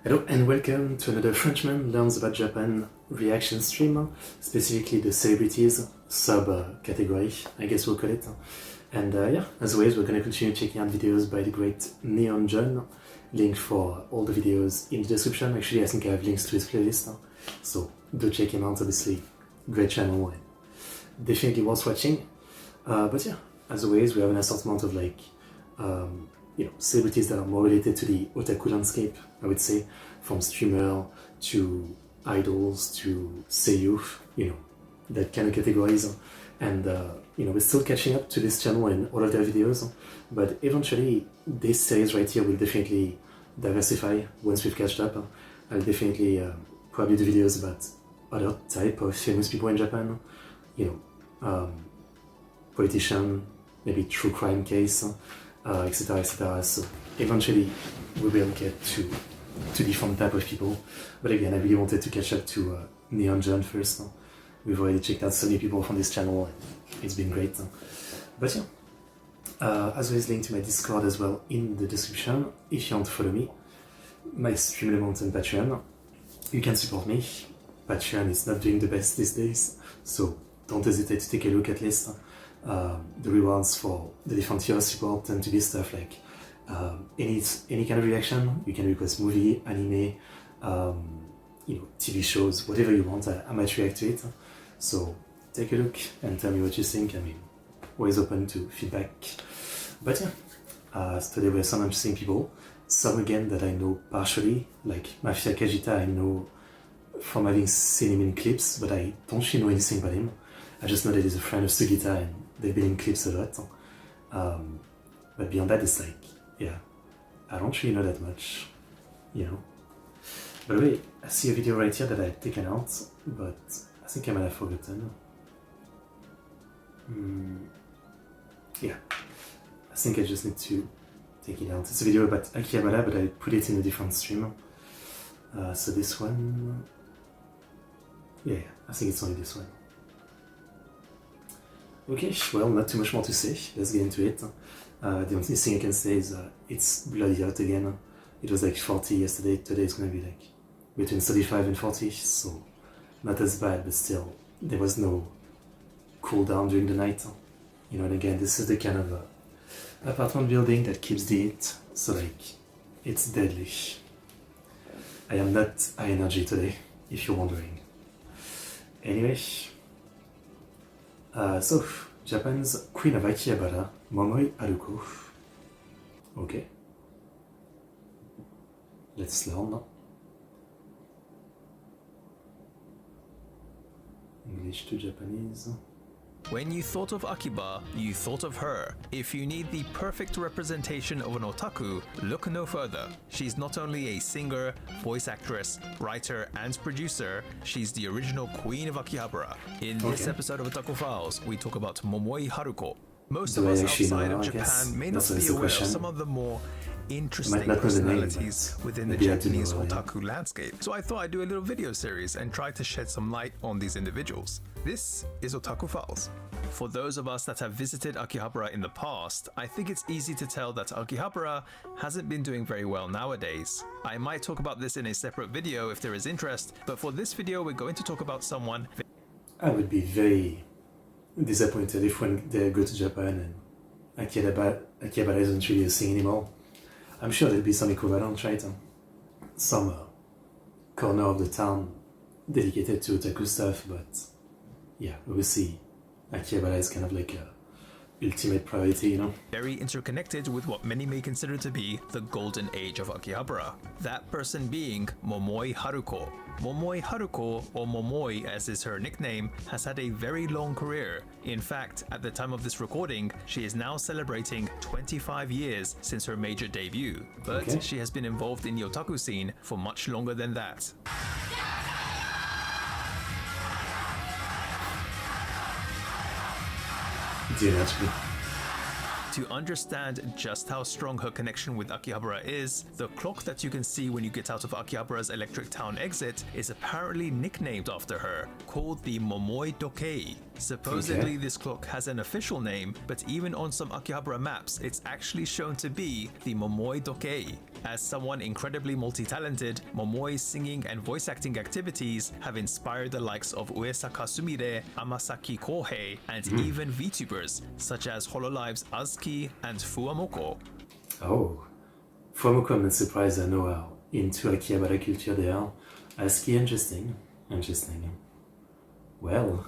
Hello and welcome to another Frenchman Learns About Japan reaction stream, specifically the celebrities sub-category, I guess we'll call it. And yeah, as always, we're going to continue checking out videos by the great Neon John. Link for all the videos in the description. Actually, I think I have links to his playlist, so do check him out, obviously. Great channel and definitely worth watching. But yeah, as always, we have an assortment of like celebrities that are more related to the otaku landscape, I would say, from streamer to idols to seiyuu, that kind of categories. And we're still catching up to this channel and all of their videos, but eventually this series right here will definitely diversify once we've catched up. I'll definitely probably do videos about other type of famous people in Japan, politician, maybe true crime case, etc, etc. So eventually we will get to different type of people, but again, I really wanted to catch up to Neon John first. We've already checked out so many people from this channel and it's been great. But yeah, as always, link to my Discord as well in the description if you want to follow me, my stream element and Patreon. You can support me. Patreon is not doing the best these days, so don't hesitate to take a look at least. The rewards for the different tier support tend to be stuff like any kind of reaction. You can request movie, anime, TV shows, whatever you want. I might react to it. So take a look and tell me what you think. I mean, always open to feedback. But yeah, today we have some interesting people. Some again that I know partially, like Mafia Kajita I know from having seen him in clips, but I don't really know anything about him. I just know that he's a friend of Sugita and they've been in clips a lot. But beyond that, it's like, yeah, I don't really know that much, By the way, I see a video right here that I've taken out, but I think I might have forgotten. Yeah, I think I just need to take it out. It's a video about Akihabara, but I put it in a different stream. So this one, yeah, I think it's only this one. Okay, well, not too much more to say. Let's get into it. The only thing I can say is it's bloody hot again. It was like 40 yesterday. Today it's gonna be like between 35 and 40, so not as bad, but still, there was no cool down during the night. And again, this is the kind of apartment building that keeps the heat, so like, it's deadly. I am not high energy today, if you're wondering. Anyway, so, Japan's Queen of Akihabara, Momoi Haruko. Okay. Let's learn now. English to Japanese. When you thought of Akiba, you thought of her. If you need the perfect representation of an otaku, look no further. She's not only a singer, voice actress, writer, and producer, she's the original queen of Akihabara. In this episode of Otaku Files, we talk about Momoi Haruko. Most of us outside of Japan may not be aware of some of the more interesting personalities within the Japanese otaku landscape. So I thought I'd do a little video series and try to shed some light on these individuals. This is Otaku Files. For those of us that have visited Akihabara in the past, I think it's easy to tell that Akihabara hasn't been doing very well nowadays. I might talk about this in a separate video if there is interest, but for this video we're going to talk about someone. I would be very disappointed if when they go to Japan and Akihabara isn't really a thing anymore. I'm sure there'll be some equivalent, right? Some corner of the town dedicated to otaku stuff, but yeah, obviously Akihabara is kind of like a ultimate priority, Very interconnected with what many may consider to be the golden age of Akihabara. That person being Momoi Haruko. Momoi Haruko, or Momoi as is her nickname, has had a very long career. In fact, at the time of this recording, she is now celebrating 25 years since her major debut. But she has been involved in the otaku scene for much longer than that. To understand just how strong her connection with Akihabara is, the clock that you can see when you get out of Akihabara's Electric Town exit is apparently nicknamed after her, called the Momoi Dokei. Supposedly this clock has an official name, but even on some Akihabara maps, it's actually shown to be the Momoi Dokei. As someone incredibly multi-talented, Momoi's singing and voice acting activities have inspired the likes of Uesaka Sumire, Amasaki Kohei, and even VTubers such as Hololive's Azuki and Fuamoko. Oh, Fuamoko, I'm not surprised. I know how into Akihabara culture they are. Azuki, interesting. Well,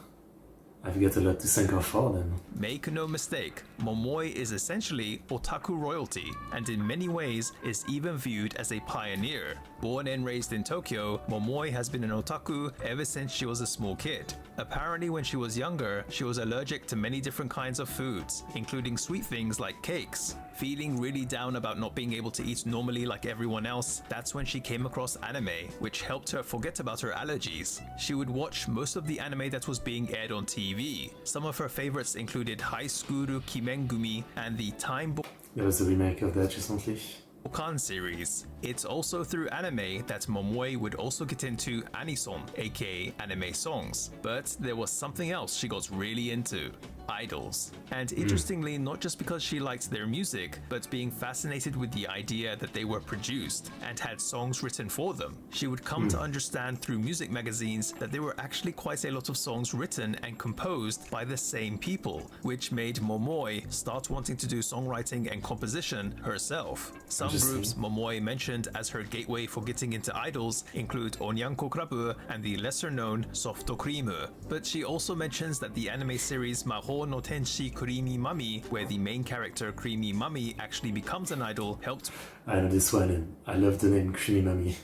I've got a lot to thank her for then. Make no mistake, Momoi is essentially otaku royalty, and in many ways is even viewed as a pioneer. Born and raised in Tokyo, Momoi has been an otaku ever since she was a small kid. Apparently when she was younger, she was allergic to many different kinds of foods, including sweet things like cakes. Feeling really down about not being able to eat normally like everyone else, that's when she came across anime, which helped her forget about her allergies. She would watch most of the anime that was being aired on TV. Some of her favorites included High School Kimengumi and the Time There was a remake of that recently. Bokan series. It's also through anime that Momoi would also get into anison, aka anime songs. But there was something else she got really into. Idols. And interestingly, not just because she liked their music, but being fascinated with the idea that they were produced and had songs written for them. She would come to understand through music magazines that there were actually quite a lot of songs written and composed by the same people, which made Momoi start wanting to do songwriting and composition herself. Some groups Momoi mentioned as her gateway for getting into idols include Onyanko Club and the lesser-known Soft Cream. But she also mentions that the anime series Mahou no Tenshi Creamy Mummy, where the main character Creamy Mummy actually becomes an idol, helped. I know this one and I love the name Creamy Mummy.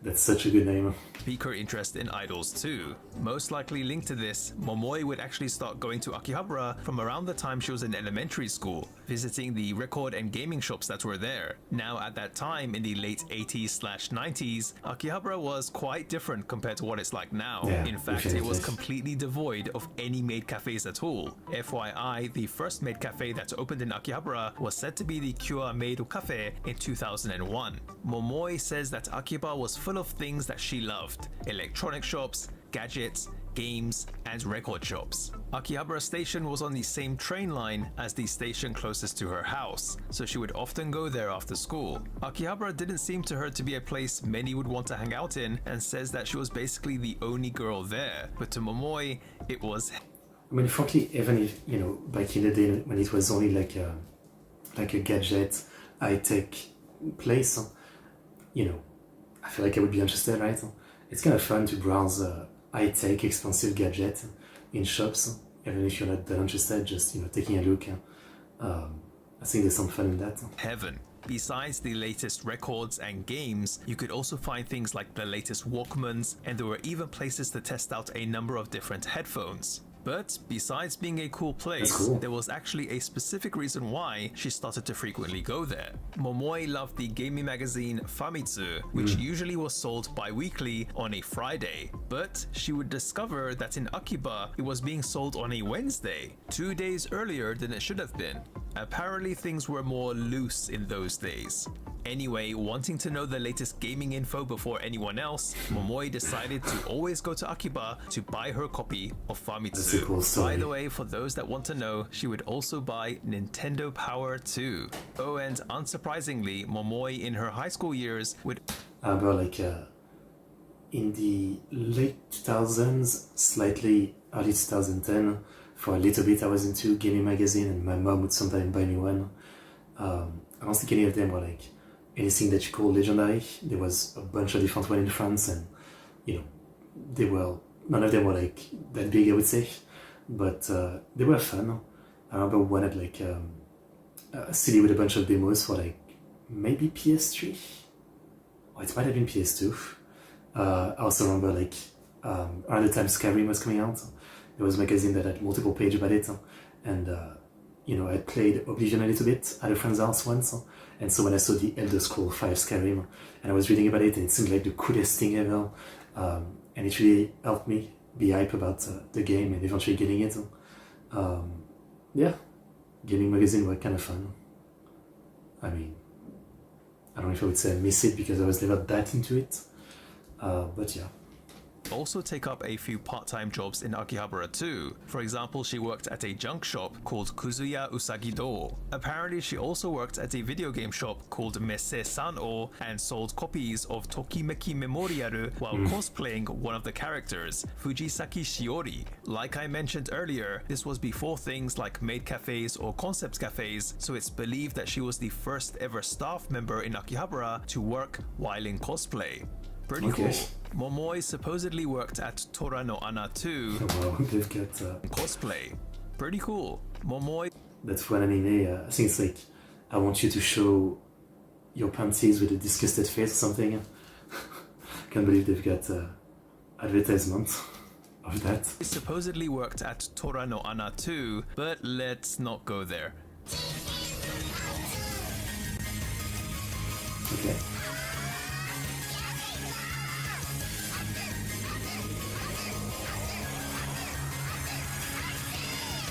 That's such a good name. Pique her interest in idols too. Most likely linked to this, Momoi would actually start going to Akihabara from around the time she was in elementary school, visiting the record and gaming shops that were there. Now at that time in the late 80s/90s, Akihabara was quite different compared to what it's like now. Yeah, in fact, it was completely devoid of any maid cafes at all. FYI, the first maid cafe that opened in Akihabara was said to be the Kyoa Maid Cafe in 2001. Momoi says that Akihabara was full of things that she loved: electronic shops, gadgets, games, and record shops. Akihabara Station was on the same train line as the station closest to her house, so she would often go there after school. Akihabara didn't seem to her to be a place many would want to hang out in, and says that she was basically the only girl there, but to Momoi, it was. I mean, frankly, even if, back in the day when it was only like a gadget, high-tech place, I feel like I would be interested, right? It's kind of fun to browse high-tech, expensive gadget in shops, even if you're not that interested, just, taking a look. I think there's some fun in that. Heaven. Besides the latest records and games, you could also find things like the latest Walkmans, and there were even places to test out a number of different headphones. But besides being a cool place, there was actually a specific reason why she started to frequently go there. Momoi loved the gaming magazine Famitsu, which usually was sold bi-weekly on a Friday. But she would discover that in Akiba, it was being sold on a Wednesday, 2 days earlier than it should have been. Apparently things were more loose in those days. Anyway, wanting to know the latest gaming info before anyone else, Momoi decided to always go to Akiba to buy her copy of Famitsu. Cool story. By the way, for those that want to know, she would also buy Nintendo Power too. Oh, and unsurprisingly, Momoi in her high school years would... But in the late 2000s, slightly early 2010, for a little bit I was into gaming magazine and my mom would sometimes buy me one. I don't think any of them were anything that you call legendary. There was a bunch of different ones in France, and none of them were that big, I would say, but they were fun. I remember one had a CD with a bunch of demos for maybe PS3, or it might have been PS2. I also remember around the time Skyrim was coming out, there was a magazine that had multiple pages about it, and I played Oblivion a little bit at a friend's house once, and so when I saw the Elder Scrolls 5 Skyrim, and I was reading about it, and it seemed like the coolest thing ever, and it really helped me be hype about the game and eventually getting it. Gaming magazine were kind of fun. I mean, I don't know if I would say I miss it because I was never that into it, but yeah. also take up a few part-time jobs in Akihabara too. For example, she worked at a junk shop called Kuzuya Usagi Do. Apparently, she also worked at a video game shop called Messe San-o and sold copies of Tokimeki Memorial while cosplaying one of the characters, Fujisaki Shiori. Like I mentioned earlier, this was before things like maid cafes or concept cafes, so it's believed that she was the first ever staff member in Akihabara to work while in cosplay. Pretty cool. Momoi supposedly worked at Tora no Ana too. Wow, they've got cosplay. Pretty cool. Momoi. That's one anime. I think it's like, I want you to show your panties with a disgusted face or something. Can't believe they've got advertisement of that. Supposedly worked at Tora no Ana too, but let's not go there. Okay.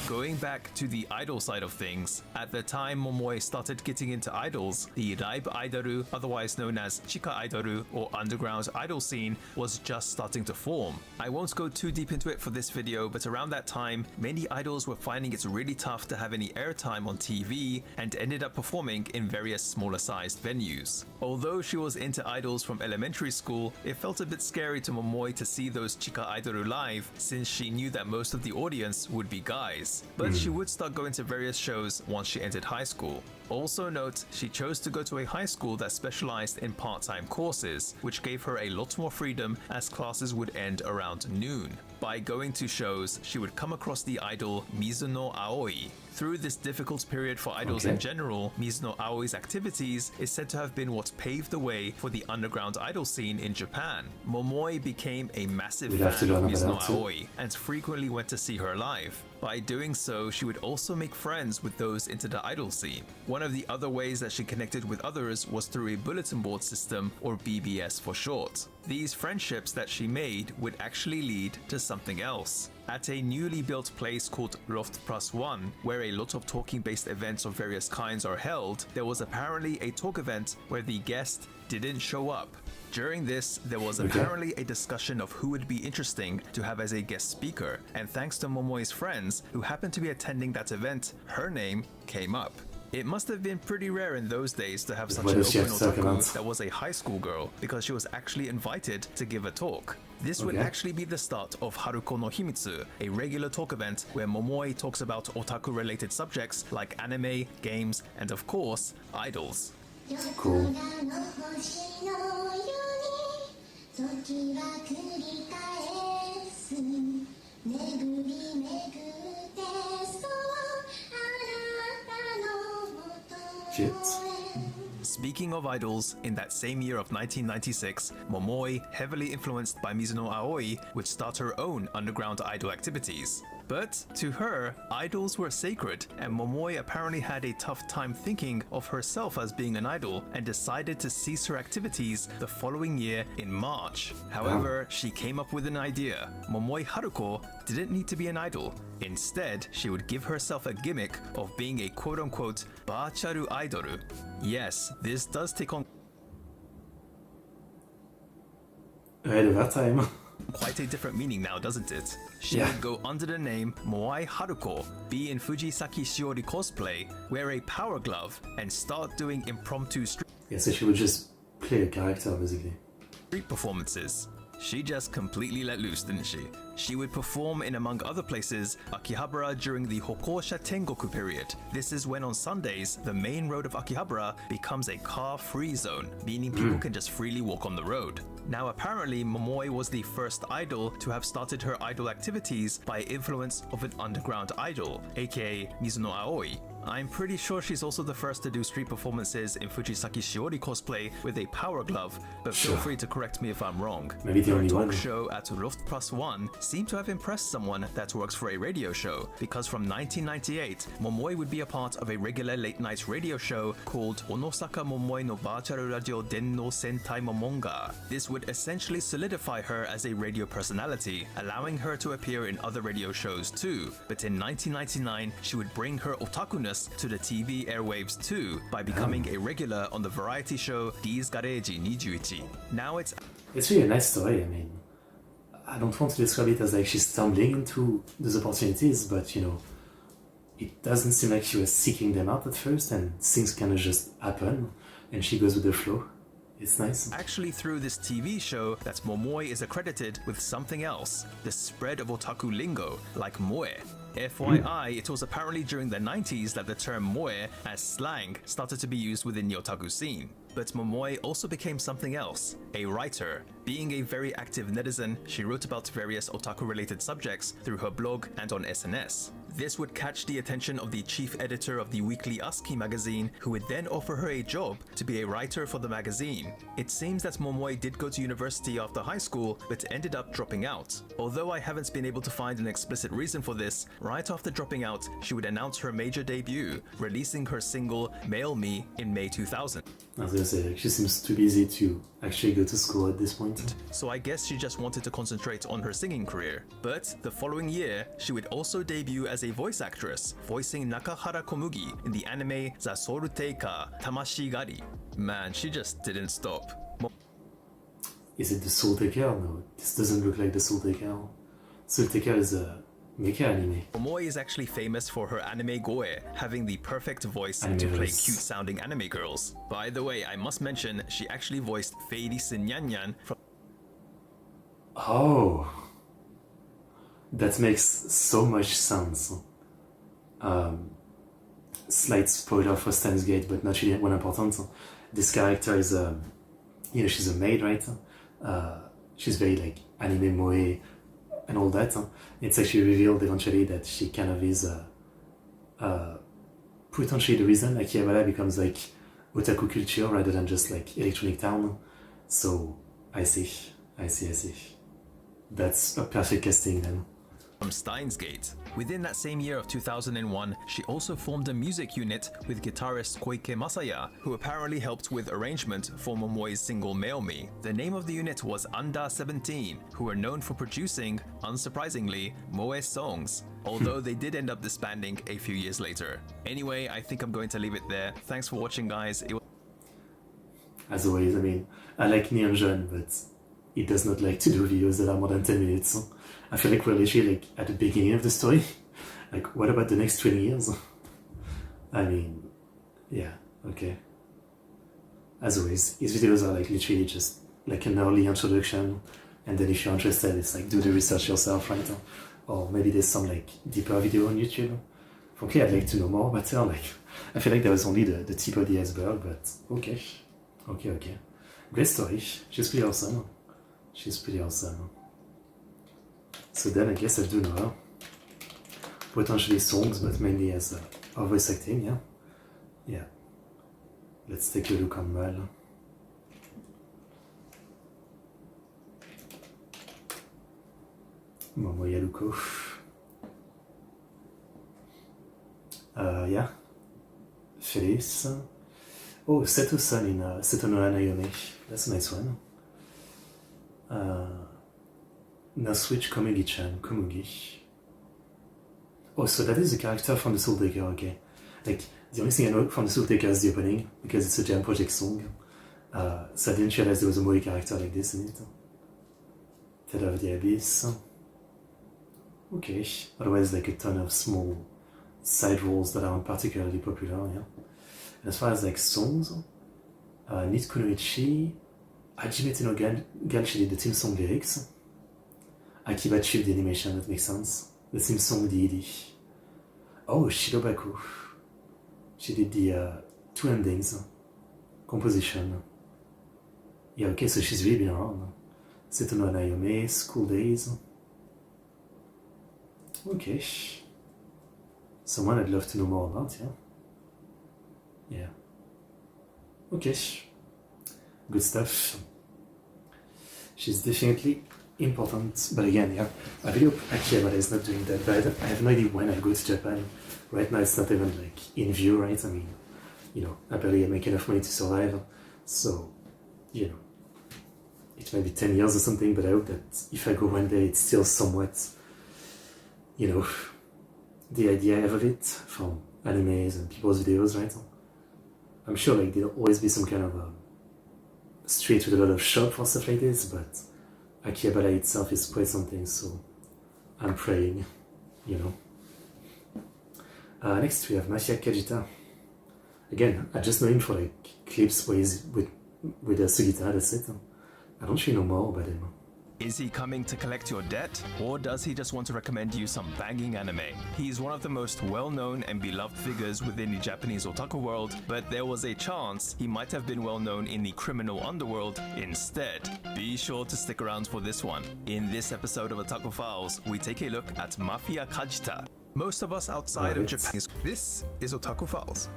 Going back to the idol side of things, at the time Momoi started getting into idols, the Raib Idoru, otherwise known as Chika Idoru or underground idol scene, was just starting to form. I won't go too deep into it for this video, but around that time, many idols were finding it really tough to have any airtime on TV and ended up performing in various smaller sized venues. Although she was into idols from elementary school, it felt a bit scary to Momoi to see those Chika Idoru live, since she knew that most of the audience would be guys. But she would start going to various shows once she entered high school. Also note, she chose to go to a high school that specialized in part-time courses, which gave her a lot more freedom as classes would end around noon. By going to shows, she would come across the idol Mizuno Aoi. Through this difficult period for idols in general, Mizuno Aoi's activities is said to have been what paved the way for the underground idol scene in Japan. Momoi became a massive fan of Mizuno Aoi and frequently went to see her live. By doing so, she would also make friends with those into the idol scene. One of the other ways that she connected with others was through a bulletin board system, or BBS for short. These friendships that she made would actually lead to something else. At a newly built place called Loft Plus One, where a lot of talking-based events of various kinds are held, there was apparently a talk event where the guest didn't show up. During this, there was apparently a discussion of who would be interesting to have as a guest speaker, and thanks to Momoi's friends who happened to be attending that event, her name came up. It must have been pretty rare in those days to have such an open otaku that was a high school girl, because she was actually invited to give a talk. This would actually be the start of Haruko no Himitsu, a regular talk event where Momoi talks about otaku-related subjects like anime, games, and of course, idols. Cool. Shit. Speaking of idols, in that same year of 1996, Momoi, heavily influenced by Mizuno Aoi, would start her own underground idol activities. But to her, idols were sacred, and Momoi apparently had a tough time thinking of herself as being an idol and decided to cease her activities the following year in March. However, she came up with an idea. Momoi Haruko didn't need to be an idol. Instead, she would give herself a gimmick of being a quote-unquote virtual idol. Yes, this does take on ahead of that time. Quite a different meaning now, doesn't it? She would go under the name Moai Haruko, be in Fujisaki Shiori cosplay, wear a power glove, and start doing impromptu street So she would just play a character, basically. performances. She just completely let loose, didn't she? She would perform in, among other places, Akihabara during the Hokosha Tengoku period. This is when on Sundays, the main road of Akihabara becomes a car-free zone, meaning people can just freely walk on the road. Now apparently, Momoi was the first idol to have started her idol activities by influence of an underground idol, aka Mizuno Aoi. I'm pretty sure she's also the first to do street performances in Fujisaki Shiori cosplay with a power glove, but feel free to correct me if I'm wrong. Maybe the only Her one. talk show at Loft Plus One seemed to have impressed someone that works for a radio show, because from 1998, Momoi would be a part of a regular late-night radio show called Onosaka Momoi no Virtual Radio Denno Sentai Momonga. This would essentially solidify her as a radio personality, allowing her to appear in other radio shows too. But in 1999, she would bring her otakuness to the TV airwaves too by becoming a regular on the variety show D's Gareji 21. Now it's really a nice story. I mean, I don't want to describe it as like she's stumbling into those opportunities, but you know, it doesn't seem like she was seeking them out at first, and things kind of just happen, and she goes with the flow. It's nice. Actually, through this TV show, that Momoi is accredited with something else, the spread of otaku lingo, like moe. FYI, it was apparently during the 90s that the term moe, as slang, started to be used within the otaku scene. But Momoi also became something else, a writer. Being a very active netizen, she wrote about various otaku-related subjects through her blog and on SNS. This would catch the attention of the chief editor of the weekly ASCII magazine, who would then offer her a job to be a writer for the magazine. It seems that Momoi did go to university after high school, but ended up dropping out. Although I haven't been able to find an explicit reason for this, right after dropping out, she would announce her major debut, releasing her single Mail Me in May 2000. I was gonna say, she seems too busy to actually go to school at this point. So I guess she just wanted to concentrate on her singing career. But the following year, she would also debut as a voice actress, voicing Nakahara Komugi in the anime The Soul Taker Tamashi Gari. Man, she just didn't stop. Is it the Soul Taker? No, this doesn't look like the Soul Taker. Soul Taker is a mecha anime. Momoi is actually famous for her anime goe, having the perfect voice to play cute-sounding anime girls. By the way, I must mention, she actually voiced Felice Nyan from... Oh, that makes so much sense. Slight spoiler for Steins Gate, but not really one important. This character is, you know, she's a maid, right? She's very like anime moe and all that. It's actually revealed eventually that she kind of is potentially the reason Akihabara becomes like otaku culture rather than just like electronic town. So I see. That's a perfect casting then. From Steins Gate. Within that same year of 2001, she also formed a music unit with guitarist Koike Masaya, who apparently helped with arrangement for Momoi's single Mail Me. The name of the unit was Under 17, who were known for producing, unsurprisingly, moe songs, although they did end up disbanding a few years later. Anyway, I think I'm going to leave it there. Thanks for watching, guys. As always, I mean, I like Neon John, but he does not like to do videos that are more than 10 minutes. I feel like we're literally like at the beginning of the story. Like, what about the next 20 years? I mean, yeah, okay. As always, his videos are like literally just like an early introduction, and then if you're interested, it's like do the research yourself, right? Or maybe there's some like deeper video on YouTube. Frankly, I'd like to know more about her. Like, I feel like that was only the tip of the iceberg, but okay. Great story. She's pretty awesome. So then I guess I do know her. Potentially songs, but mainly as her voice acting, yeah? Yeah. Let's take a look on Mal. Momoi Haruko. Yeah. Felice. Oh, Seto-san in Seto no Hanayome. That's a nice one. Now switch Komugi-chan, Komugi. Oh, so that is a character from the Soul Taker, okay. Like, the only thing I know from the Soul Taker is the opening, because it's a Jam Project song. So I didn't realize there was a Moe character like this in it. Feather of the Abyss. Okay, otherwise like a ton of small side roles that aren't particularly popular, yeah. And as far as like songs, Nitsuko no Ichi, Hajimete no Gan, she did the theme song lyrics. Akiba achieved the animation, that makes sense. The theme song, the ED. Oh, Shirobaku. She did the two endings. Composition. Yeah, okay, so she's really been around. Seto no Hanayome, School Days. Okay. Someone I'd love to know more about, yeah. Yeah. Okay. Good stuff. She's definitely important, but again, yeah, I really hope Akihabara is not doing that bad. I have no idea when I go to Japan. Right now it's not even like in view, right? I mean, you know, I barely make enough money to survive, so, you know, it might be 10 years or something, but I hope that if I go one day, it's still somewhat, you know, the idea I have of it from animes and people's videos, right? I'm sure like there'll always be some kind of street with a lot of shop or stuff like this, but Akihabara itself is quite something, so I'm praying, you know. Next we have Mafia Kajita. Again, I just know him for like clips where he's with Sugita, that's it. I don't really know more about him. Is he coming to collect your debt, or does he just want to recommend you some banging anime? He's one of the most well-known and beloved figures within the Japanese otaku world, but there was a chance he might have been well-known in the criminal underworld instead. Be sure to stick around for this one. In this episode of Otaku Files, we take a look at Mafia Kajita. Most of us outside of Japan, this is Otaku Files.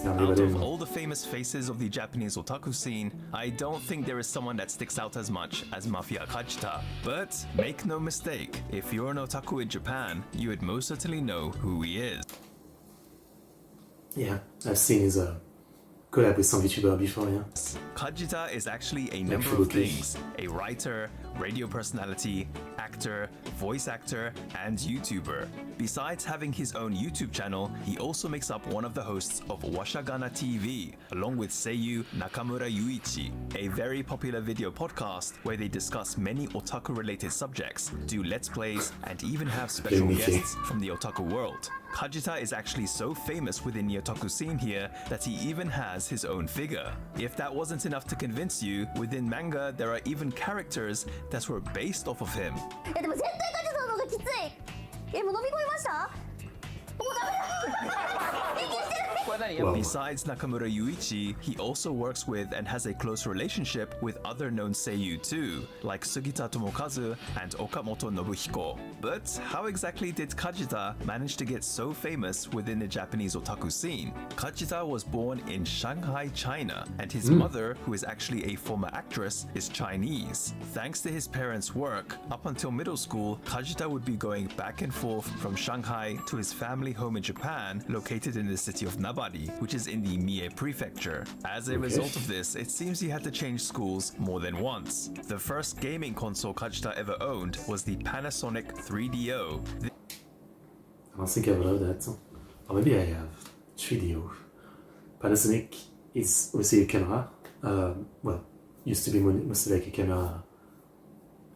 Out of all the famous faces of the Japanese otaku scene, I don't think there is someone that sticks out as much as Mafia Kajita. But make no mistake, if you're an otaku in Japan, you would most certainly know who he is. Yeah, I've seen his collab with some VTuber before, yeah. Kajita is actually a number of things: a writer, radio personality, actor, voice actor, and YouTuber. Besides having his own YouTube channel, he also makes up one of the hosts of Washagana TV, along with Seiyu Nakamura Yuichi, a very popular video podcast where they discuss many otaku-related subjects, do let's plays, and even have special guests from the otaku world. Kajita is actually so famous within the otaku scene here that he even has his own figure. If that wasn't enough to convince you, within manga there are even characters that were based off of him. Besides Nakamura Yuichi, he also works with and has a close relationship with other known seiyuu too, like Sugita Tomokazu and Okamoto Nobuhiko. But how exactly did Kajita manage to get so famous within the Japanese otaku scene? Kajita was born in Shanghai, China, and his mother, who is actually a former actress, is Chinese. Thanks to his parents' work, up until middle school, Kajita would be going back and forth from Shanghai to his family home in Japan, located in the city of Nabari, which is in the Mie prefecture. As a result of this, it seems he had to change schools more than once. The first gaming console Kajita ever owned was the Panasonic 3DO. I don't think I've heard that. Or maybe I have. 3DO. Panasonic is obviously a camera. Well, used to be mostly like a camera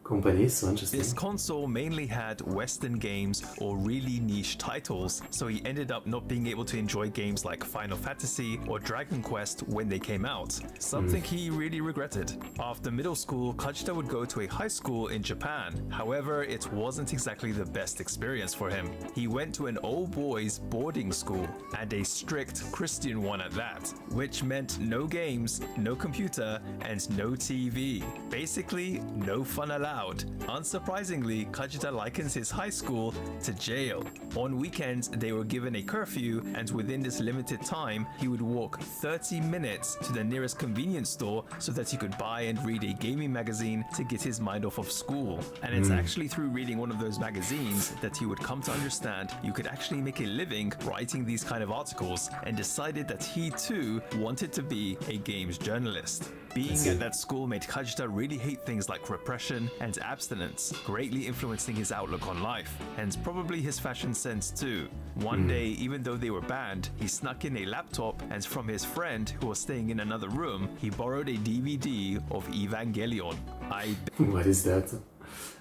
company, so interesting. This console mainly had Western games or really niche titles, so he ended up not being able to enjoy games like Final Fantasy or Dragon Quest when they came out, something he really regretted. After middle school, Kajita would go to a high school in Japan. However, it wasn't exactly the best experience for him. He went to an all-boys boarding school, and a strict Christian one at that, which meant no games, no computer, and no TV. Basically, no fun allowed. Unsurprisingly, Kajita likens his high school to jail. On weekends, they were given a curfew, and within this limited time, he would walk 30 minutes to the nearest convenience store so that he could buy and read a gaming magazine to get his mind off of school. And it's actually through reading one of those magazines that he would come to understand you could actually make a living writing these kind of articles, and decided that he too wanted to be a games journalist. Being at that school made Kajita really hate things like repression and abstinence, greatly influencing his outlook on life, and probably his fashion sense too. One day, even though they were banned, he snuck in a laptop, and from his friend who was staying in another room, he borrowed a DVD of Evangelion. What is that?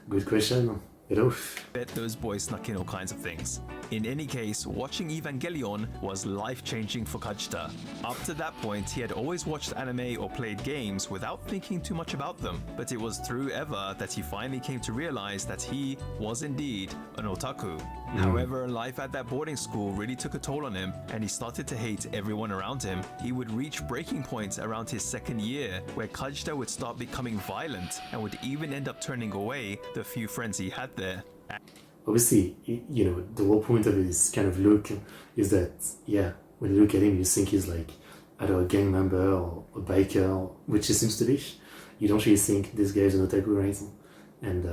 Good question. Bet those boys snuck in all kinds of things. In any case, watching Evangelion was life-changing for Kajita. Up to that point, he had always watched anime or played games without thinking too much about them, but it was through Eva that he finally came to realize that he was indeed an otaku. However, life at that boarding school really took a toll on him, and he started to hate everyone around him. He would reach breaking points around his second year, where Kajita would start becoming violent and would even end up turning away the few friends he had there. Obviously, you know, the whole point of his kind of look is that, yeah, when you look at him, you think he's like either a gang member or a biker, which he seems to be. You don't really think this guy is an otaku, right? And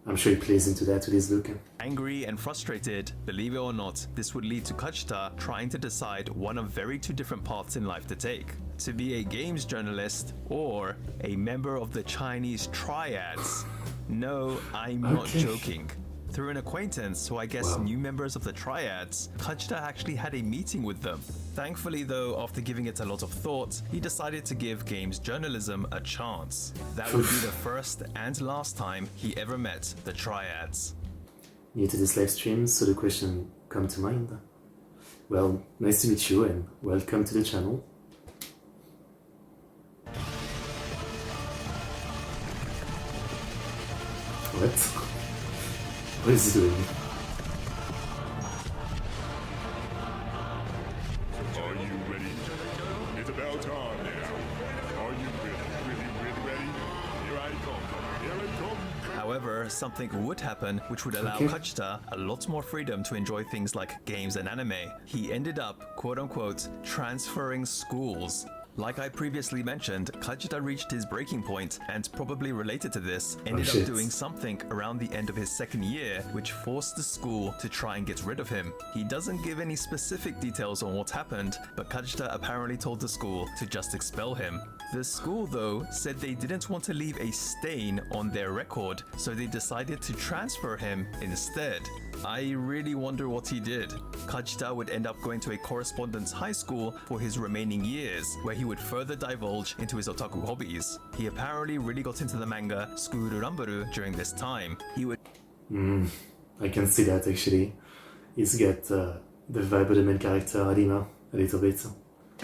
I'm sure he plays into that with his look. Angry and frustrated, believe it or not, this would lead to Kajita trying to decide one of very two different paths in life to take: to be a games journalist or a member of the Chinese triads. No, I'm not joking. Through an acquaintance who I guess knew members of the Triads, Kajita actually had a meeting with them. Thankfully though, after giving it a lot of thought, he decided to give games journalism a chance. That would be the first and last time he ever met the Triads. New to this live stream, so the question come to mind. Well, nice to meet you and welcome to the channel. What? What is he doing? Are you ready? It's about time now. Are you ready? Here I come. However, something would happen which would allow Kajita a lot more freedom to enjoy things like games and anime. He ended up, quote-unquote, transferring schools. Like I previously mentioned, Kajita reached his breaking point and, probably related to this, ended up doing something around the end of his second year which forced the school to try and get rid of him. He doesn't give any specific details on what happened, but Kajita apparently told the school to just expel him. The school though said they didn't want to leave a stain on their record, so they decided to transfer him instead. I really wonder what he did. Kajita would end up going to a correspondence high school for his remaining years, where he would further divulge into his otaku hobbies. He apparently really got into the manga School Ramburu during this time. He would I can see that actually. He's got the vibe of the main character, Arima, a little bit.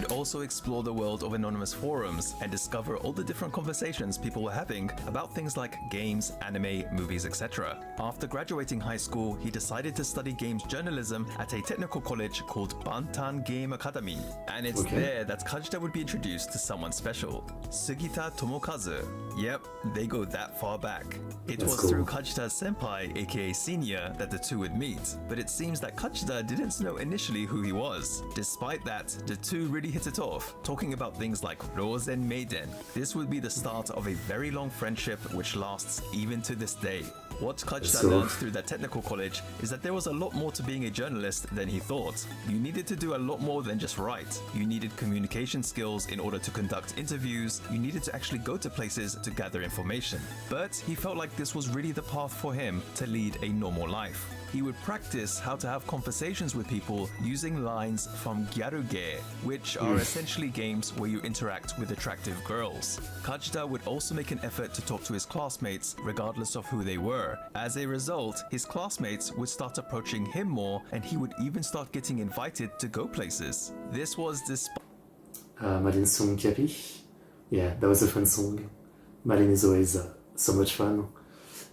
also explore the world of anonymous forums and discover all the different conversations people were having about things like games, anime, movies, etc. After graduating high school, he decided to study games journalism at a technical college called Bantan Game Academy. And it's there that Kajita would be introduced to someone special, Sugita Tomokazu. Yep, they go that far back. It was through Kajita's senpai, aka senior, that the two would meet, but it seems that Kajita didn't know initially who he was. Despite that, the two really hit it off, talking about things like Rose and Maiden. This would be the start of a very long friendship which lasts even to this day. What Kajita learned through that technical college is that there was a lot more to being a journalist than he thought. You needed to do a lot more than just write. You needed communication skills in order to conduct interviews. You needed to actually go to places to gather information. But he felt like this was really the path for him to lead a normal life. He would practice how to have conversations with people using lines from gyaruge, which are essentially games where you interact with attractive girls. Kajita would also make an effort to talk to his classmates regardless of who they were. As a result, his classmates would start approaching him more, and he would even start getting invited to go places. This was despite Malin's song Capi? Yeah, that was a fun song. Malin is always so much fun.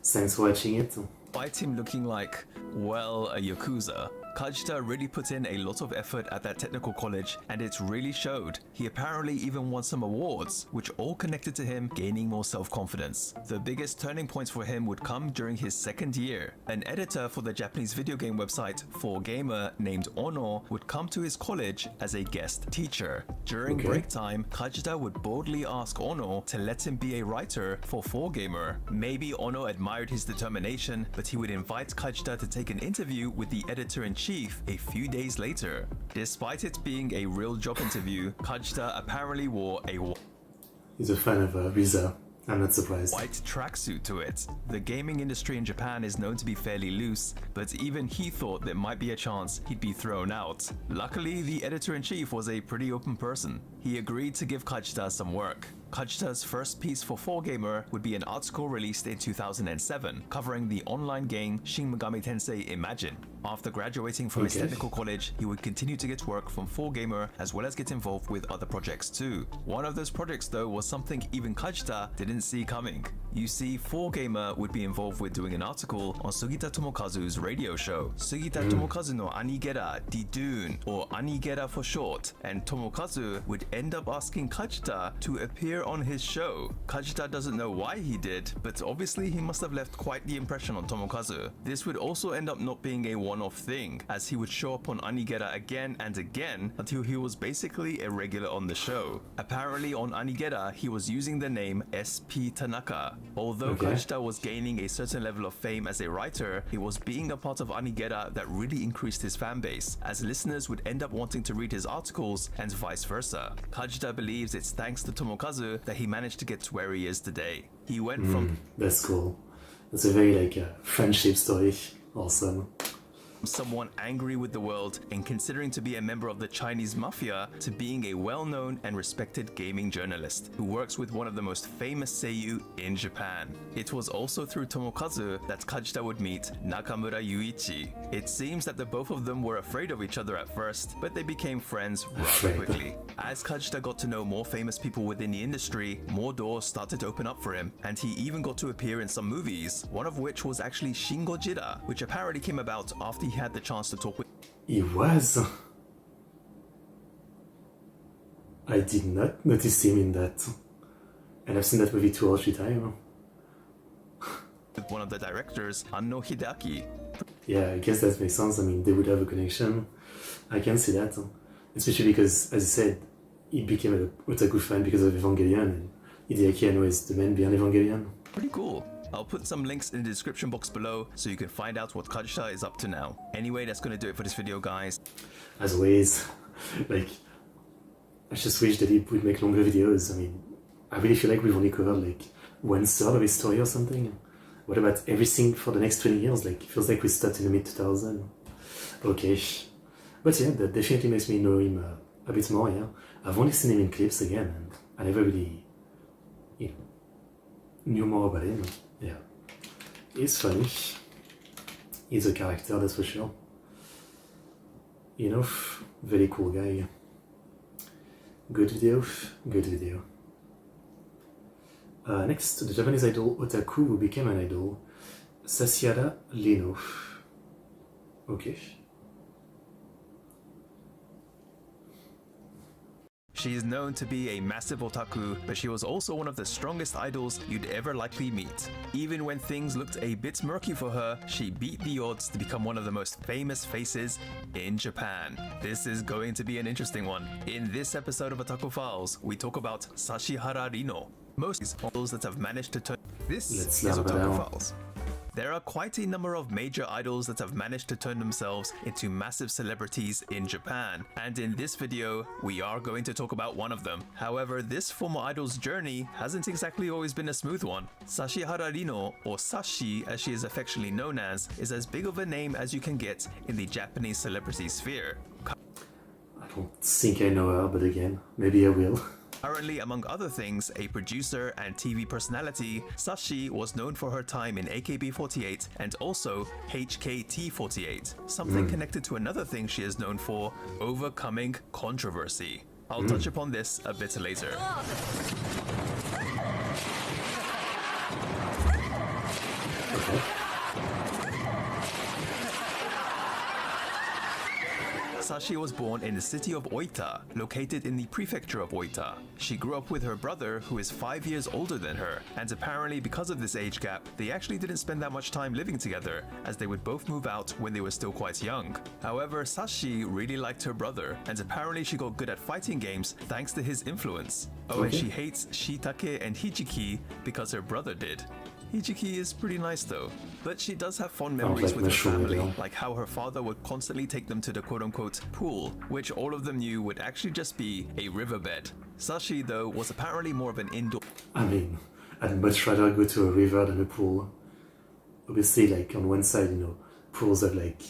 Thanks for watching it. Despite him looking like, well, a Yakuza, Kajita really put in a lot of effort at that technical college, and it really showed. He apparently even won some awards, which all connected to him gaining more self-confidence. The biggest turning points for him would come during his second year. An editor for the Japanese video game website 4Gamer named Ono would come to his college as a guest teacher. During break time, Kajita would boldly ask Ono to let him be a writer for 4Gamer. Maybe Ono admired his determination, but he would invite Kajita to take an interview with the editor-in-chief a few days later. Despite it being a real job interview, Kajita apparently wore a He's a fan of Riza. I'm not surprised. white tracksuit to it. The gaming industry in Japan is known to be fairly loose, but even he thought there might be a chance he'd be thrown out. Luckily, the editor-in-chief was a pretty open person. He agreed to give Kajita some work. Kajita's first piece for 4Gamer would be an article released in 2007 covering the online game Shin Megami Tensei Imagine. After graduating from his technical college, he would continue to get work from 4Gamer as well as get involved with other projects too. One of those projects though was something even Kajita didn't see coming. You see, 4Gamer would be involved with doing an article on Sugita Tomokazu's radio show. Sugita Tomokazu no Anigera, Didun, or Anigera for short, and Tomokazu would end up asking Kajita to appear on his show. Kajita doesn't know why he did, but obviously he must have left quite the impression on Tomokazu. This would also end up not being a one-off thing, as he would show up on Anigera again and again until he was basically a regular on the show. Apparently on Anigera, he was using the name SP Tanaka. Although Kajita was gaining a certain level of fame as a writer, it was being a part of Anigera that really increased his fan base, as listeners would end up wanting to read his articles and vice versa. Kajita believes it's thanks to Tomokazu that he managed to get to where he is today. He went from That's cool. That's a very friendship story. Awesome. Someone angry with the world and considering to be a member of the Chinese Mafia to being a well-known and respected gaming journalist who works with one of the most famous seiyuu in Japan. It was also through Tomokazu that Kajita would meet Nakamura Yuichi. It seems that the both of them were afraid of each other at first, but they became friends rather quickly. As Kajita got to know more famous people within the industry, more doors started to open up for him, and he even got to appear in some movies, one of which was actually Shin Gojira, which apparently came about after he had the chance to talk with. He was. I did not notice him in that. And I've seen that movie 2 or 3 times. With one of the directors, Anno Hideaki. Yeah, I guess that makes sense. I mean, they would have a connection. I can see that. Especially because, as I said, he became an otaku fan because of Evangelion, and Hideaki, I know, is the man behind Evangelion. Pretty cool. I'll put some links in the description box below so you can find out what Kajita is up to now. Anyway, that's gonna do it for this video, guys. As always, like, I just wish that he would make longer videos. I mean, I really feel like we've only covered like 1/3 of his story or something. What about everything for the next 20 years? Like, it feels like we stopped in the mid-2000s. Okay. But yeah, that definitely makes me know him a bit more, yeah. I've only seen him in clips again, and I never really, you know, knew more about him. Yeah. He's funny. He's a character, that's for sure. You know, very cool guy. Good video, good video. Next, the Japanese idol otaku who became an idol, Sasiada Lino. Okay. She is known to be a massive otaku, but she was also one of the strongest idols you'd ever likely meet. Even when things looked a bit murky for her, she beat the odds to become one of the most famous faces in Japan. This is going to be an interesting one. In this episode of Otaku Files, we talk about Sashihara Rino. Most idols that have managed to turn... This is Otaku Files. There are quite a number of major idols that have managed to turn themselves into massive celebrities in Japan, and in this video, we are going to talk about one of them. However, this former idol's journey hasn't exactly always been a smooth one. Sashihara Rino, or Sashi as she is affectionately known as, is as big of a name as you can get in the Japanese celebrity sphere. I don't think I know her, but again, maybe I will. Currently, among other things, a producer and TV personality, Sashi was known for her time in AKB48 and also HKT48, something connected to another thing she is known for, overcoming controversy. I'll touch upon this a bit later. Sashi was born in the city of Oita, located in the prefecture of Oita. She grew up with her brother, who is 5 years older than her, and apparently because of this age gap, they actually didn't spend that much time living together, as they would both move out when they were still quite young. However, Sashi really liked her brother, and apparently she got good at fighting games thanks to his influence. Oh, and she hates Shiitake and Hijiki because her brother did. Hijiki is pretty nice though, but she does have fond memories with her family, like how her father would constantly take them to the quote-unquote pool, which all of them knew would actually just be a riverbed. Sashi though was apparently more of an indoor... I mean, I'd much rather go to a river than a pool. Obviously, like on one side, you know, pools are like,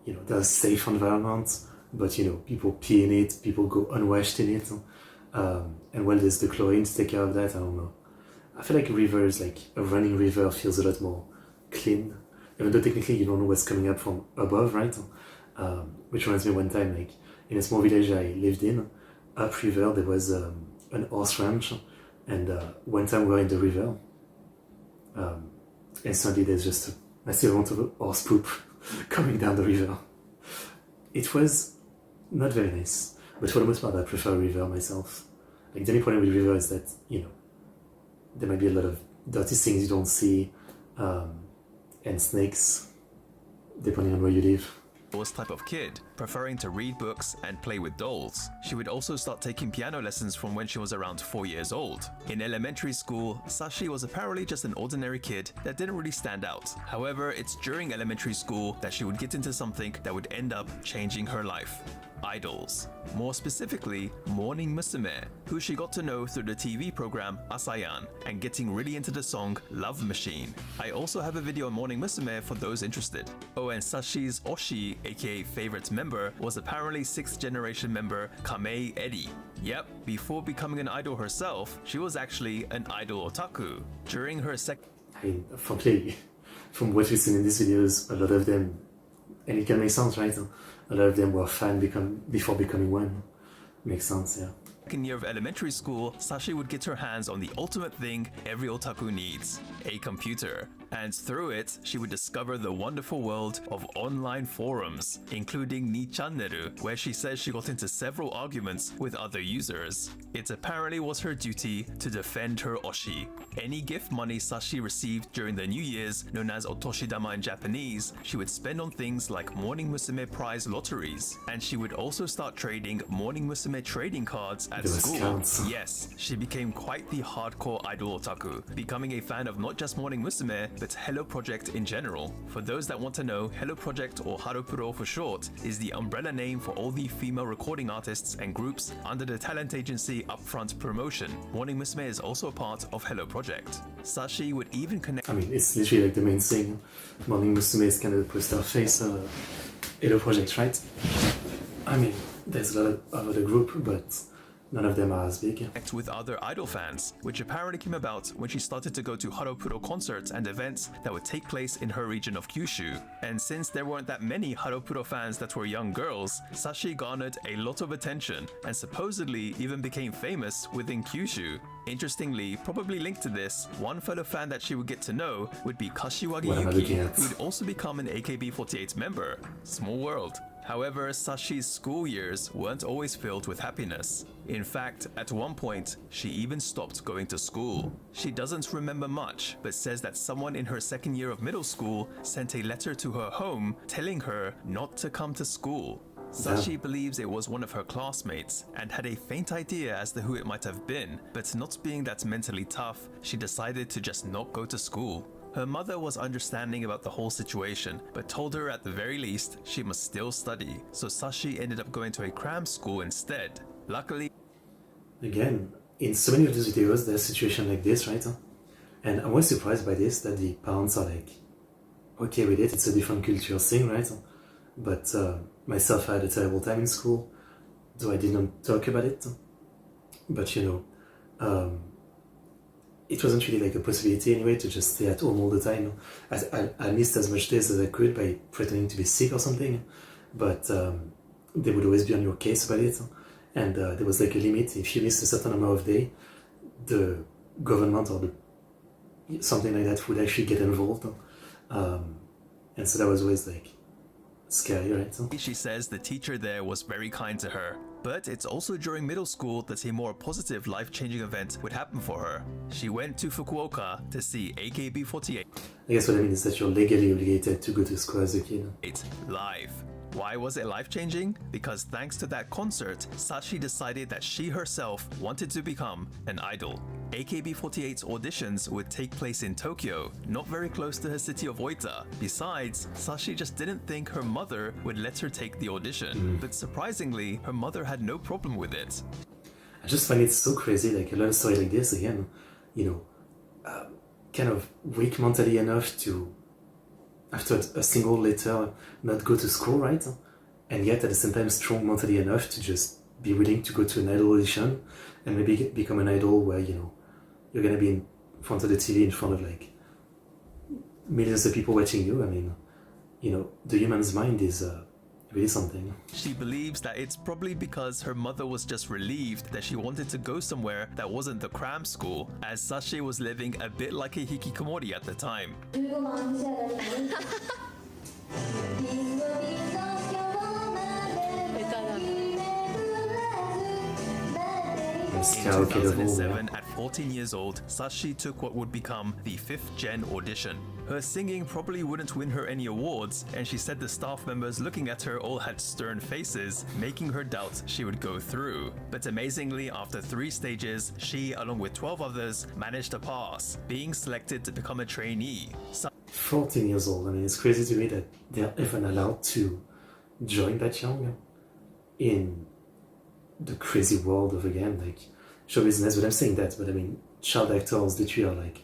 you know, they're a safe environment, but you know, people pee in it, people go unwashed in it, and well, there's the chlorine to take care of that, I don't know. I feel like rivers, like a running river, feels a lot more clean, even though technically you don't know what's coming up from above, right? Which reminds me one time, like in a small village I lived in, upriver there was an horse ranch, and one time we were in the river, and suddenly there's just a massive amount of horse poop coming down the river. It was not very nice, but for the most part I prefer a river myself. Like the only problem with river is that, you know, there might be a lot of dirty things you don't see, and snakes, depending on where you live. Type of kid. preferring to read books and play with dolls. She would also start taking piano lessons from when she was around 4 years old. In elementary school, Sashi was apparently just an ordinary kid that didn't really stand out. However, it's during elementary school that she would get into something that would end up changing her life. Idols. More specifically, Morning Musume, who she got to know through the TV program Asayan, and getting really into the song Love Machine. I also have a video on Morning Musume for those interested. Oh, and Sashi's Oshi, aka favorite member, was apparently 6th generation member Kamei Eri. Yep, before becoming an idol herself, she was actually an idol otaku. During her I mean, frankly, from what we've seen in these videos, a lot of them, and it can make sense, right? A lot of them were fans before becoming one. Makes sense, yeah. second year of elementary school, Sashi would get her hands on the ultimate thing every otaku needs, a computer. And through it, she would discover the wonderful world of online forums, including Ni Channeru, where she says she got into several arguments with other users. It apparently was her duty to defend her oshi. Any gift money Sashi received during the New Year's, known as otoshidama in Japanese, she would spend on things like Morning Musume prize lotteries. And she would also start trading Morning Musume trading cards at school. Counts. Yes, she became quite the hardcore idol otaku, becoming a fan of not just Morning Musume, but Hello Project in general. For those that want to know, Hello Project, or Haruko for short, is the umbrella name for all the female recording artists and groups under the talent agency Upfront Promotion. Morning Musume is also a part of Hello Project. Sashi would even connect— I mean, it's literally like the main thing. Morning Musume is kind of the poster face Hello Project, right? I mean, there's a lot of other group, but none of them are as big. with other idol fans, which apparently came about when she started to go to Haruko concerts and events that would take place in her region of Kyushu. And since there weren't that many Haruko fans that were young girls, Sashi garnered a lot of attention and supposedly even became famous within Kyushu. Interestingly, probably linked to this, one fellow fan that she would get to know would be Kashiwagi What am I Yuki, looking at? who would also become an AKB48 member. Small world. However, Sashi's school years weren't always filled with happiness. In fact, at one point, she even stopped going to school. She doesn't remember much, but says that someone in her second year of middle school sent a letter to her home telling her not to come to school. Sashi believes it was one of her classmates and had a faint idea as to who it might have been, but not being that mentally tough, she decided to just not go to school. Her mother was understanding about the whole situation, but told her at the very least she must still study, so Sashi ended up going to a cram school instead. Luckily, Again, in so many of these videos, there's a situation like this, right? And I was surprised by this, that the parents are like, okay with it, it's a different culture thing, right? But myself, I had a terrible time in school, though I didn't talk about it. But you know, it wasn't really like a possibility anyway to just stay at home all the time. I missed as much days as I could by pretending to be sick or something, but they would always be on your case about it. And there was like a limit. If you missed a certain amount of day, the government or something like that would actually get involved. And so that was always like scary, right? she says the teacher there was very kind to her. But it's also during middle school that a more positive life-changing event would happen for her. She went to Fukuoka to see AKB48 I guess what I mean is that you're legally obligated to go to school as a kid. live. Why was it life-changing? Because thanks to that concert, Sashi decided that she herself wanted to become an idol. AKB48's auditions would take place in Tokyo, not very close to her city of Oita. Besides, Sashi just didn't think her mother would let her take the audition. But surprisingly, her mother had no problem with it. I just find it so crazy, like a love story like this, again, you know, kind of weak mentally enough to, after a single letter, not go to school, right? And yet at the same time strong mentally enough to just be willing to go to an idol audition and maybe become an idol where, you know, you're gonna be in front of the TV in front of like millions of people watching you. I mean, you know, the human's mind is really something. She believes that it's probably because her mother was just relieved that she wanted to go somewhere that wasn't the cram school, as Sashi was living a bit like a hikikomori at the time. Yes, In karaoke level, 2007, yeah. at 14 years old, Sashi took what would become the 5th Gen audition. Her singing probably wouldn't win her any awards, and she said the staff members looking at her all had stern faces, making her doubt she would go through. But amazingly, after 3 stages, she, along with 12 others, managed to pass, being selected to become a trainee. 14 years old. I mean, it's crazy to me that they're even allowed to join that young in the crazy world of, again, like, show business. But I'm saying that, but I mean, child actors literally are like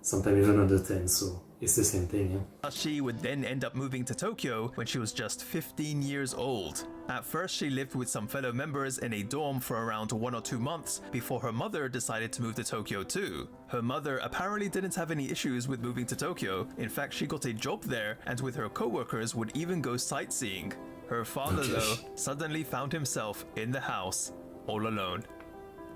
sometimes even under 10, so it's the same thing, yeah. She would then end up moving to Tokyo when she was just 15 years old. At first, she lived with some fellow members in a dorm for around 1 or 2 months before her mother decided to move to Tokyo too. Her mother apparently didn't have any issues with moving to Tokyo. In fact, she got a job there and with her co-workers would even go sightseeing. Her father, though, suddenly found himself in the house, all alone.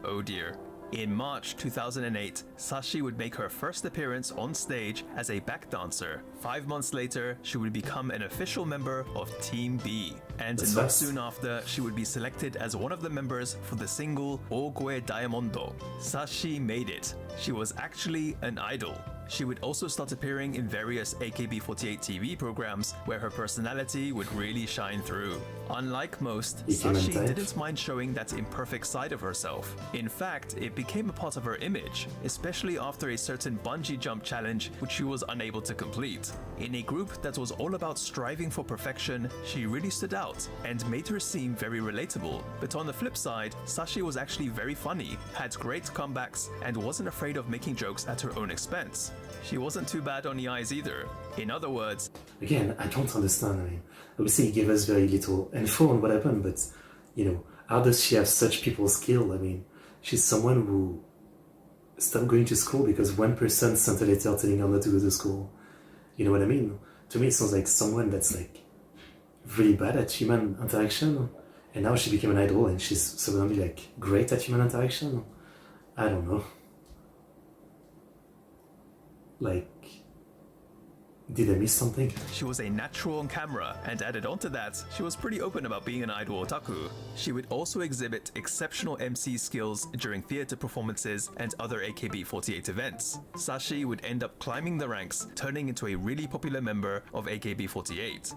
Oh dear. In March 2008, Sashi would make her first appearance on stage as a back dancer. 5 months later, she would become an official member of Team B. And That's not fast. soon after, she would be selected as one of the members for the single Ogoe Diamondo. Sashi made it. She was actually an idol. She would also start appearing in various AKB48 TV programs where her personality would really shine through. Unlike most, Sashi didn't mind showing that imperfect side of herself. In fact, it became a part of her image, especially after a certain bungee jump challenge which she was unable to complete. In a group that was all about striving for perfection, she really stood out and made her seem very relatable. But on the flip side, Sashi was actually very funny, had great comebacks, and wasn't afraid of making jokes at her own expense. She wasn't too bad on the eyes either. In other words, Again, I don't understand. I mean, obviously he gave us very little info on what happened, but, you know, how does she have such people skill? I mean, she's someone who stopped going to school because one person sent a letter telling her not to go to school. You know what I mean? To me, it sounds like someone that's like really bad at human interaction, and now she became an idol and she's suddenly like great at human interaction. I don't know. Like, did I miss something? she was a natural on camera, and added onto that, she was pretty open about being an idol otaku. She would also exhibit exceptional MC skills during theater performances and other AKB48 events. Sashi would end up climbing the ranks, turning into a really popular member of AKB48.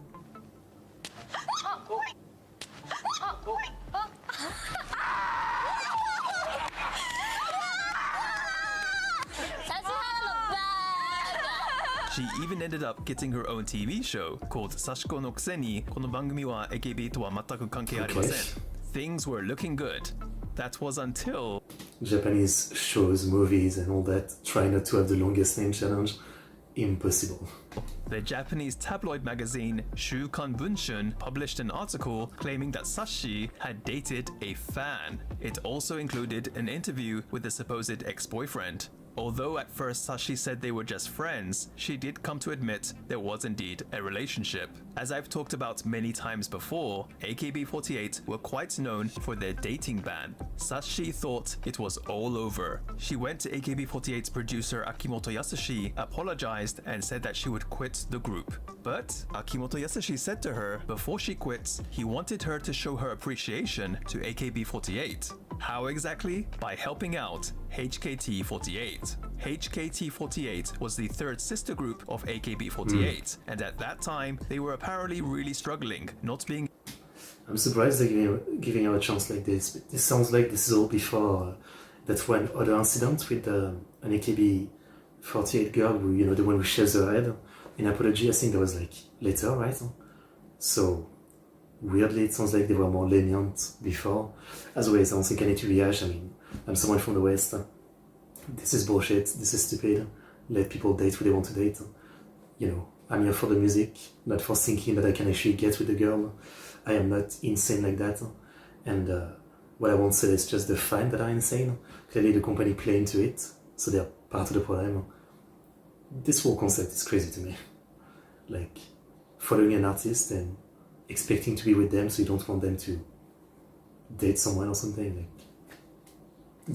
She even ended up getting her own TV show called Sashiko no Kuse ni kono bangumi wa AKB to wa mataku kankei arimasen. Things were looking good. That was until Japanese shows, movies, and all that try not to have the longest name challenge. Impossible. the Japanese tabloid magazine Shukan Bunshun published an article claiming that Sashi had dated a fan. It also included an interview with the supposed ex-boyfriend. Although at first Sashi said they were just friends, she did come to admit there was indeed a relationship. As I've talked about many times before, AKB48 were quite known for their dating ban. Sashi thought it was all over. She went to AKB48's producer Akimoto Yasushi, apologized, and said that she would quit the group. But Akimoto Yasushi said to her before she quits, he wanted her to show her appreciation to AKB48. How exactly? By helping out HKT48. HKT48 was the third sister group of AKB48, and at that time they were apparently really struggling, not being. I'm surprised they're giving her a chance like this. But this sounds like this is all before that one other incident with an AKB48 girl, who, you know, the one who shaves her head. In Apology, I think that was like later, right? So weirdly, it sounds like they were more lenient before. As always, I don't think I need to rehash. I mean, I'm someone from the West. This is bullshit. This is stupid. Let people date who they want to date. You know, I'm here for the music, not for thinking that I can actually get with the girl. I am not insane like that. And what I won't say is just the fans that are insane. Clearly, the company play into it, so they're part of the problem. This whole concept is crazy to me. Like, following an artist and expecting to be with them, so you don't want them to date someone or something. Like,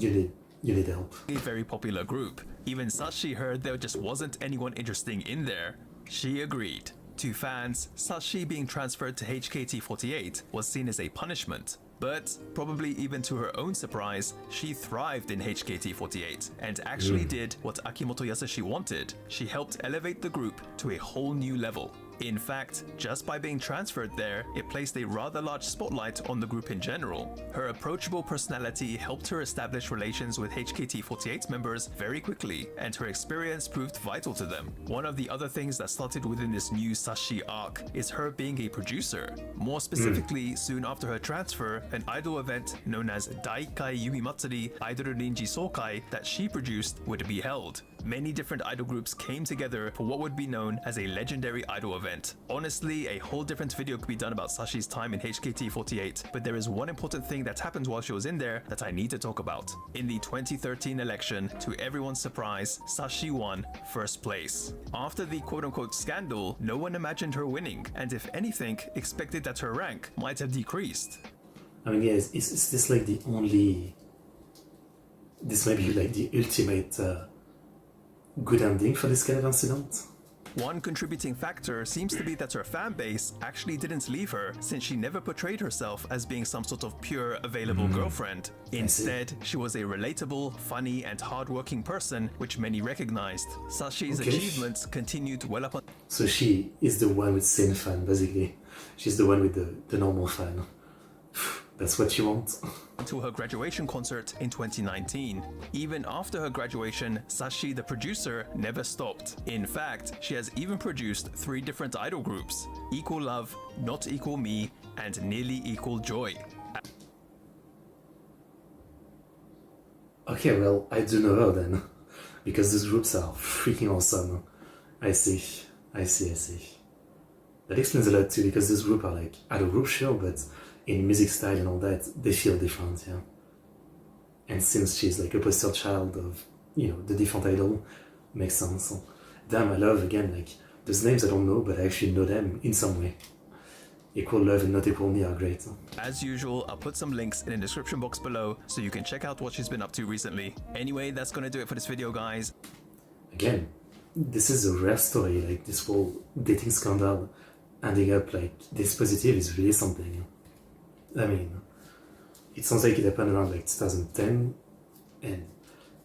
you need help. A very popular group. Even Sashi heard there just wasn't anyone interesting in there. She agreed. To fans, Sashi being transferred to HKT48 was seen as a punishment. But, probably even to her own surprise, she thrived in HKT48 and actually did what Akimoto Yasushi wanted. She helped elevate the group to a whole new level. In fact, just by being transferred there, it placed a rather large spotlight on the group in general. Her approachable personality helped her establish relations with HKT48 members very quickly, and her experience proved vital to them. One of the other things that started within this new Sashi arc is her being a producer. More specifically, soon after her transfer, an idol event known as Daikai Yumi Matsuri Idol Ninji Sokai that she produced would be held. Many different idol groups came together for what would be known as a legendary idol event. Honestly, a whole different video could be done about Sashi's time in HKT48, but there is one important thing that happened while she was in there that I need to talk about. In the 2013 election, to everyone's surprise, Sashi won first place. After the quote-unquote scandal, no one imagined her winning, and if anything, expected that her rank might have decreased. I mean, yeah, is this like the only... This may be like the ultimate good ending for this kind of incident? One contributing factor seems to be that her fan base actually didn't leave her, since she never portrayed herself as being some sort of pure available girlfriend. Instead, she was a relatable, funny and hardworking person which many recognized. Sashi's achievements continued well up on... So she is the one with sane fan, basically. She's the one with the normal fan. That's what you want. To her graduation concert in 2019. Even after her graduation, Sashi, the producer, never stopped. In fact, she has even produced 3 different idol groups: Equal Love, Not Equal Me, and Nearly Equal Joy. Okay, well, I do know her then, because these groups are freaking awesome. I see. That explains a lot too, because this group are like idol group, sure, but in music style and all that, they feel different, yeah. And since she's like a poster child of, you know, the different idol, makes sense. Damn, I love, again, like, those names I don't know, but I actually know them in some way. Equal Love and Not Equal Me are great. As usual, I'll put some links in the description box below so you can check out what she's been up to recently. Anyway, that's gonna do it for this video, guys. Again, this is a rare story, like this whole dating scandal ending up like this positive is really something. I mean, it sounds like it happened around like 2010, and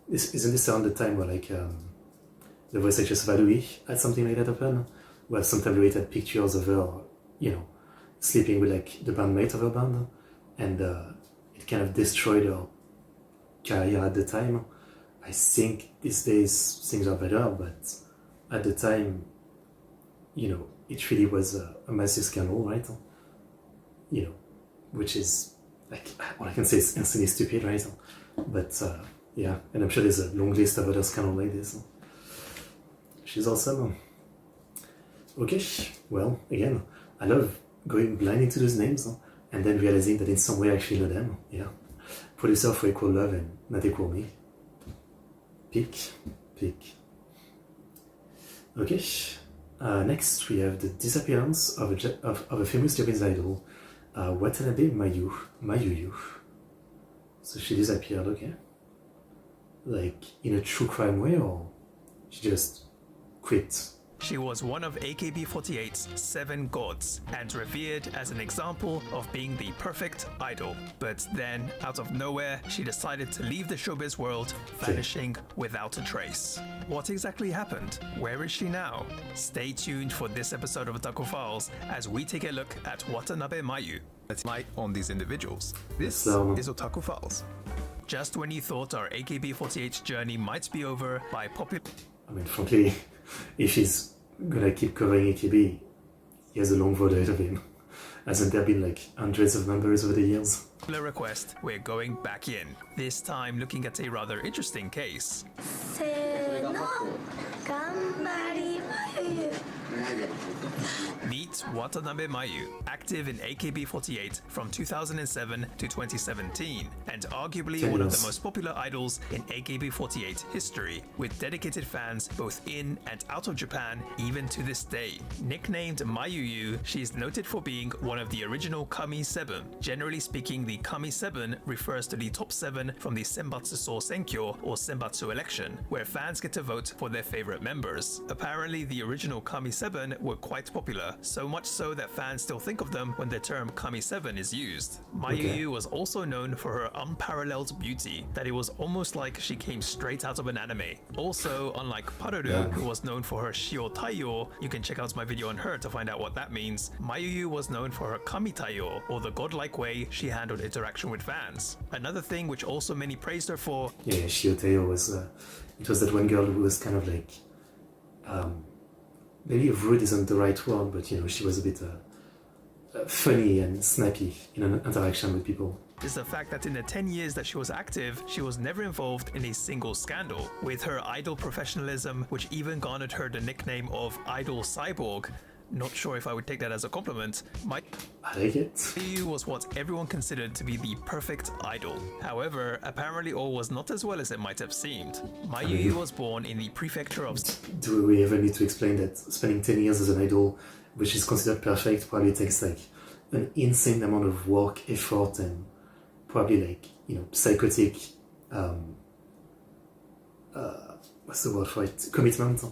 isn't this around the time where like the voice actress Mayuyu had something like that happen? Where some tabloid had pictures of her, you know, sleeping with like the bandmate of her band, and it kind of destroyed her career at the time. I think these days things are better, but at the time, you know, it really was a massive scandal, right? You know, which is, like, all I can say is instantly stupid, right? But yeah, and I'm sure there's a long list of other scandals like this. She's awesome. Okay, well, again, I love going blind into those names and then realizing that in some way I actually know them. Yeah, producer for Equal Love and Not Equal Me. Peak. Okay, next we have the disappearance of a famous Japanese idol, Watanabe Mayuyu. So she disappeared, okay? Like, in a true crime way, or she just quit? She was one of AKB48's 7 gods and revered as an example of being the perfect idol. But then, out of nowhere, she decided to leave the showbiz world, vanishing without a trace. What exactly happened? Where is she now? Stay tuned for this episode of Otaku Files as we take a look at Watanabe Mayu. Let's light on these individuals. This is Otaku Files. Just when you thought our AKB48 journey might be over by popular... I mean, frankly, if he's gonna keep covering AKB, he has a long road ahead of him. Hasn't there been like hundreds of members over the years? Request, we're going back in. This time looking at a rather interesting case. Meet Watanabe Mayu, active in AKB48 from 2007 to 2017, and arguably one of the most popular idols in AKB48 history, with dedicated fans both in and out of Japan even to this day. Nicknamed Mayuyu, she is noted for being one of the original Kami 7. Generally speaking, the Kami 7 refers to the top 7 from the Senbatsu So Senkyo or Senbatsu election, where fans get to vote for their favorite members. Apparently, the original Kami-7 were quite popular, so much so that fans still think of them when the term Kami-7 is used. Mayuyu was also known for her unparalleled beauty, that it was almost like she came straight out of an anime. Also, unlike Paruru, who was known for her Shio Taiyo, you can check out my video on her to find out what that means, Mayuyu was known for her Kami Taiyo, or the godlike way she handled interaction with fans. Another thing which also many praised her for... Yeah, Shio Taiyo was... it was that one girl who was kind of like... maybe rude isn't the right word, but you know, she was a bit funny and snappy in an interaction with people. Is the fact that in the 10 years that she was active, she was never involved in a single scandal. With her idol professionalism, which even garnered her the nickname of Idol Cyborg, not sure if I would take that as a compliment, I like it. Mayuyu was what everyone considered to be the perfect idol. However, apparently all was not as well as it might have seemed. Mayuyu was born in the prefecture of... Do we ever need to explain that spending 10 years as an idol, which is considered perfect, probably takes like an insane amount of work, effort, and probably like, you know, psychotic, what's the word for it? Commitment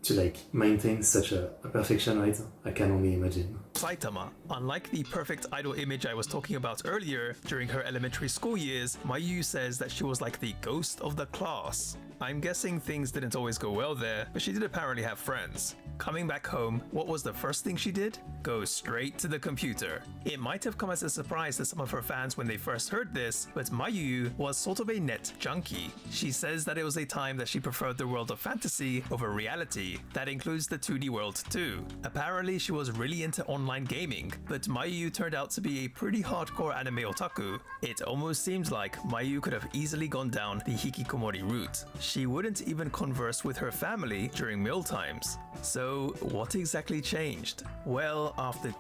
to like maintain such a perfection, right? I can only imagine. Saitama. Unlike the perfect idol image I was talking about earlier, during her elementary school years, Mayuyu says that she was like the ghost of the class. I'm guessing things didn't always go well there, but she did apparently have friends. Coming back home, what was the first thing she did? Go straight to the computer. It might have come as a surprise to some of her fans when they first heard this, but Mayuyu was sort of a net junkie. She says that it was a time that she preferred the world of fantasy over reality. That includes the 2D world too. Apparently she was really into online gaming, but Mayuyu turned out to be a pretty hardcore anime otaku. It almost seems like Mayuyu could have easily gone down the hikikomori route. She wouldn't even converse with her family during meal times. So what exactly changed? Well, after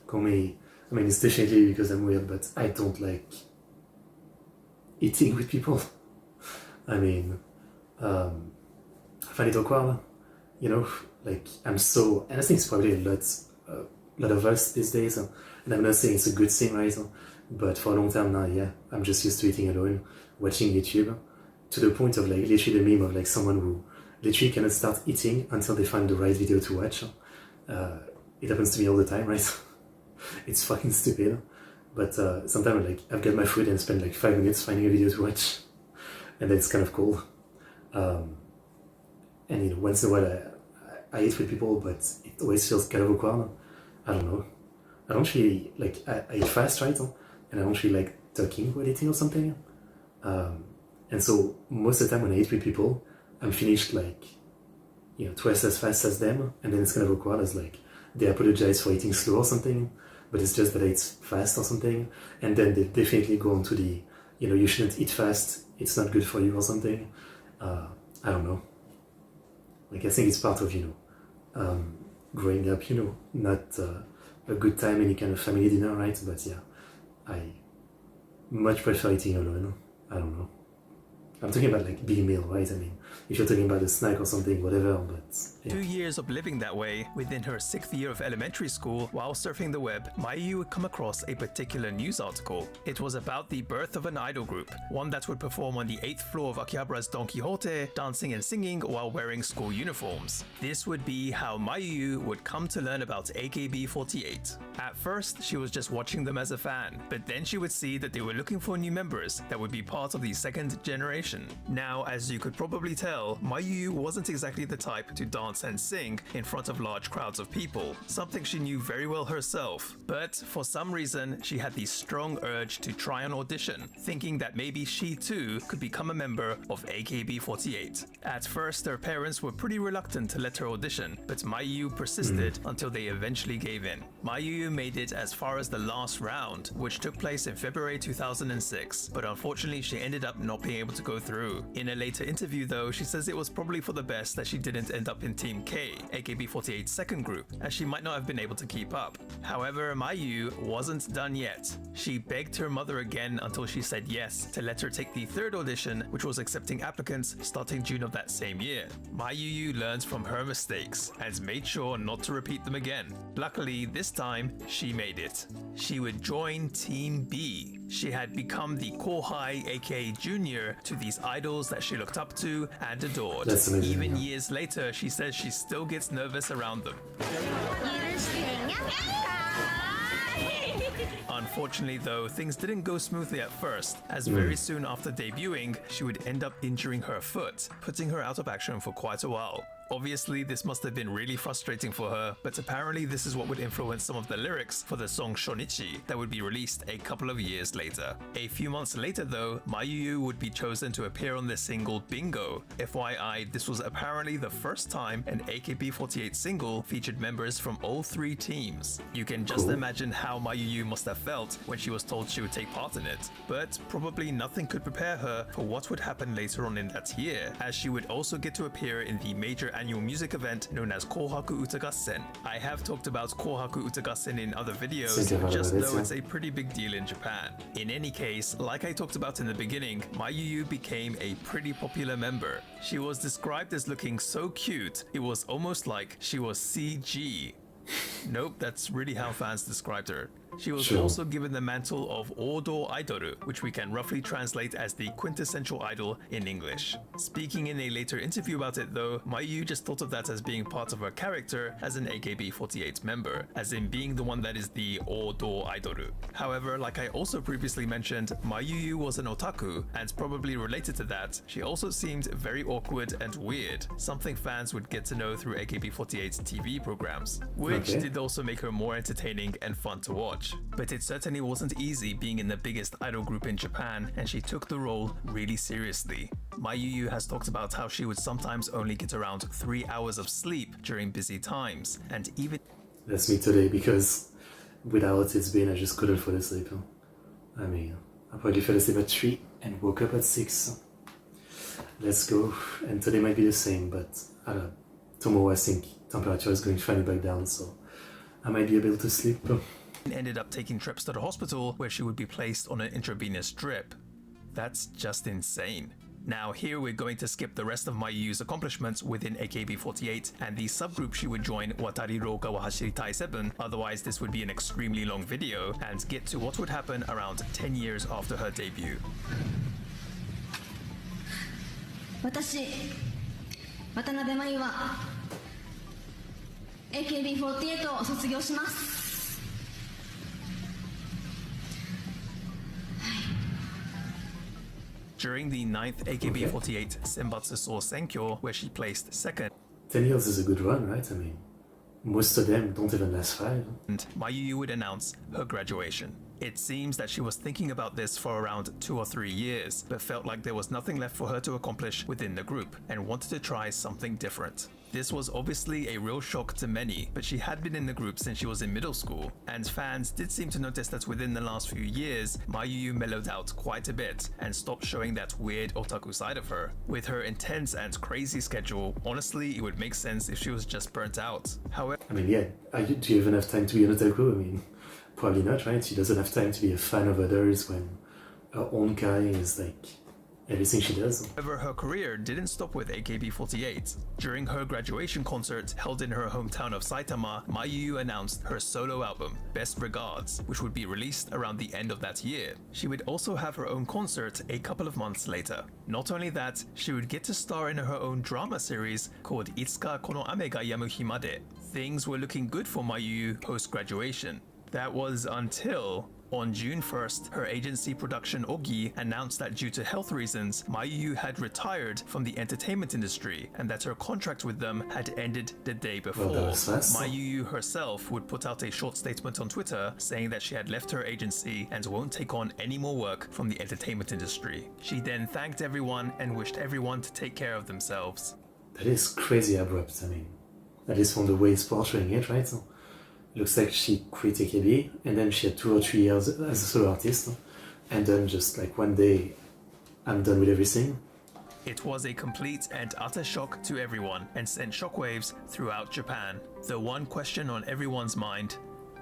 Call me, I mean, it's definitely because I'm weird, but I don't like eating with people. I mean, I find it awkward, you know, like I'm so, and I think it's probably a lot of us these days, and I'm not saying it's a good thing, right? But for a long time now, yeah, I'm just used to eating alone, watching YouTube, to the point of like literally the meme of like someone who literally cannot start eating until they find the right video to watch. It happens to me all the time, right? It's fucking stupid. But sometimes like I've got my food and spend like 5 minutes finding a video to watch, and then it's kind of cool. And you know, once in a while I eat with people, but it always feels kind of awkward. I don't know. I don't really like I eat fast, right? And I don't really like talking while eating or something. And so most of the time when I eat with people, I'm finished like, you know, twice as fast as them, and then it's kind of awkward as like they apologize for eating slow or something, but it's just that it's fast or something, and then they definitely go on to the, you know, you shouldn't eat fast, it's not good for you or something. I don't know. Like I think it's part of, you know, growing up, you know, not a good time any kind of family dinner, right? But yeah, I much prefer eating alone. I don't know. I'm talking about like big meal, right? I mean, if you're talking about a snack or something, whatever, but yeah. 2 years of living that way, within her 6th year of elementary school, while surfing the web, Mayuyu would come across a particular news article. It was about the birth of an idol group, one that would perform on the 8th floor of Akihabara's Don Quixote, dancing and singing while wearing school uniforms. This would be how Mayuyu would come to learn about AKB48. At first, she was just watching them as a fan, but then she would see that they were looking for new members that would be part of the second generation. Now, as you could probably tell, Mayuyu wasn't exactly the type to dance and sing in front of large crowds of people, something she knew very well herself. But for some reason, she had the strong urge to try an audition, thinking that maybe she too could become a member of AKB48. At first, her parents were pretty reluctant to let her audition, but Mayuyu persisted until they eventually gave in. Mayuyu made it as far as the last round, which took place in February 2006, but unfortunately she ended up not being able to go through. In a later interview though, she says it was probably for the best that she didn't end up in Team K, AKB48's second group, as she might not have been able to keep up. However, Mayuyu wasn't done yet. She begged her mother again until she said yes to let her take the third audition, which was accepting applicants starting June of that same year. Mayuyu learned from her mistakes and made sure not to repeat them again. Luckily, this time, she made it. She would join Team B. She had become the kohai, aka junior, to these idols that she looked up to and adored. That's amazing, Even yeah. years later, she says she still gets nervous around them. Unfortunately though, things didn't go smoothly at first, as very soon after debuting, she would end up injuring her foot, putting her out of action for quite a while. Obviously, this must have been really frustrating for her, but apparently this is what would influence some of the lyrics for the song Shonichi that would be released a couple of years later. A few months later though, Mayuyu would be chosen to appear on the single Bingo. FYI, this was apparently the first time an AKB48 single featured members from all three teams. You can just imagine how Mayuyu must have felt when she was told she would take part in it, but probably nothing could prepare her for what would happen later on in that year, as she would also get to appear in the major annual music event known as Kohaku Utagassen. I have talked about Kohaku Utagassen in other videos, but just know it's a pretty big deal in Japan. In any case, like I talked about in the beginning, Mayuyu became a pretty popular member. She was described as looking so cute, it was almost like she was CG. Nope, that's really how fans described her. She was also given the mantle of Odo Idoru, which we can roughly translate as the quintessential idol in English. Speaking in a later interview about it though, Mayuyu just thought of that as being part of her character as an AKB48 member, as in being the one that is the Odo Idoru. However, like I also previously mentioned, Mayuyu was an otaku, and probably related to that, she also seemed very awkward and weird, something fans would get to know through AKB48's TV programs, which did also make her more entertaining and fun to watch. But it certainly wasn't easy being in the biggest idol group in Japan, and she took the role really seriously. Mayuyu has talked about how she would sometimes only get around 3 hours of sleep during busy times, and even... That's me today, because without it's been, I just couldn't fall asleep. I mean, I probably fell asleep at 3 and woke up at 6. Let's go. And today might be the same, but I don't know. Tomorrow I think temperature is going finally back down, so I might be able to sleep. Ended up taking trips to the hospital where she would be placed on an intravenous drip. That's just insane. Now here we're going to skip the rest of Mayuyu's accomplishments within AKB48 and the subgroup she would join, Watari Rouka wa Hashiritai 7, otherwise this would be an extremely long video, and get to what would happen around 10 years after her debut. 私、渡辺真由は AKB48 を卒業します。 During the 9th AKB48 Senbatsu So Senkyo, where she placed second, 10 years is a good run, right? I mean, most of them don't even last 5. and Mayuyu would announce her graduation. It seems that she was thinking about this for around 2 or 3 years, but felt like there was nothing left for her to accomplish within the group, and wanted to try something different. This was obviously a real shock to many, but she had been in the group since she was in middle school, and fans did seem to notice that within the last few years, Mayuyu mellowed out quite a bit and stopped showing that weird otaku side of her. With her intense and crazy schedule, honestly, it would make sense if she was just burnt out. However, I mean, yeah, do you even have time to be an otaku? I mean, probably not, right? She doesn't have time to be a fan of others when her own guy is like everything she does. However, her career didn't stop with AKB48. During her graduation concert held in her hometown of Saitama, Mayuyu announced her solo album, Best Regards, which would be released around the end of that year. She would also have her own concert a couple of months later. Not only that, she would get to star in her own drama series called Itsuka Kono Ame ga Yamu Himade. Things were looking good for Mayuyu post-graduation. That was until... on June 1st, her agency production Ogi announced that due to health reasons, Mayuyu had retired from the entertainment industry and that her contract with them had ended the day before. Well, that was fast. Mayuyu herself would put out a short statement on Twitter saying that she had left her agency and won't take on any more work from the entertainment industry. She then thanked everyone and wished everyone to take care of themselves. That is crazy abrupt, I mean, at least from the way it's portraying it, right? So, looks like she quit AKB, and then she had 2 or 3 years as a solo artist, and then just like one day, I'm done with everything. It was a complete and utter shock to everyone and sent shockwaves throughout Japan. The one question on everyone's mind,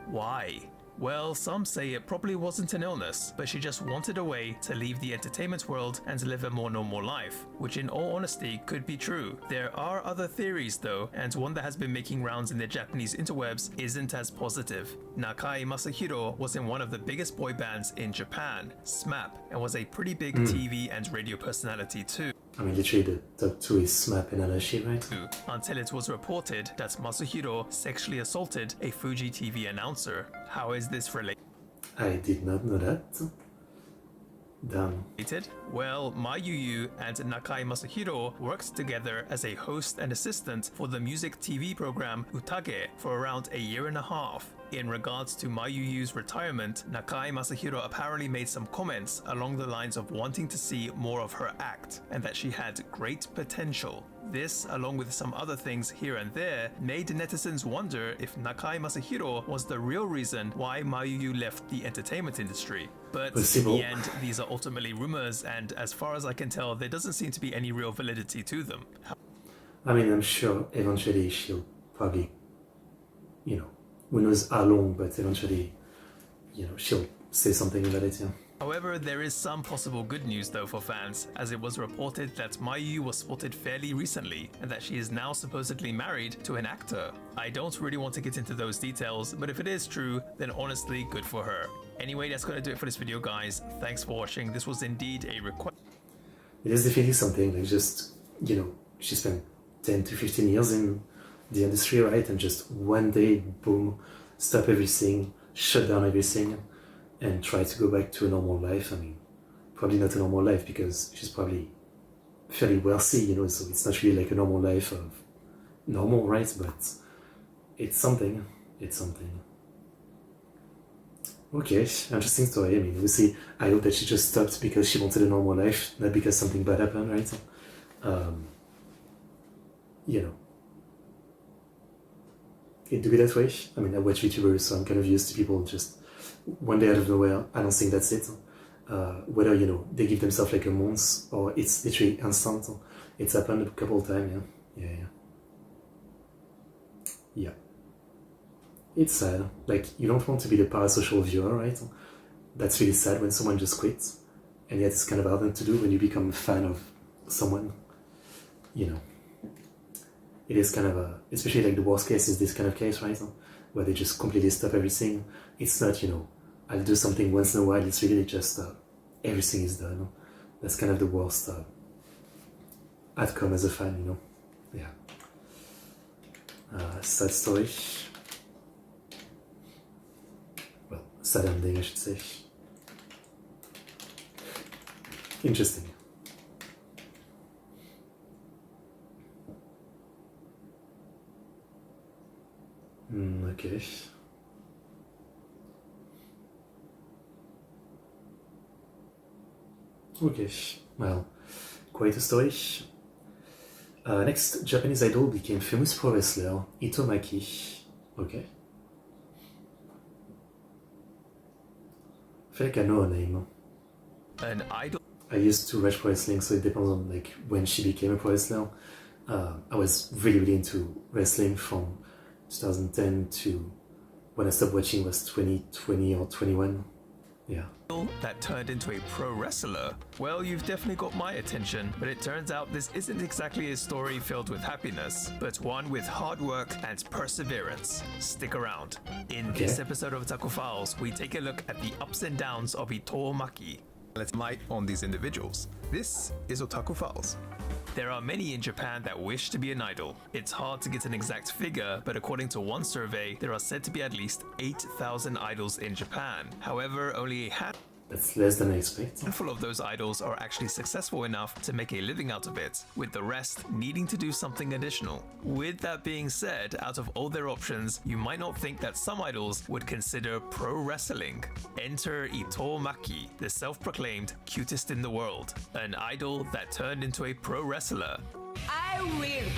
why? Well, some say it probably wasn't an illness, but she just wanted a way to leave the entertainment world and live a more normal life, which in all honesty could be true. There are other theories though, and one that has been making rounds in the Japanese interwebs isn't as positive. Nakai Masahiro was in one of the biggest boy bands in Japan, SMAP, and was a pretty big TV and radio personality too. I mean, literally the top two is SMAP and Arashi, right? Until it was reported that Masahiro sexually assaulted a Fuji TV announcer. How is this related? I did not know that. Damn. Well, Mayuyu and Nakai Masahiro worked together as a host and assistant for the music TV program Utage for around a year and a half. In regards to Mayuyu's retirement, Nakai Masahiro apparently made some comments along the lines of wanting to see more of her act, and that she had great potential. This, along with some other things here and there, made netizens wonder if Nakai Masahiro was the real reason why Mayuyu left the entertainment industry. But Possible. in the end, these are ultimately rumors, and as far as I can tell, there doesn't seem to be any real validity to them. I mean, I'm sure eventually she'll probably, who knows how long, but eventually, she'll say something about it, yeah. However, there is some possible good news though for fans, as it was reported that Mayuyu was spotted fairly recently, and that she is now supposedly married to an actor. I don't really want to get into those details, but if it is true, then honestly, good for her. Anyway, that's going to do it for this video, guys. Thanks for watching. This was indeed a request. It is definitely something, like just, she spent 10 to 15 years in the industry, right? And just one day, boom, stop everything, shut down everything, and try to go back to a normal life. I mean, probably not a normal life because she's probably fairly wealthy, so it's not really like a normal life of normal, right? But it's something. It's something. Okay, interesting story. I mean, obviously, I hope that she just stopped because she wanted a normal life, not because something bad happened, right? It do it that way. I mean, I watch VTubers, so I'm kind of used to people just one day out of nowhere announcing that's it. Whether, they give themselves like a month or it's literally instant. It's happened a couple of times, yeah. It's sad. Like, you don't want to be the parasocial viewer, right? That's really sad when someone just quits. And yet it's kind of hard to do when you become a fan of someone. It is kind of especially like the worst case is this kind of case, right? Where they just completely stop everything. It's not, I'll do something once in a while. It's really just everything is done. That's kind of the worst outcome as a fan, Yeah. Sad story. Well, sad ending, I should say. Interesting. Okay. Okay, well, quite a story. Next, Japanese idol became famous pro wrestler Itoh Maki. Okay. I feel like I know her name. An idol. I used to watch pro wrestling, so it depends on like when she became a pro wrestler. I was really into wrestling from 2010 to when I stopped watching was 2020 or 21. Yeah. That turned into a pro wrestler. Well, you've definitely got my attention, but it turns out this isn't exactly a story filled with happiness, but one with hard work and perseverance. Stick around. In this episode of Otaku Files, we take a look at the ups and downs of Itoh Maki. Let's light on these individuals. This is Otaku Files. There are many in Japan that wish to be an idol. It's hard to get an exact figure, but according to one survey, there are said to be at least 8,000 idols in Japan. However, only a That's less than I expect. handful of those idols are actually successful enough to make a living out of it, with the rest needing to do something additional. With that being said, out of all their options, you might not think that some idols would consider pro wrestling. Enter Itoh Maki, the self-proclaimed cutest in the world, an idol that turned into a pro wrestler. I will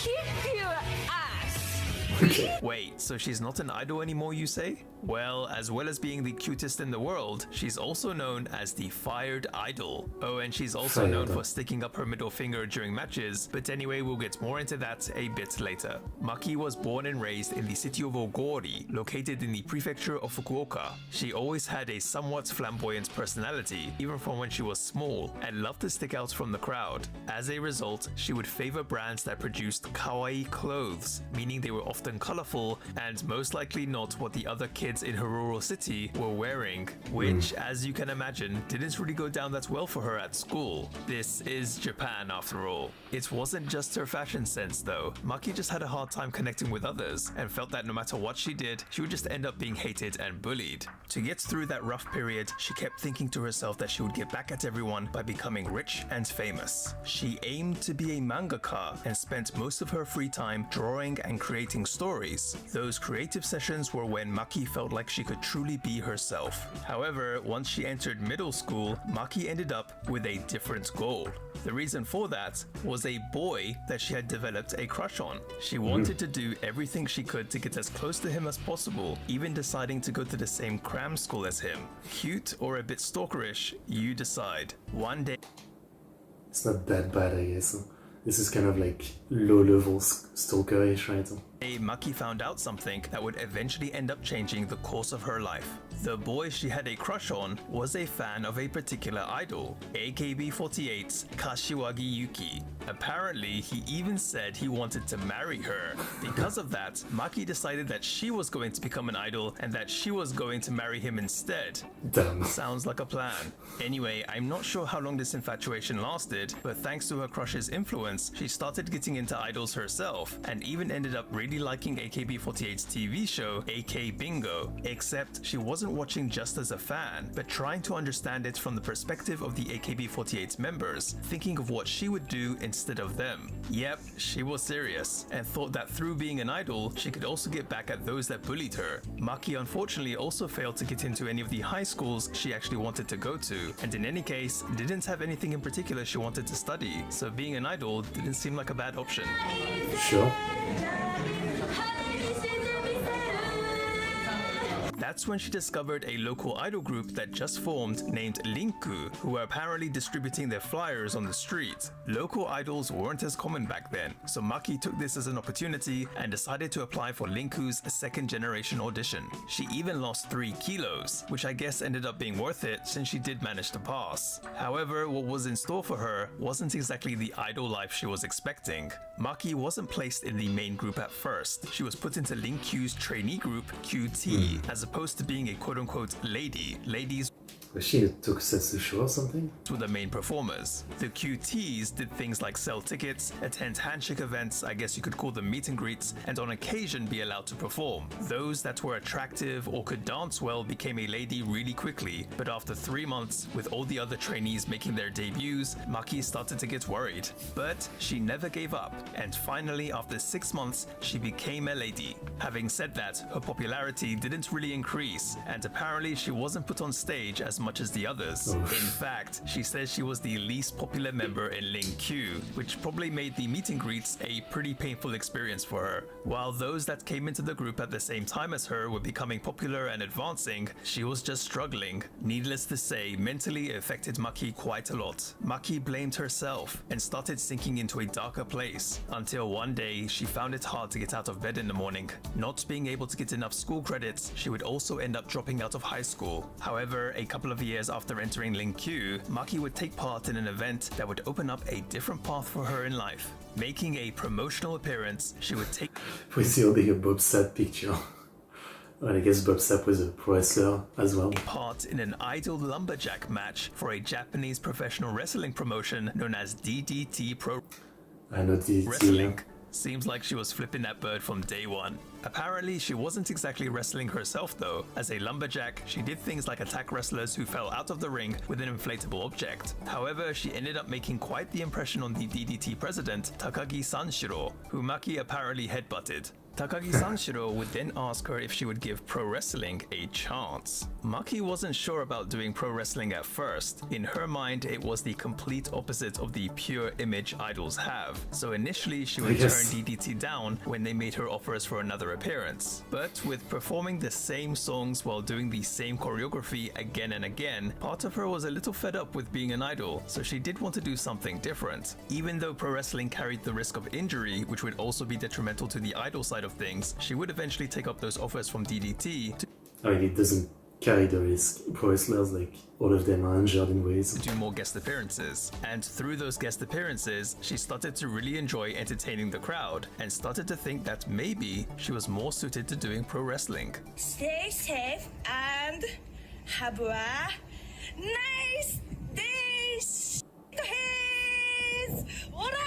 kick your ass! Okay. Wait, so she's not an idol anymore, you say? Well as being the cutest in the world, she's also known as the Fired Idol. Oh, and she's also known for sticking up her middle finger during matches, but anyway, we'll get more into that a bit later. Maki was born and raised in the city of Ogori, located in the prefecture of Fukuoka. She always had a somewhat flamboyant personality, even from when she was small, and loved to stick out from the crowd. As a result, she would favor brands that produced kawaii clothes, meaning they were often colorful and most likely not what the other kids in her rural city were wearing, which, as you can imagine, didn't really go down that well for her at school. This is Japan after all. It wasn't just her fashion sense though. Maki just had a hard time connecting with others and felt that no matter what she did, she would just end up being hated and bullied. To get through that rough period, she kept thinking to herself that she would get back at everyone by becoming rich and famous. She aimed to be a mangaka and spent most of her free time drawing and creating stories. Those creative sessions were when Maki felt like she could truly be herself. However, once she entered middle school, Maki ended up with a different goal. The reason for that was a boy that she had developed a crush on. She wanted to do everything she could to get as close to him as possible, even deciding to go to the same cram school as him. Cute or a bit stalkerish, you decide. One day... It's not that bad, I guess. This is kind of like low-level stalkerish, right? Maki found out something that would eventually end up changing the course of her life. The boy she had a crush on was a fan of a particular idol, AKB48's Kashiwagi Yuki. Apparently, he even said he wanted to marry her. Because of that, Maki decided that she was going to become an idol and that she was going to marry him instead. Damn. Sounds like a plan. Anyway, I'm not sure how long this infatuation lasted, but thanks to her crush's influence, she started getting into idols herself and even ended up really liking AKB48's TV show, AK Bingo, except she wasn't watching just as a fan, but trying to understand it from the perspective of the AKB48's members, thinking of what she would do instead of them. Yep, she was serious, and thought that through being an idol, she could also get back at those that bullied her. Maki unfortunately also failed to get into any of the high schools she actually wanted to go to, and in any case, didn't have anything in particular she wanted to study, so being an idol didn't seem like a bad option. Sure. That's when she discovered a local idol group that just formed named Linku, who were apparently distributing their flyers on the street. Local idols weren't as common back then, so Maki took this as an opportunity and decided to apply for Linku's second generation audition. She even lost 3 kilos, which I guess ended up being worth it since she did manage to pass. However, what was in store for her wasn't exactly the idol life she was expecting. Maki wasn't placed in the main group at first. She was put into Linku's trainee group, QT, as opposed to being a quote-unquote lady. Ladies Was she in a tokusatsu show or something? were the main performers. The QTs did things like sell tickets, attend handshake events, I guess you could call them meet and greets, and on occasion be allowed to perform. Those that were attractive or could dance well became a lady really quickly, but after 3 months, with all the other trainees making their debuts, Maki started to get worried. But she never gave up, and finally after 6 months, she became a lady. Having said that, her popularity didn't really increase, and apparently she wasn't put on stage as much as the others. In fact, she says she was the least popular member in Ling Q, which probably made the meet and greets a pretty painful experience for her. While those that came into the group at the same time as her were becoming popular and advancing, she was just struggling. Needless to say, mentally it affected Maki quite a lot. Maki blamed herself and started sinking into a darker place, until one day she found it hard to get out of bed in the morning. Not being able to get enough school credits, she would also end up dropping out of high school. However, a couple of years after entering Ling Q, Maki would take part in an event that would open up a different path for her in life. Making a promotional appearance, she would take We see only a Bob Sapp picture. And I guess Bob Sapp was a pro wrestler as well. part in an idol lumberjack match for a Japanese professional wrestling promotion known as DDT Pro I know the Wrestling. Seems like she was flipping that bird from day one. Apparently, she wasn't exactly wrestling herself though. As a lumberjack, she did things like attack wrestlers who fell out of the ring with an inflatable object. However, she ended up making quite the impression on the DDT president, Takagi Sanshiro, who Maki apparently headbutted. Takagi Sanshiro would then ask her if she would give pro wrestling a chance. Maki wasn't sure about doing pro wrestling at first. In her mind, it was the complete opposite of the pure image idols have. So initially, she would turn DDT down when they made her offers for another appearance. But with performing the same songs while doing the same choreography again and again, part of her was a little fed up with being an idol, so she did want to do something different. Even though pro wrestling carried the risk of injury, which would also be detrimental to the idol side of things, she would eventually take up those offers from DDT to I mean, it doesn't carry the risk. Pro wrestlers, like, all of them are injured in ways. do more guest appearances. And through those guest appearances, she started to really enjoy entertaining the crowd and started to think that maybe she was more suited to doing pro wrestling. Stay safe and have a nice day. What up?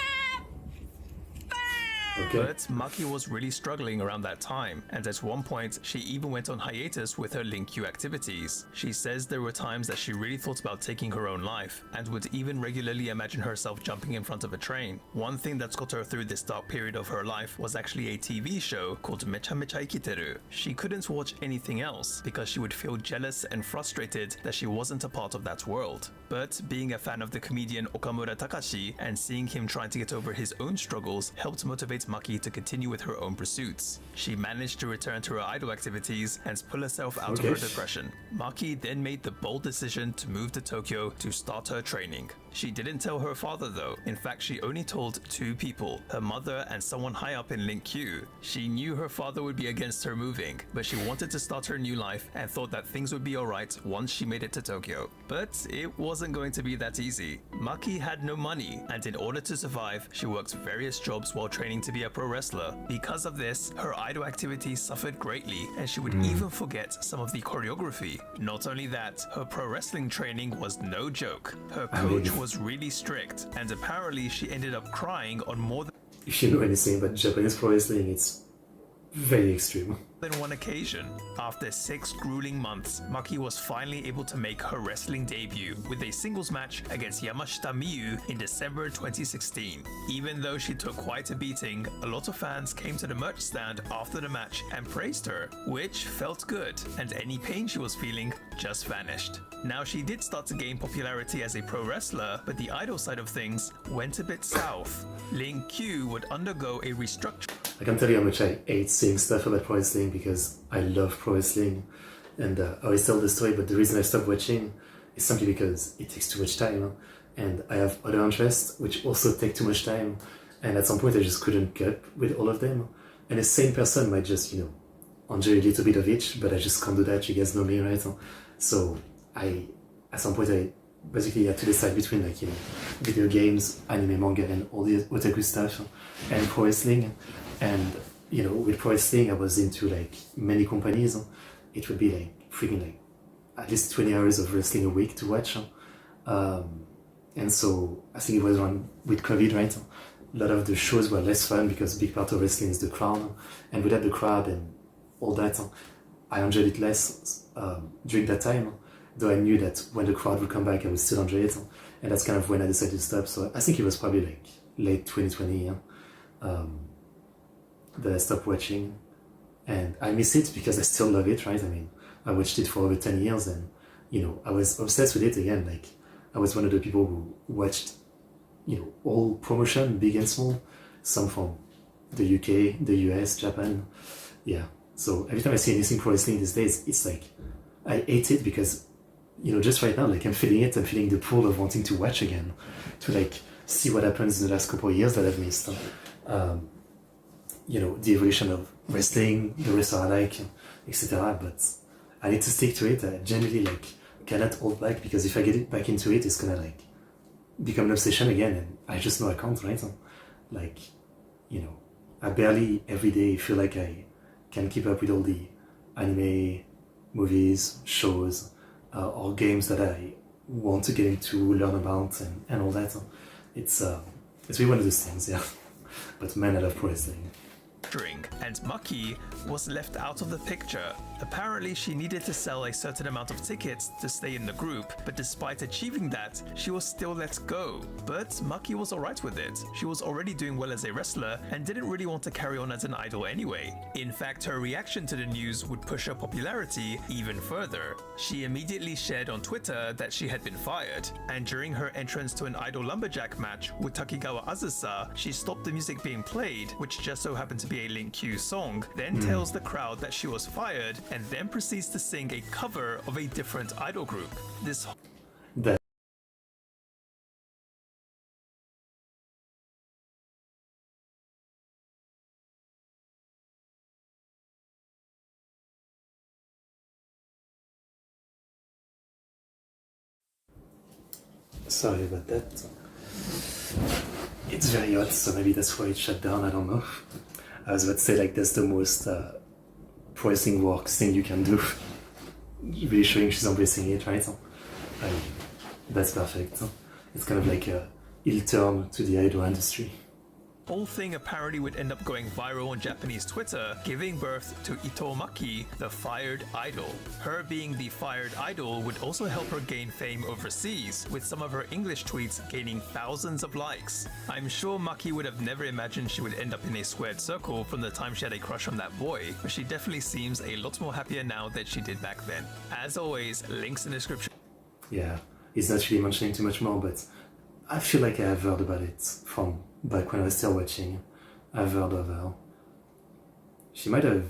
Okay. But Maki was really struggling around that time, and at one point, she even went on hiatus with her Link-Q activities. She says there were times that she really thought about taking her own life, and would even regularly imagine herself jumping in front of a train. One thing that's got her through this dark period of her life was actually a TV show called Mecha Mecha Ikiteru. She couldn't watch anything else because she would feel jealous and frustrated that she wasn't a part of that world. But being a fan of the comedian Okamura Takashi and seeing him trying to get over his own struggles helped motivate Maki to continue with her own pursuits. She managed to return to her idol activities and pull herself out of her depression. Maki then made the bold decision to move to Tokyo to start her training. She didn't tell her father though. In fact, she only told two people, her mother and someone high up in Link-Q. She knew her father would be against her moving, but she wanted to start her new life and thought that things would be alright once she made it to Tokyo. But it wasn't going to be that easy. Maki had no money, and in order to survive, she worked various jobs while training to be a pro wrestler. Because of this, her idol activities suffered greatly, and she would even forget some of the choreography. Not only that, her pro wrestling training was no joke. Her coach was really strict, and apparently she ended up crying on more If you know anything about Japanese pro wrestling, it's very extreme. than one occasion. After 6 grueling months, Maki was finally able to make her wrestling debut with a singles match against Yamashita Miyu in December 2016. Even though she took quite a beating, a lot of fans came to the merch stand after the match and praised her, which felt good, and any pain she was feeling just vanished. Now she did start to gain popularity as a pro wrestler, but the idol side of things went a bit south. Link-Q would undergo a restructuring. I can tell you how much I hate seeing stuff about pro wrestling because I love pro wrestling, and I always tell the story, but the reason I stopped watching is simply because it takes too much time, and I have other interests which also take too much time, and at some point I just couldn't cope with all of them. And the same person might just, enjoy a little bit of each, but I just can't do that. You guys know me, right? So at some point I basically had to decide between video games, anime, manga, and all the otaku stuff, and pro wrestling. And with pro wrestling, I was into many companies. It would be freaking at least 20 hours of wrestling a week to watch. And so I think it was around with COVID, right? A lot of the shows were less fun because a big part of wrestling is the crowd, and without the crowd and all that, I enjoyed it less during that time. Though I knew that when the crowd would come back, I would still enjoy it, and that's kind of when I decided to stop. So I think it was probably late 2020 that I stopped watching, and I miss it because I still love it, right? I mean, I watched it for over 10 years, and I was obsessed with it again. I was one of the people who watched all promotion, big and small, some from the UK, the US, Japan. Yeah. So every time I see anything pro wrestling these days, it's I hate it because just right now, I'm feeling it. I'm feeling the pull of wanting to watch again, to see what happens in the last couple of years that I've missed. The evolution of wrestling, the wrestler I like, etc. But I need to stick to it. I generally cannot hold back, because if I get back into it, it's gonna become an obsession again, and I just know I can't, right? I barely every day feel like I can keep up with all the anime, movies, shows, or games that I want to get into, learn about, and all that. It's really one of those things, yeah. But man, I love pro wrestling. registering, and Maki was left out of the picture. Apparently, she needed to sell a certain amount of tickets to stay in the group, but despite achieving that, she was still let go. But Maki was alright with it. She was already doing well as a wrestler and didn't really want to carry on as an idol anyway. In fact, her reaction to the news would push her popularity even further. She immediately shared on Twitter that she had been fired, and during her entrance to an idol lumberjack match with Takigawa Azusa, she stopped the music being played, which just so happened to be a Link Q song, then tells the crowd that she was fired, and then proceeds to sing a cover of a different idol group. This That Sorry about that. It's very hot, so maybe that's why it shut down, I don't know. I was about to say, like, that's the most pricing work thing you can do. Really showing she's embracing it, right? I mean, that's perfect. It's kind of like a ill turn to the idol industry. whole thing apparently would end up going viral on Japanese Twitter, giving birth to Itoh Maki, the fired idol. Her being the fired idol would also help her gain fame overseas, with some of her English tweets gaining thousands of likes. I'm sure Maki would have never imagined she would end up in a squared circle from the time she had a crush on that boy, but she definitely seems a lot more happier now than she did back then. As always, links in the description. Yeah, it's not really mentioning too much more, but I feel like I have heard about it from back when I was still watching. I've heard of her. She might have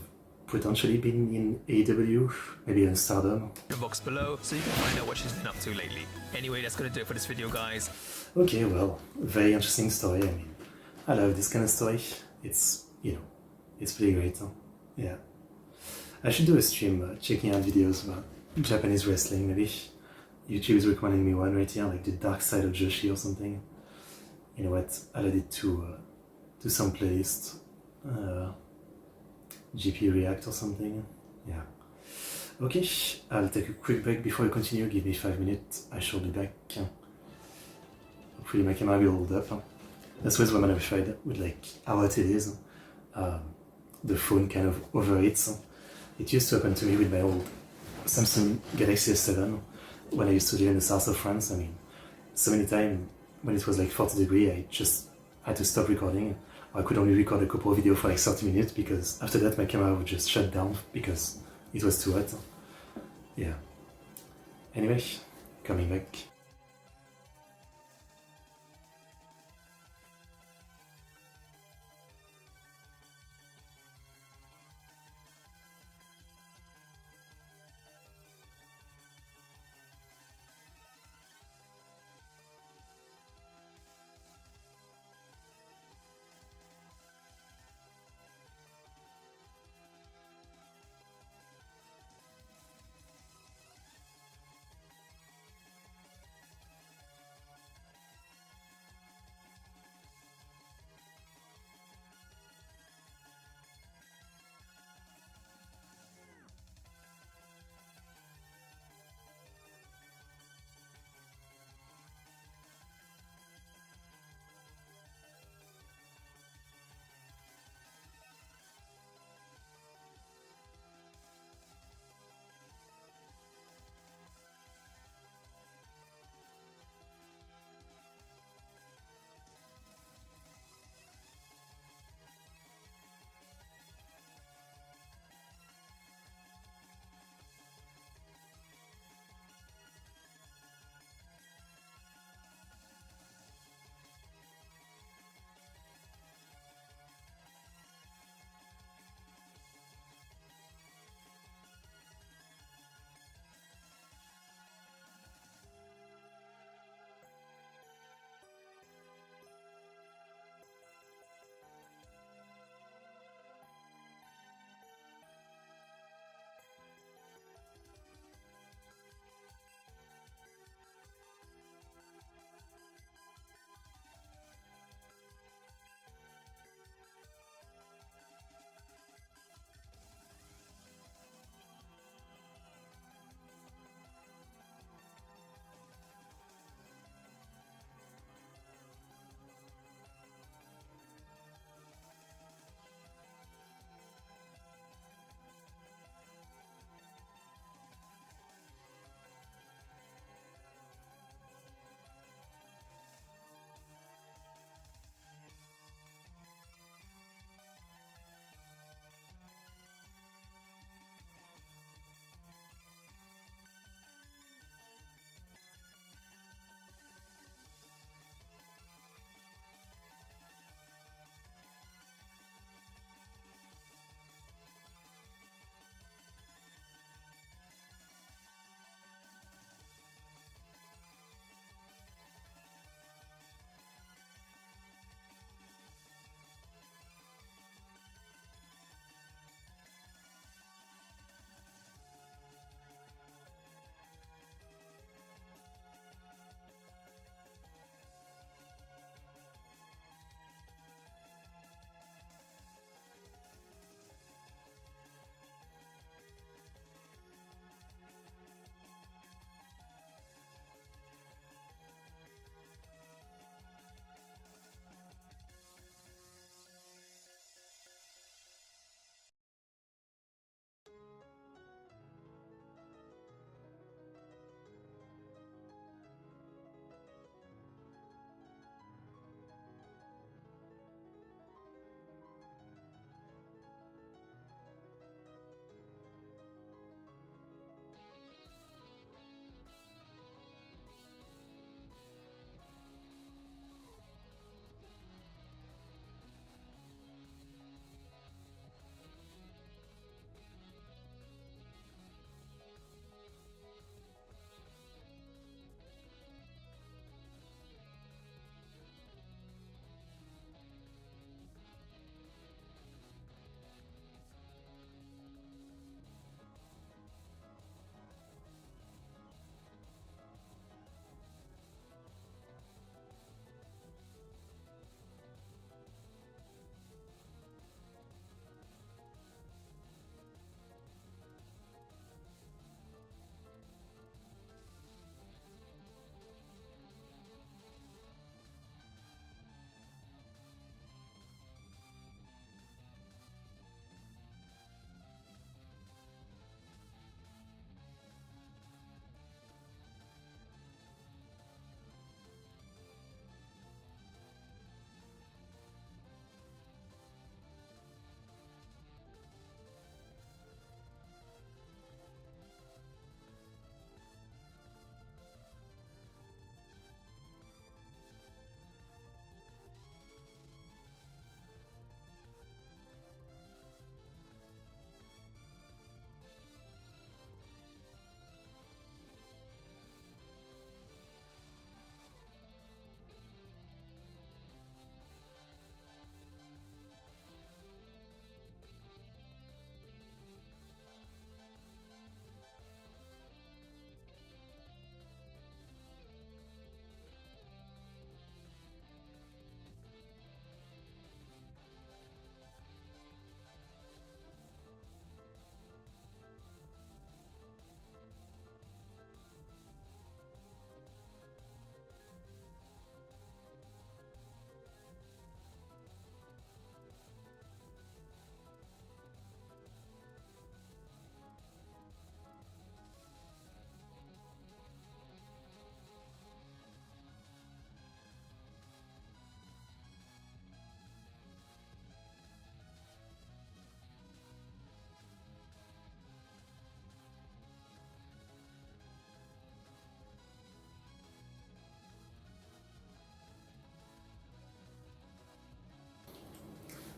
potentially been in AEW, maybe in Stardom. The box below so you can find out what she's been up to lately. Anyway, that's gonna do it for this video, guys. Okay, well, very interesting story. I mean, I love this kind of story. It's, you know, it's pretty great. Huh? Yeah. I should do a stream checking out videos about Japanese wrestling, maybe. YouTube is recommending me one right here, like the Dark Side of Joshi or something. You know what? I'll add it to some playlist. GP React or something. Yeah. Okay, I'll take a quick break before I continue. Give me 5 minutes. I shall be back. Hopefully my camera will hold up. That's always what I'm afraid with, like, how hot it is. The phone kind of overheats. It used to happen to me with my old Samsung Galaxy S7 when I used to live in the south of France. I mean, so many times when it was like 40 degrees, I just had to stop recording. I could only record a couple of videos for like 30 minutes because after that my camera would just shut down because it was too hot. Yeah. Anyway, coming back.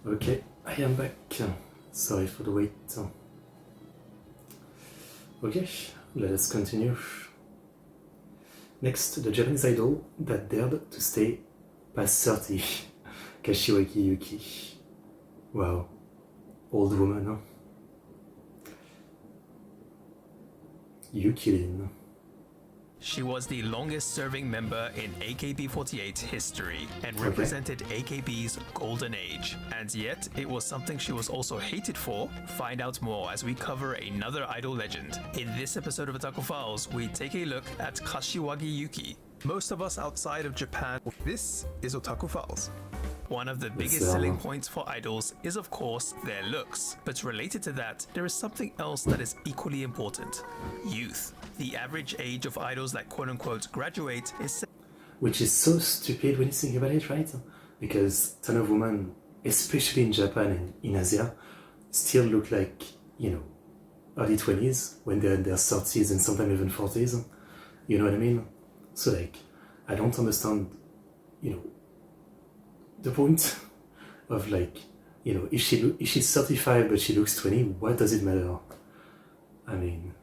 Okay, I am back. Sorry for the wait. Okay, let us continue. Next, the Japanese idol that dared to stay past 30, Kashiwagi Yuki. Wow, old woman, huh? Yuki-rin. She was the longest serving member in AKB48 history and represented AKB's golden age. And yet, it was something she was also hated for. Find out more as we cover another idol legend. In this episode of Otaku Files, we take a look at Kashiwagi Yuki. Most of us outside of Japan, this is Otaku Files. One of the biggest selling points for idols is of course their looks, but related to that, there is something else that is equally important: youth. The average age of idols that quote-unquote graduate is... Which is so stupid when you think about it, right? Because ton of women, especially in Japan and in Asia, still look like, you know, early 20s when they're in their 30s and sometimes even 40s. You know what I mean? So like, I don't understand, you know, the point of like, you know, if she's 35 but she looks 20, what does it matter? I mean,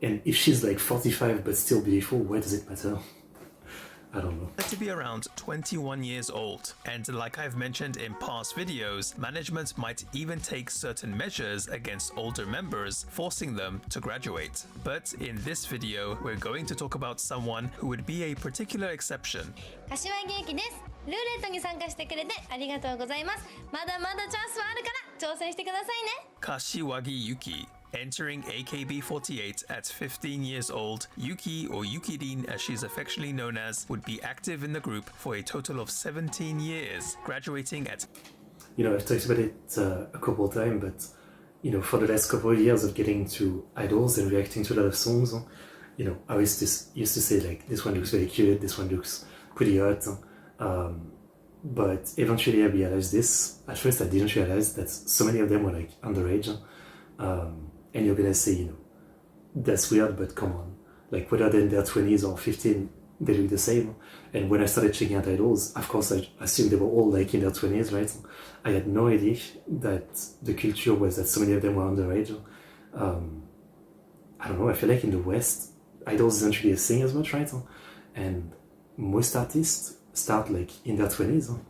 and if she's like 45 but still beautiful, why does it matter? I don't know. To be around 21 years old, and like I've mentioned in past videos, management might even take certain measures against older members, forcing them to graduate. But in this video, we're going to talk about someone who would be a particular exception. 柏木由紀です。ルーレットに参加してくれてありがとうございます。まだまだチャンスはあるから挑戦してくださいね。 Kashiwagi Yuki. Entering AKB48 at 15 years old, Yuki, or Yuki-rin as she's affectionately known as, would be active in the group for a total of 17 years, graduating at... You know, I've talked about it a couple of times, but, you know, for the last couple of years of getting to idols and reacting to a lot of songs, you know, I used to say, like, this one looks very cute, this one looks pretty hot, but eventually I realized this. At first I didn't realize that so many of them were, like, underage, and you're gonna say, you know, that's weird, but come on. Like, whether they're in their 20s or 15, they look the same. And when I started checking out idols, of course, I assumed they were all, like, in their 20s, right? I had no idea that the culture was that so many of them were underage. I don't know, I feel like in the West, idols isn't really a thing as much, right? And most artists start, like, in their 20s.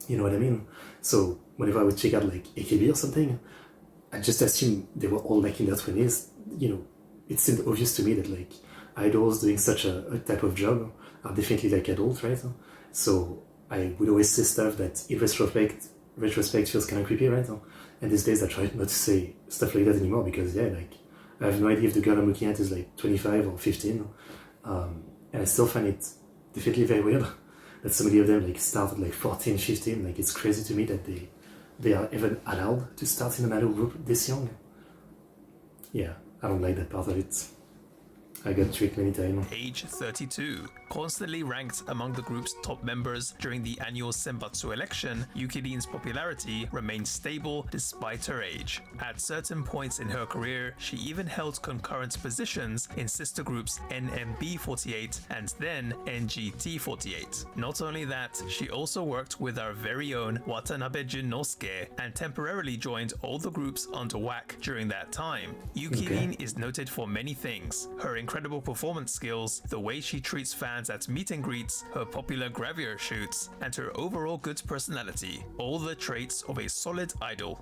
You know what I mean? So, whenever I would check out, like, AKB or something, I just assumed they were all like in their 20s. You know, it seemed obvious to me that like idols doing such a type of job are definitely like adults, right? So I would always say stuff that in retrospect feels kind of creepy, right? And these days I try not to say stuff like that anymore because yeah, like I have no idea if the girl I'm looking at is like 25 or 15. And I still find it definitely very weird that so many of them like start at like 14, 15. Like it's crazy to me that they are even allowed to start in an idol group this young. Yeah, I don't like that part of it. I got tricked many times. Age 32. Constantly ranked among the group's top members during the annual Senbatsu election, Yuki-rin's popularity remained stable despite her age. At certain points in her career, she even held concurrent positions in sister groups NMB48 and then NGT48. Not only that, she also worked with our very own Watanabe Junnosuke and temporarily joined all the groups under WAC during that time. Yuki-rin is noted for many things: her incredible performance skills, the way she treats fans at meet and greets, her popular gravure shoots, and her overall good personality. All the traits of a solid idol.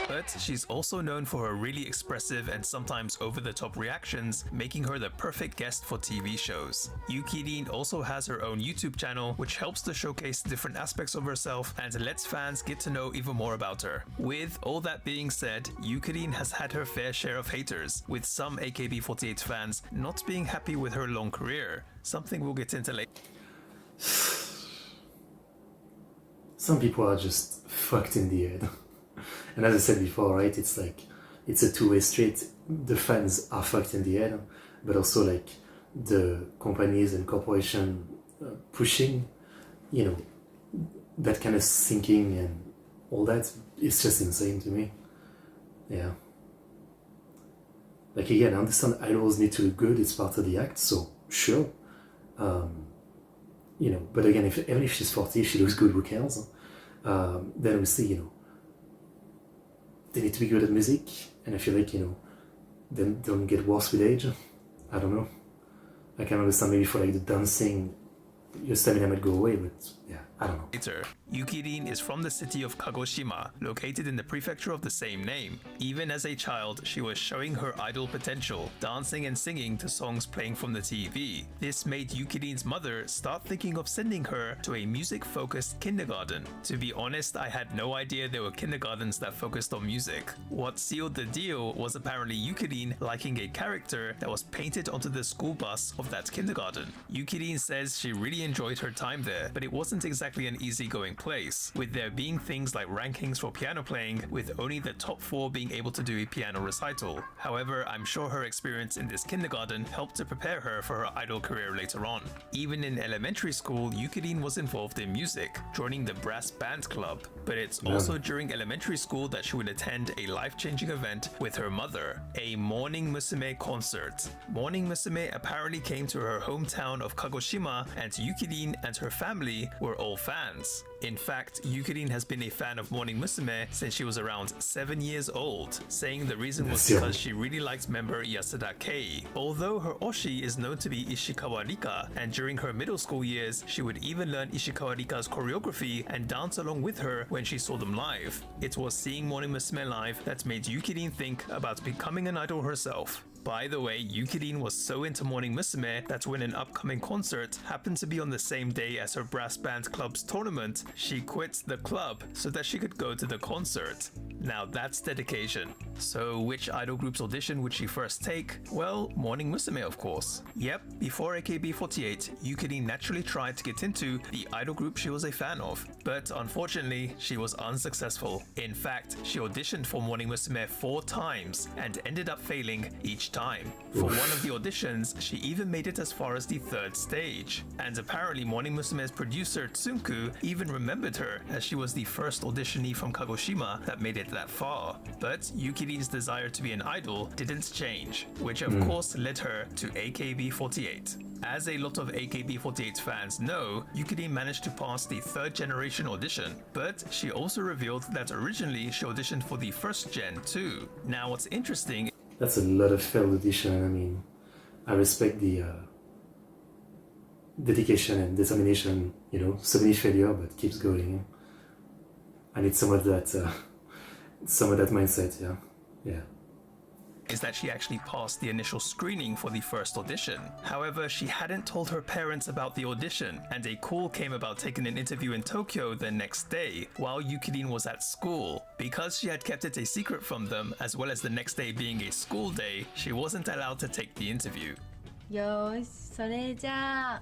But she's also known for her really expressive and sometimes over-the-top reactions, making her the perfect guest for TV shows. Yuki-rin also has her own YouTube channel, which helps to showcase different aspects of herself and lets fans get to know even more about her. With all that being said, Yuki-rin has had her fair share of haters, with some AKB48 fans not being happy with her long career, something we'll get into later. Some people are just fucked in the head. And as I said before, right, it's like, it's a two-way street. The fans are fucked in the head, but also like the companies and corporation pushing, you know, that kind of thinking and all that, it's just insane to me. Yeah. Like again, I understand idols need to look good, it's part of the act, so sure. you know, but again, even if she's 40, if she looks good, who cares? Then obviously, you know, they need to be good at music, and I feel like, you know, then don't get worse with age. I don't know. I can understand maybe for like the dancing, your stamina might go away, but yeah, I don't know. Later, Yukirin is from the city of Kagoshima, located in the prefecture of the same name. Even as a child, she was showing her idol potential, dancing and singing to songs playing from the TV. This made Yukirin's mother start thinking of sending her to a music-focused kindergarten. To be honest, I had no idea there were kindergartens that focused on music. What sealed the deal was apparently Yukirin liking a character that was painted onto the school bus of that kindergarten. Yukirin says she really enjoyed her time there, but it wasn't exactly an easygoing place, with there being things like rankings for piano playing, with only the top 4 being able to do a piano recital. However, I'm sure her experience in this kindergarten helped to prepare her for her idol career later on. Even in elementary school, Yukirin was involved in music, joining the brass band club, but it's also during elementary school that she would attend a life-changing event with her mother, a Morning Musume concert. Morning Musume apparently came to her hometown of Kagoshima, and Yukirin and her family were all fans. In fact, Yukirin has been a fan of Morning Musume since she was around 7 years old, saying the reason was because she really liked member Yasuda Kei. Although her oshi is known to be Ishikawa Rika, and during her middle school years, she would even learn Ishikawa Rika's choreography and dance along with her when she saw them live. It was seeing Morning Musume live that made Yukirin think about becoming an idol herself. By the way, Yukirin was so into Morning Musume that when an upcoming concert happened to be on the same day as her brass band club's tournament, she quit the club so that she could go to the concert. Now that's dedication. So which idol group's audition would she first take? Well, Morning Musume, of course. Yep, before AKB48, Yukirin naturally tried to get into the idol group she was a fan of, but unfortunately, she was unsuccessful. In fact, she auditioned for Morning Musume 4 times and ended up failing each time. For one of the auditions, she even made it as far as the 3rd stage. And apparently Morning Musume's producer Tsunku even remembered her, as she was the first auditionee from Kagoshima that made it that far. But Yukirin's desire to be an idol didn't change, which of course led her to AKB48. As a lot of AKB48 fans know, Yukirin managed to pass the 3rd generation audition, but she also revealed that originally she auditioned for the 1st gen too. Now what's interesting, that's a lot of failed audition. I mean, I respect the dedication and determination, you know, so many failure, but keeps going. I need some of that mindset, yeah. is that she actually passed the initial screening for the first audition. However, she hadn't told her parents about the audition, and a call came about taking an interview in Tokyo the next day, while Yukirin was at school. Because she had kept it a secret from them, as well as the next day being a school day, she wasn't allowed to take the interview. よーし、それじゃあ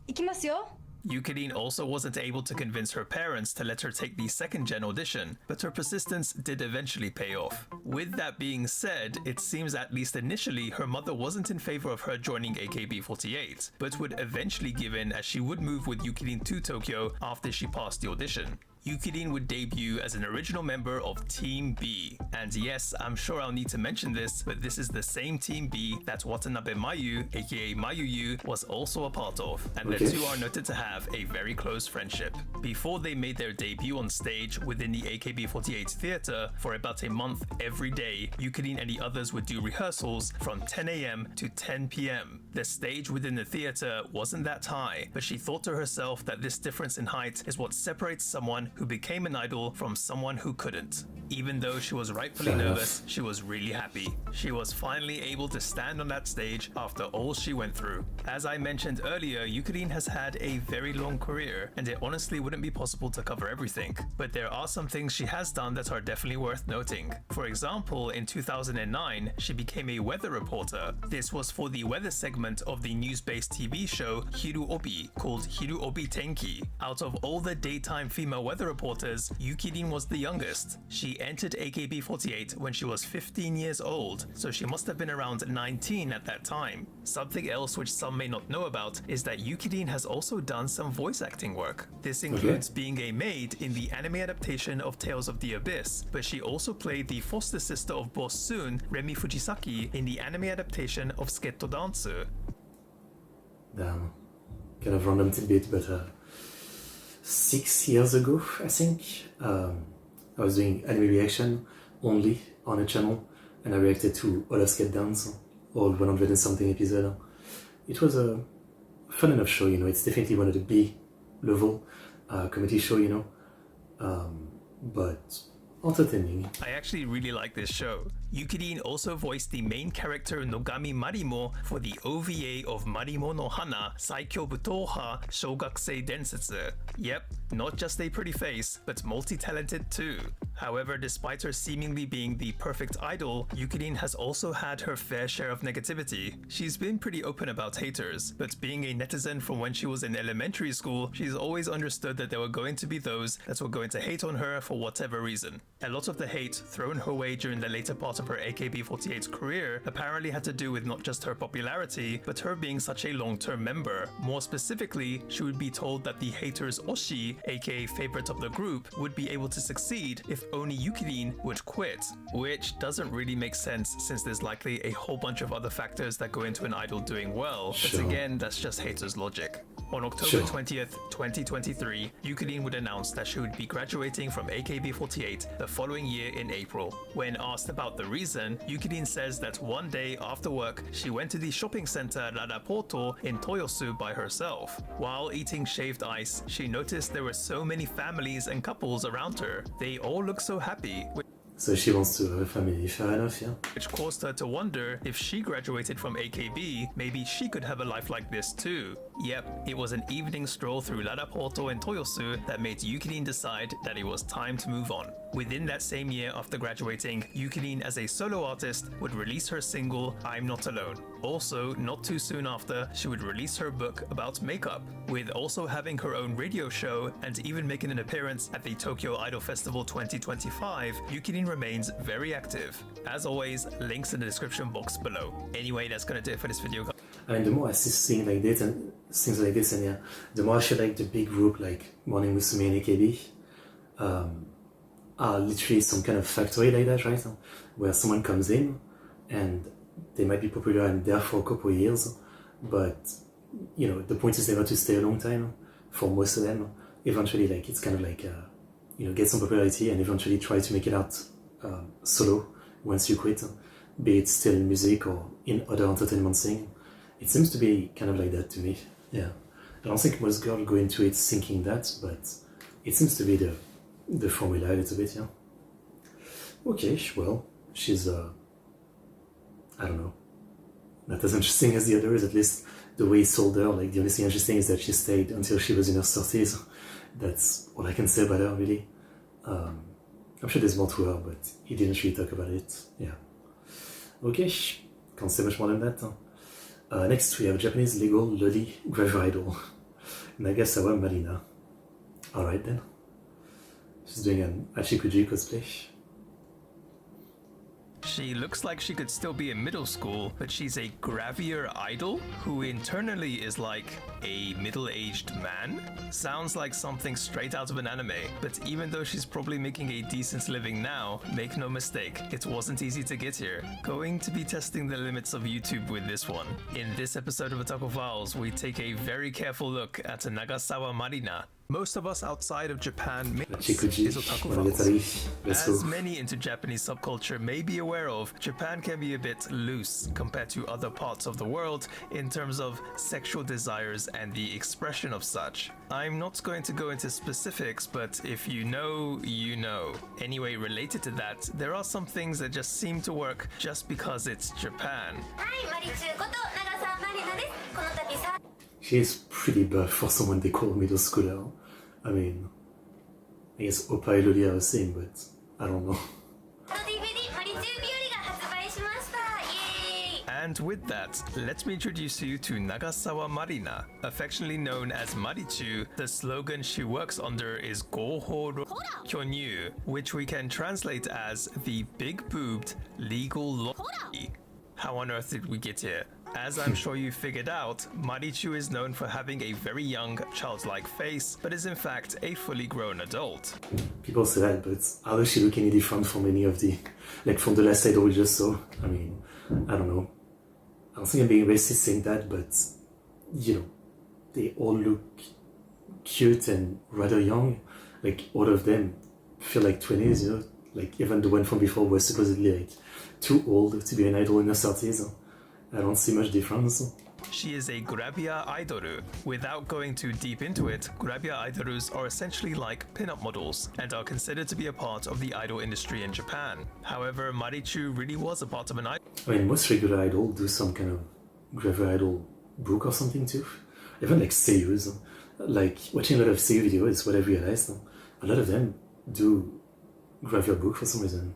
行きますよ。 Yukirin also wasn't able to convince her parents to let her take the 2nd gen audition, but her persistence did eventually pay off. With that being said, it seems at least initially her mother wasn't in favor of her joining AKB48, but would eventually give in as she would move with Yukirin to Tokyo after she passed the audition. Yukirin would debut as an original member of Team B. And yes, I'm sure I'll need to mention this, but this is the same Team B that Watanabe Mayu, aka Mayuyu, was also a part of, and the two are noted to have a very close friendship. Before they made their debut on stage within the AKB48 theater, for about a month every day, Yukirin and the others would do rehearsals from 10 AM to 10 PM. The stage within the theater wasn't that high, but she thought to herself that this difference in height is what separates someone who became an idol from someone who couldn't. Even though she was rightfully nervous, she was really happy. She was finally able to stand on that stage after all she went through. As I mentioned earlier, Yukirin has had a very long career, and it honestly wouldn't be possible to cover everything. But there are some things she has done that are definitely worth noting. For example, in 2009, she became a weather reporter. This was for the weather segment of the news-based TV show Hiru Obi, called Hiru Obi Tenki. Out of all the daytime female weather reporters, Yukirin was the youngest. She entered AKB48 when she was 15 years old, so she must have been around 19 at that time. Something else which some may not know about is that Yukirin has also done some voice acting work. This includes being a maid in the anime adaptation of Tales of the Abyss, but she also played the foster sister of Boss Soon, Remi Fujisaki, in the anime adaptation of Sketto Dance. Damn. kind of random tidbit, but 6 years ago, I think, I was doing anime reaction only on a channel, and I reacted to all of Skate Dance, all 100 and something episodes. It was a fun enough show, you know. It's definitely one of the B level comedy show, you know, but entertaining. I actually really like this show. Yukidin also voiced the main character Nogami Marimo for the OVA of Marimo no Hana Saikyo Butouha Shougakusei Densetsu. Yep, not just a pretty face, but multi-talented too. However, despite her seemingly being the perfect idol, Yukidin has also had her fair share of negativity. She's been pretty open about haters, but being a netizen from when she was in elementary school, she's always understood that there were going to be those that were going to hate on her for whatever reason. A lot of the hate thrown her way during the later part of her AKB48's career apparently had to do with not just her popularity, but her being such a long-term member. More specifically, she would be told that the haters Oshi, aka favorite of the group, would be able to succeed if only Yukidin would quit, which doesn't really make sense since there's likely a whole bunch of other factors that go into an idol doing well, but again, that's just haters' logic. On October 20th, 2023, Yukidin would announce that she would be graduating from AKB48 the following year in April. When asked about the reason, Yukidin says that one day after work, she went to the shopping center Radaporto in Toyosu by herself. While eating shaved ice, she noticed there were so many families and couples around her. They all looked so happy. So she wants to have a family, fair enough, yeah. Which caused her to wonder if she graduated from AKB, maybe she could have a life like this too. Yep, it was an evening stroll through Radaporto and Toyosu that made Yukidin decide that it was time to move on. Within that same year after graduating, Yukidin as a solo artist would release her single, I'm Not Alone. Also, not too soon after, she would release her book about makeup, with also having her own radio show and even making an appearance at the Tokyo Idol Festival 2025, Yukidin remains very active. As always, links in the description box below. Anyway, that's gonna do it for this video. I mean, the more I see things like this and yeah, the more I feel like the big group like Morning Musume and AKB are literally some kind of factory like that, right? Where someone comes in and they might be popular and there for a couple of years, but you know, the point is never to stay a long time for most of them. Eventually, like, it's kind of like you know, get some popularity and eventually try to make it out solo once you quit, be it still in music or in other entertainment thing. It seems to be kind of like that to me. Yeah, I don't think most girls go into it thinking that, but it seems to be the formula a little bit, yeah. Okay, well, she's I don't know, not as interesting as the others, at least the way he sold her. Like, the only thing interesting is that she stayed until she was in her 30s. That's all I can say about her, really. I'm sure there's more to her, but he didn't really talk about it. Yeah. Okay, can't say much more than that. Next, we have Japanese legal loli graver idol, Nagasawa Marina. Alright then. She's doing an Achikuji cosplay. She looks like she could still be in middle school, but she's a gravier idol who internally is like a middle-aged man. Sounds like something straight out of an anime, but even though she's probably making a decent living now, make no mistake, it wasn't easy to get here. Going to be testing the limits of YouTube with this one. In this episode of Otaku Files, we take a very careful look at Nagasawa Marina. Most of us outside of Japan is Otaku Files. As many into Japanese subculture may be aware of, Japan can be a bit loose compared to other parts of the world in terms of sexual desires and the expression of such. I'm not going to go into specifics, but if you know, you know. Anyway, related to that, there are some things that just seem to work just because it's Japan. She is pretty buff for someone they call middle schooler. I mean, I guess Oppa and Loli are the same, but I don't know. And with that, let me introduce you to Nagasawa Marina. Affectionately known as Marichu, the slogan she works under is Gohoro Kyonyu, which we can translate as the big-boobed legal loli. How on earth did we get here? As I'm sure you figured out, Marichu is known for having a very young, childlike face, but is in fact a fully grown adult. People say that, but how does she look any different from any of the, like, from the last idol we just saw? I mean, I don't know. I don't think I'm being racist saying that, but, you know, they all look cute and rather young. Like, all of them feel like 20s, you know? Like, even the one from before was supposedly like too old to be an idol in her 30s. I don't see much difference. She is a grabia idoru. Without going too deep into it, grabia idolus are essentially like pin-up models and are considered to be a part of the idol industry in Japan. However, Marichu really was a part of an idol. I mean, most regular idol do some kind of grabia idol book or something too. Even like seiyus. Like, watching a lot of seiyu videos, what I've realized, a lot of them do grabia book for some reason.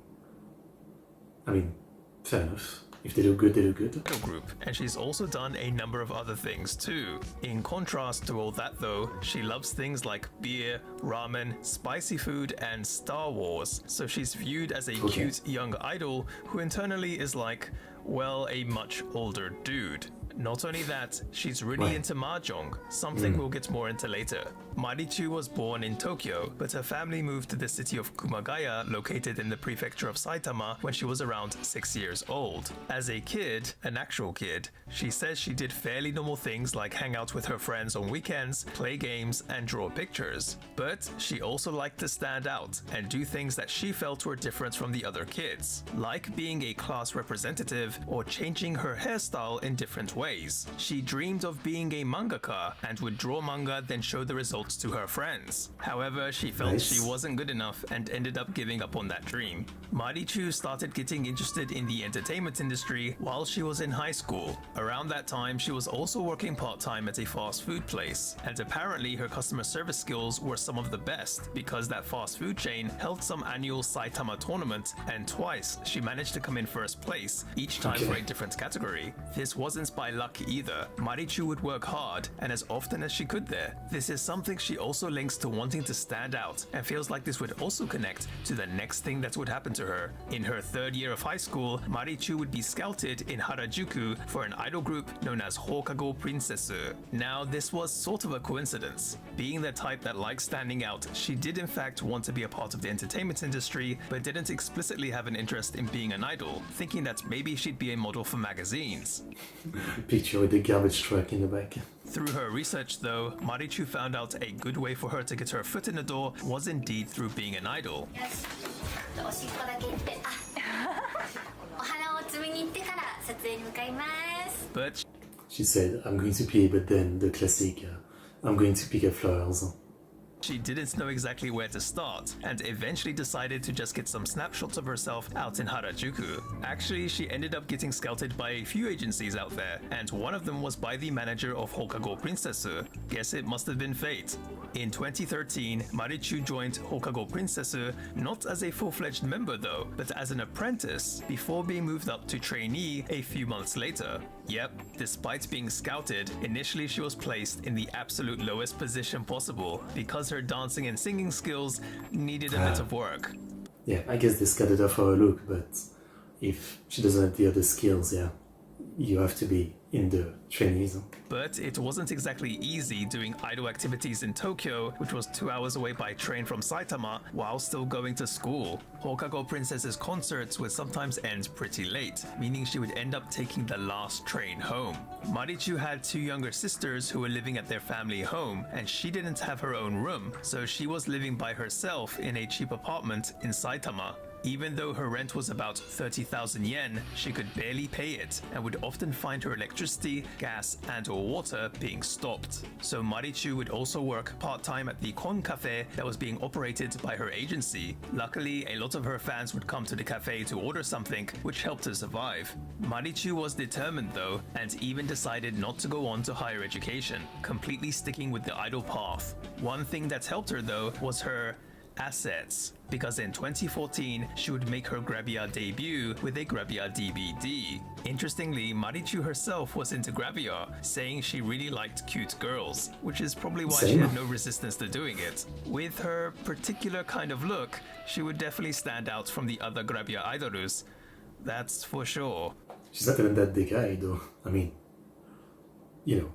I mean, fair enough. If they do good, they do good. Group, and she's also done a number of other things too. In contrast to all that though, she loves things like beer, ramen, spicy food, and Star Wars. So she's viewed as a cute young idol who internally is like, well, a much older dude. Not only that, she's really into mahjong, something we'll get more into later. Marichu was born in Tokyo, but her family moved to the city of Kumagaya, located in the prefecture of Saitama, when she was around 6 years old. As a kid, an actual kid, she says she did fairly normal things like hang out with her friends on weekends, play games, and draw pictures. But she also liked to stand out and do things that she felt were different from the other kids, like being a class representative or changing her hairstyle in different ways. She dreamed of being a mangaka and would draw manga, then show the results to her friends. However, she felt she wasn't good enough and ended up giving up on that dream. Marichu started getting interested in the entertainment industry while she was in high school. Around that time, she was also working part-time at a fast food place, and apparently her customer service skills were some of the best because that fast food chain held some annual Saitama tournament, and twice she managed to come in first place, each time for a different category. This wasn't by luck either. Marichu would work hard and as often as she could there. This is something she also links to wanting to stand out and feels like this would also connect to the next thing that would happen to her. In her third year of high school, Marichu would be scouted in Harajuku for an idol group known as Hokago Princess. Now, this was sort of a coincidence. Being the type that likes standing out, she did in fact want to be a part of the entertainment industry, but didn't explicitly have an interest in being an idol, thinking that maybe she'd be a model for magazines. Picture with the garbage truck in the back. Through her research though, Marichu found out a good way for her to get her foot in the door was indeed through being an idol. But she said, I'm going to pee, but then the classic, I'm going to pick up flowers. she didn't know exactly where to start, and eventually decided to just get some snapshots of herself out in Harajuku. Actually, she ended up getting scouted by a few agencies out there, and one of them was by the manager of Hokago Princess. Guess it must have been fate. In 2013, Marichu joined Hokago Princess, not as a full-fledged member though, but as an apprentice, before being moved up to trainee a few months later. Yep, despite being scouted, initially she was placed in the absolute lowest position possible, because her dancing and singing skills needed a bit of work. Yeah, I guess they scouted her for her look, but if she doesn't have the other skills, yeah, you have to be in the trainees. But it wasn't exactly easy doing idol activities in Tokyo, which was 2 hours away by train from Saitama, while still going to school. Hokago Princess's concerts would sometimes end pretty late, meaning she would end up taking the last train home. Marichu had two younger sisters who were living at their family home, and she didn't have her own room, so she was living by herself in a cheap apartment in Saitama. Even though her rent was about 30,000 yen, she could barely pay it and would often find her electricity, gas, and/or water being stopped. So Marichu would also work part-time at the Kon Cafe that was being operated by her agency. Luckily, a lot of her fans would come to the cafe to order something, which helped her survive. Marichu was determined though, and even decided not to go on to higher education, completely sticking with the idol path. One thing that helped her though was her assets, because in 2014 she would make her Grabia debut with a Grabia DVD. Interestingly, Marichu herself was into Grabia, saying she really liked cute girls, which is probably why she had no resistance to doing it. With her particular kind of look, she would definitely stand out from the other Grabia idolus, that's for sure. She's not even that big guy though. I mean, you know,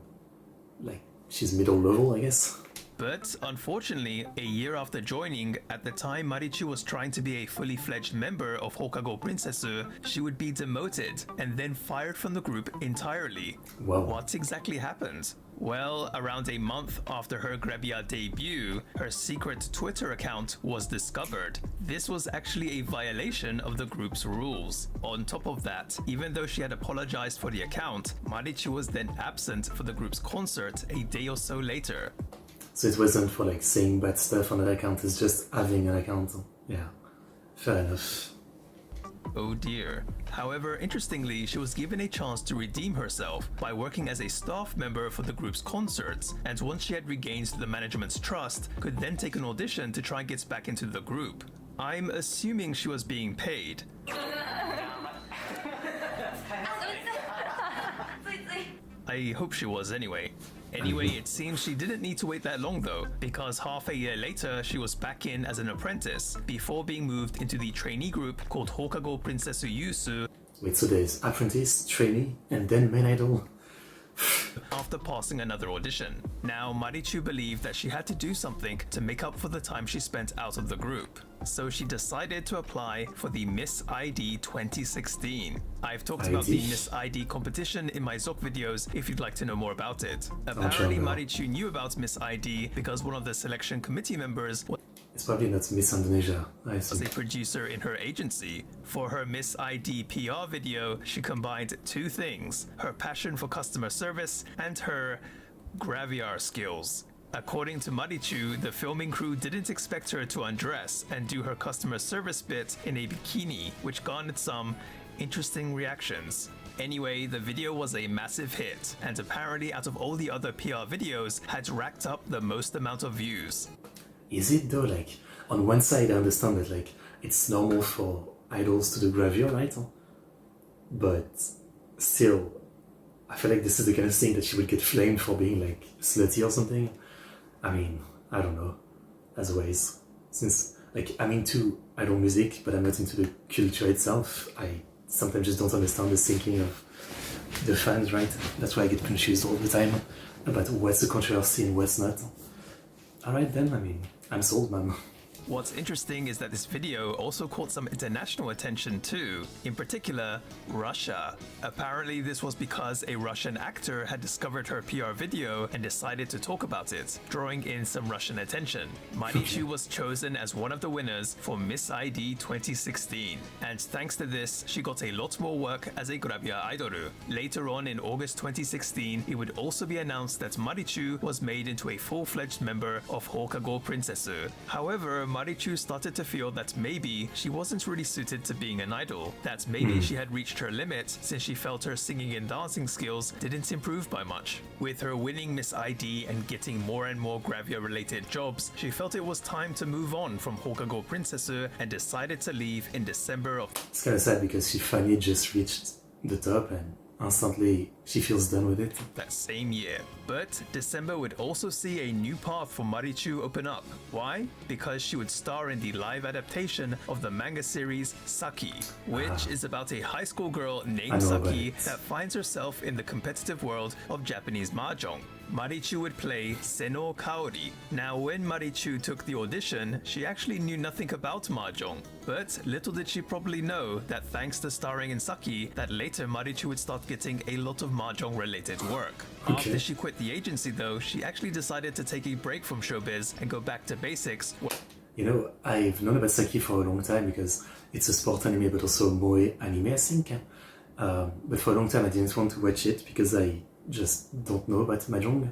like, she's middle level, I guess. But unfortunately, a year after joining, at the time Marichu was trying to be a fully fledged member of Hokago Princess, she would be demoted and then fired from the group entirely. Wow. What exactly happened? Well, around a month after her Grabia debut, her secret Twitter account was discovered. This was actually a violation of the group's rules. On top of that, even though she had apologized for the account, Marichu was then absent for the group's concert a day or so later. So it wasn't for like saying bad stuff on an account, it's just having an account. Yeah, fair enough. Oh dear. However, interestingly, she was given a chance to redeem herself by working as a staff member for the group's concerts, and once she had regained the management's trust, could then take an audition to try and get back into the group. I'm assuming she was being paid. I hope she was anyway. Anyway, it seems she didn't need to wait that long though, because half a year later she was back in as an apprentice before being moved into the trainee group called Hokago Princess Yusu. Wait, so there's apprentice, trainee, and then main idol? After passing another audition. Now, Marichu believed that she had to do something to make up for the time she spent out of the group. So she decided to apply for the Miss ID 2016. I've talked about the Miss ID competition in my Zok videos if you'd like to know more about it. Apparently, Marichu knew about Miss ID because one of the selection committee members It's probably not Miss Indonesia, I was assume. a producer in her agency. For her Miss ID PR video, she combined two things: her passion for customer service and her graviar skills. According to Marichu, the filming crew didn't expect her to undress and do her customer service bit in a bikini, which garnered some interesting reactions. Anyway, the video was a massive hit, and apparently out of all the other PR videos, had racked up the most amount of views. Is it though? Like, on one side I understand that like it's normal for idols to do gravure, right? But still, I feel like this is the kind of thing that she would get flamed for being like slutty or something. I mean, I don't know. As always, since like I'm into idol music, but I'm not into the culture itself, I sometimes just don't understand the thinking of the fans, right? That's why I get confused all the time about what's the controversy and what's not. Alright then, I mean, I'm sold, man. What's interesting is that this video also caught some international attention too, in particular, Russia. Apparently this was because a Russian actor had discovered her PR video and decided to talk about it, drawing in some Russian attention. Marichu was chosen as one of the winners for Miss ID 2016, and thanks to this, she got a lot more work as a Grabia idol. Later on in August 2016, it would also be announced that Marichu was made into a full-fledged member of Hokago Princess. However, Marichu started to feel that maybe she wasn't really suited to being an idol, that maybe she had reached her limit since she felt her singing and dancing skills didn't improve by much. With her winning Miss ID and getting more and more Gravia related jobs, she felt it was time to move on from Hokago Princess and decided to leave in December of It's kind of sad because she finally just reached the top and instantly she feels done with it. that same year. But December would also see a new path for Marichu open up. Why? Because she would star in the live adaptation of the manga series Saki, which is about a high school girl named Saki that finds herself in the competitive world of Japanese mahjong. Marichu would play Seno Kaori. Now, when Marichu took the audition, she actually knew nothing about mahjong. But little did she probably know that thanks to starring in Saki, that later Marichu would start getting a lot of mahjong related work. After she quit the agency though, she actually decided to take a break from showbiz and go back to basics. You know, I've known about Saki for a long time because it's a sport anime but also moe anime, I think. But for a long time I didn't want to watch it because I just don't know about mahjong.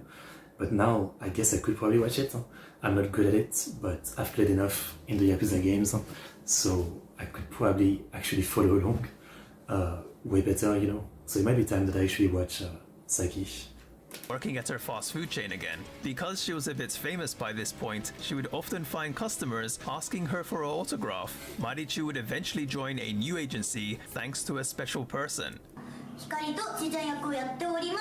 But now I guess I could probably watch it. I'm not good at it, but I've played enough in the Yakuza games, so I could probably actually follow along way better, you know. So it might be time that I actually watch Saki. Working at her fast food chain again. Because she was a bit famous by this point, she would often find customers asking her for an autograph. Marichu would eventually join a new agency thanks to a special person. 光とちーちゃん役をやっておりま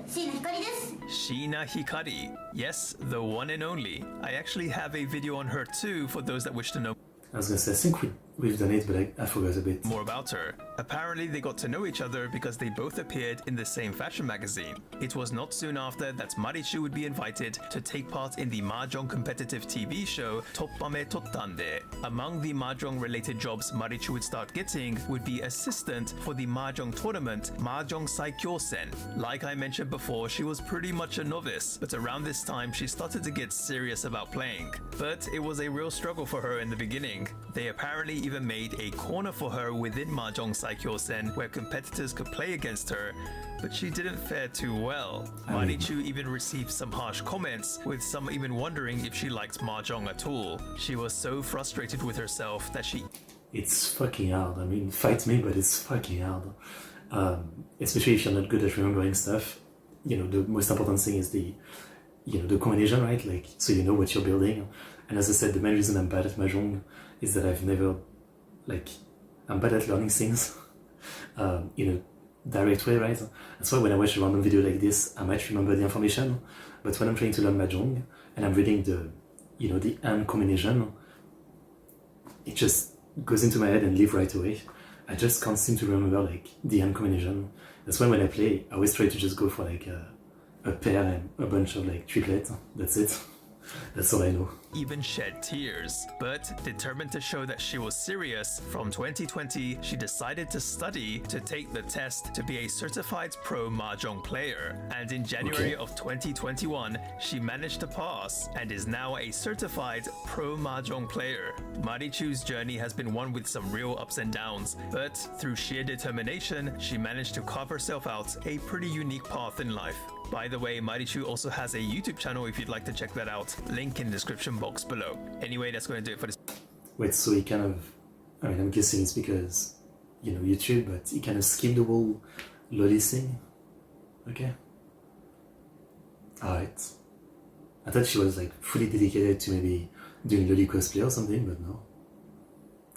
す椎名ひかりです Sheena Hikari. Yes, the one and only. I actually have a video on her too for those that wish to know. I was gonna say, I think we've done it, but I forgot a bit. More about her. Apparently they got to know each other because they both appeared in the same fashion magazine. It was not soon after that Marichu would be invited to take part in the Mahjong competitive TV show Toppame Tottande. Among the Mahjong related jobs Marichu would start getting would be assistant for the Mahjong tournament Mahjong Saikyosen. Like I mentioned before, she was pretty much a novice, but around this time she started to get serious about playing. But it was a real struggle for her in the beginning. They apparently even made a corner for her within Mahjong Saikyosen where competitors could play against her, but she didn't fare too well. Marichu even received some harsh comments, with some even wondering if she liked Mahjong at all. She was so frustrated with herself that she... It's fucking hard. I mean, fight me, but it's fucking hard. Especially if you're not good at remembering stuff. You know, the most important thing is the combination, right? Like, so you know what you're building. And as I said, the main reason I'm bad at Mahjong is that I've never, I'm bad at learning things in a direct way, right? That's why when I watch a random video like this, I might remember the information, but when I'm trying to learn Mahjong and I'm reading the hand combination, it just goes into my head and leaves right away. I just can't seem to remember the hand combination. That's why when I play, I always try to just go for a pair and a bunch of triplets. That's it. That's all I know. Even shed tears, but determined to show that she was serious, from 2020 she decided to study to take the test to be a certified pro Mahjong player, and in January of 2021 she managed to pass and is now a certified pro Mahjong player. Marichu's journey has been one with some real ups and downs, but through sheer determination she managed to carve herself out a pretty unique path in life. By the way, Marichu also has a YouTube channel if you'd like to check that out. Link in the description box below. Anyway, that's going to do it for this. Wait, so he kind of... I mean, I'm guessing it's because, YouTube, but he kind of skipped the whole lolly thing? Okay. Alright. I thought she was fully dedicated to maybe doing lolly cosplay or something, but no.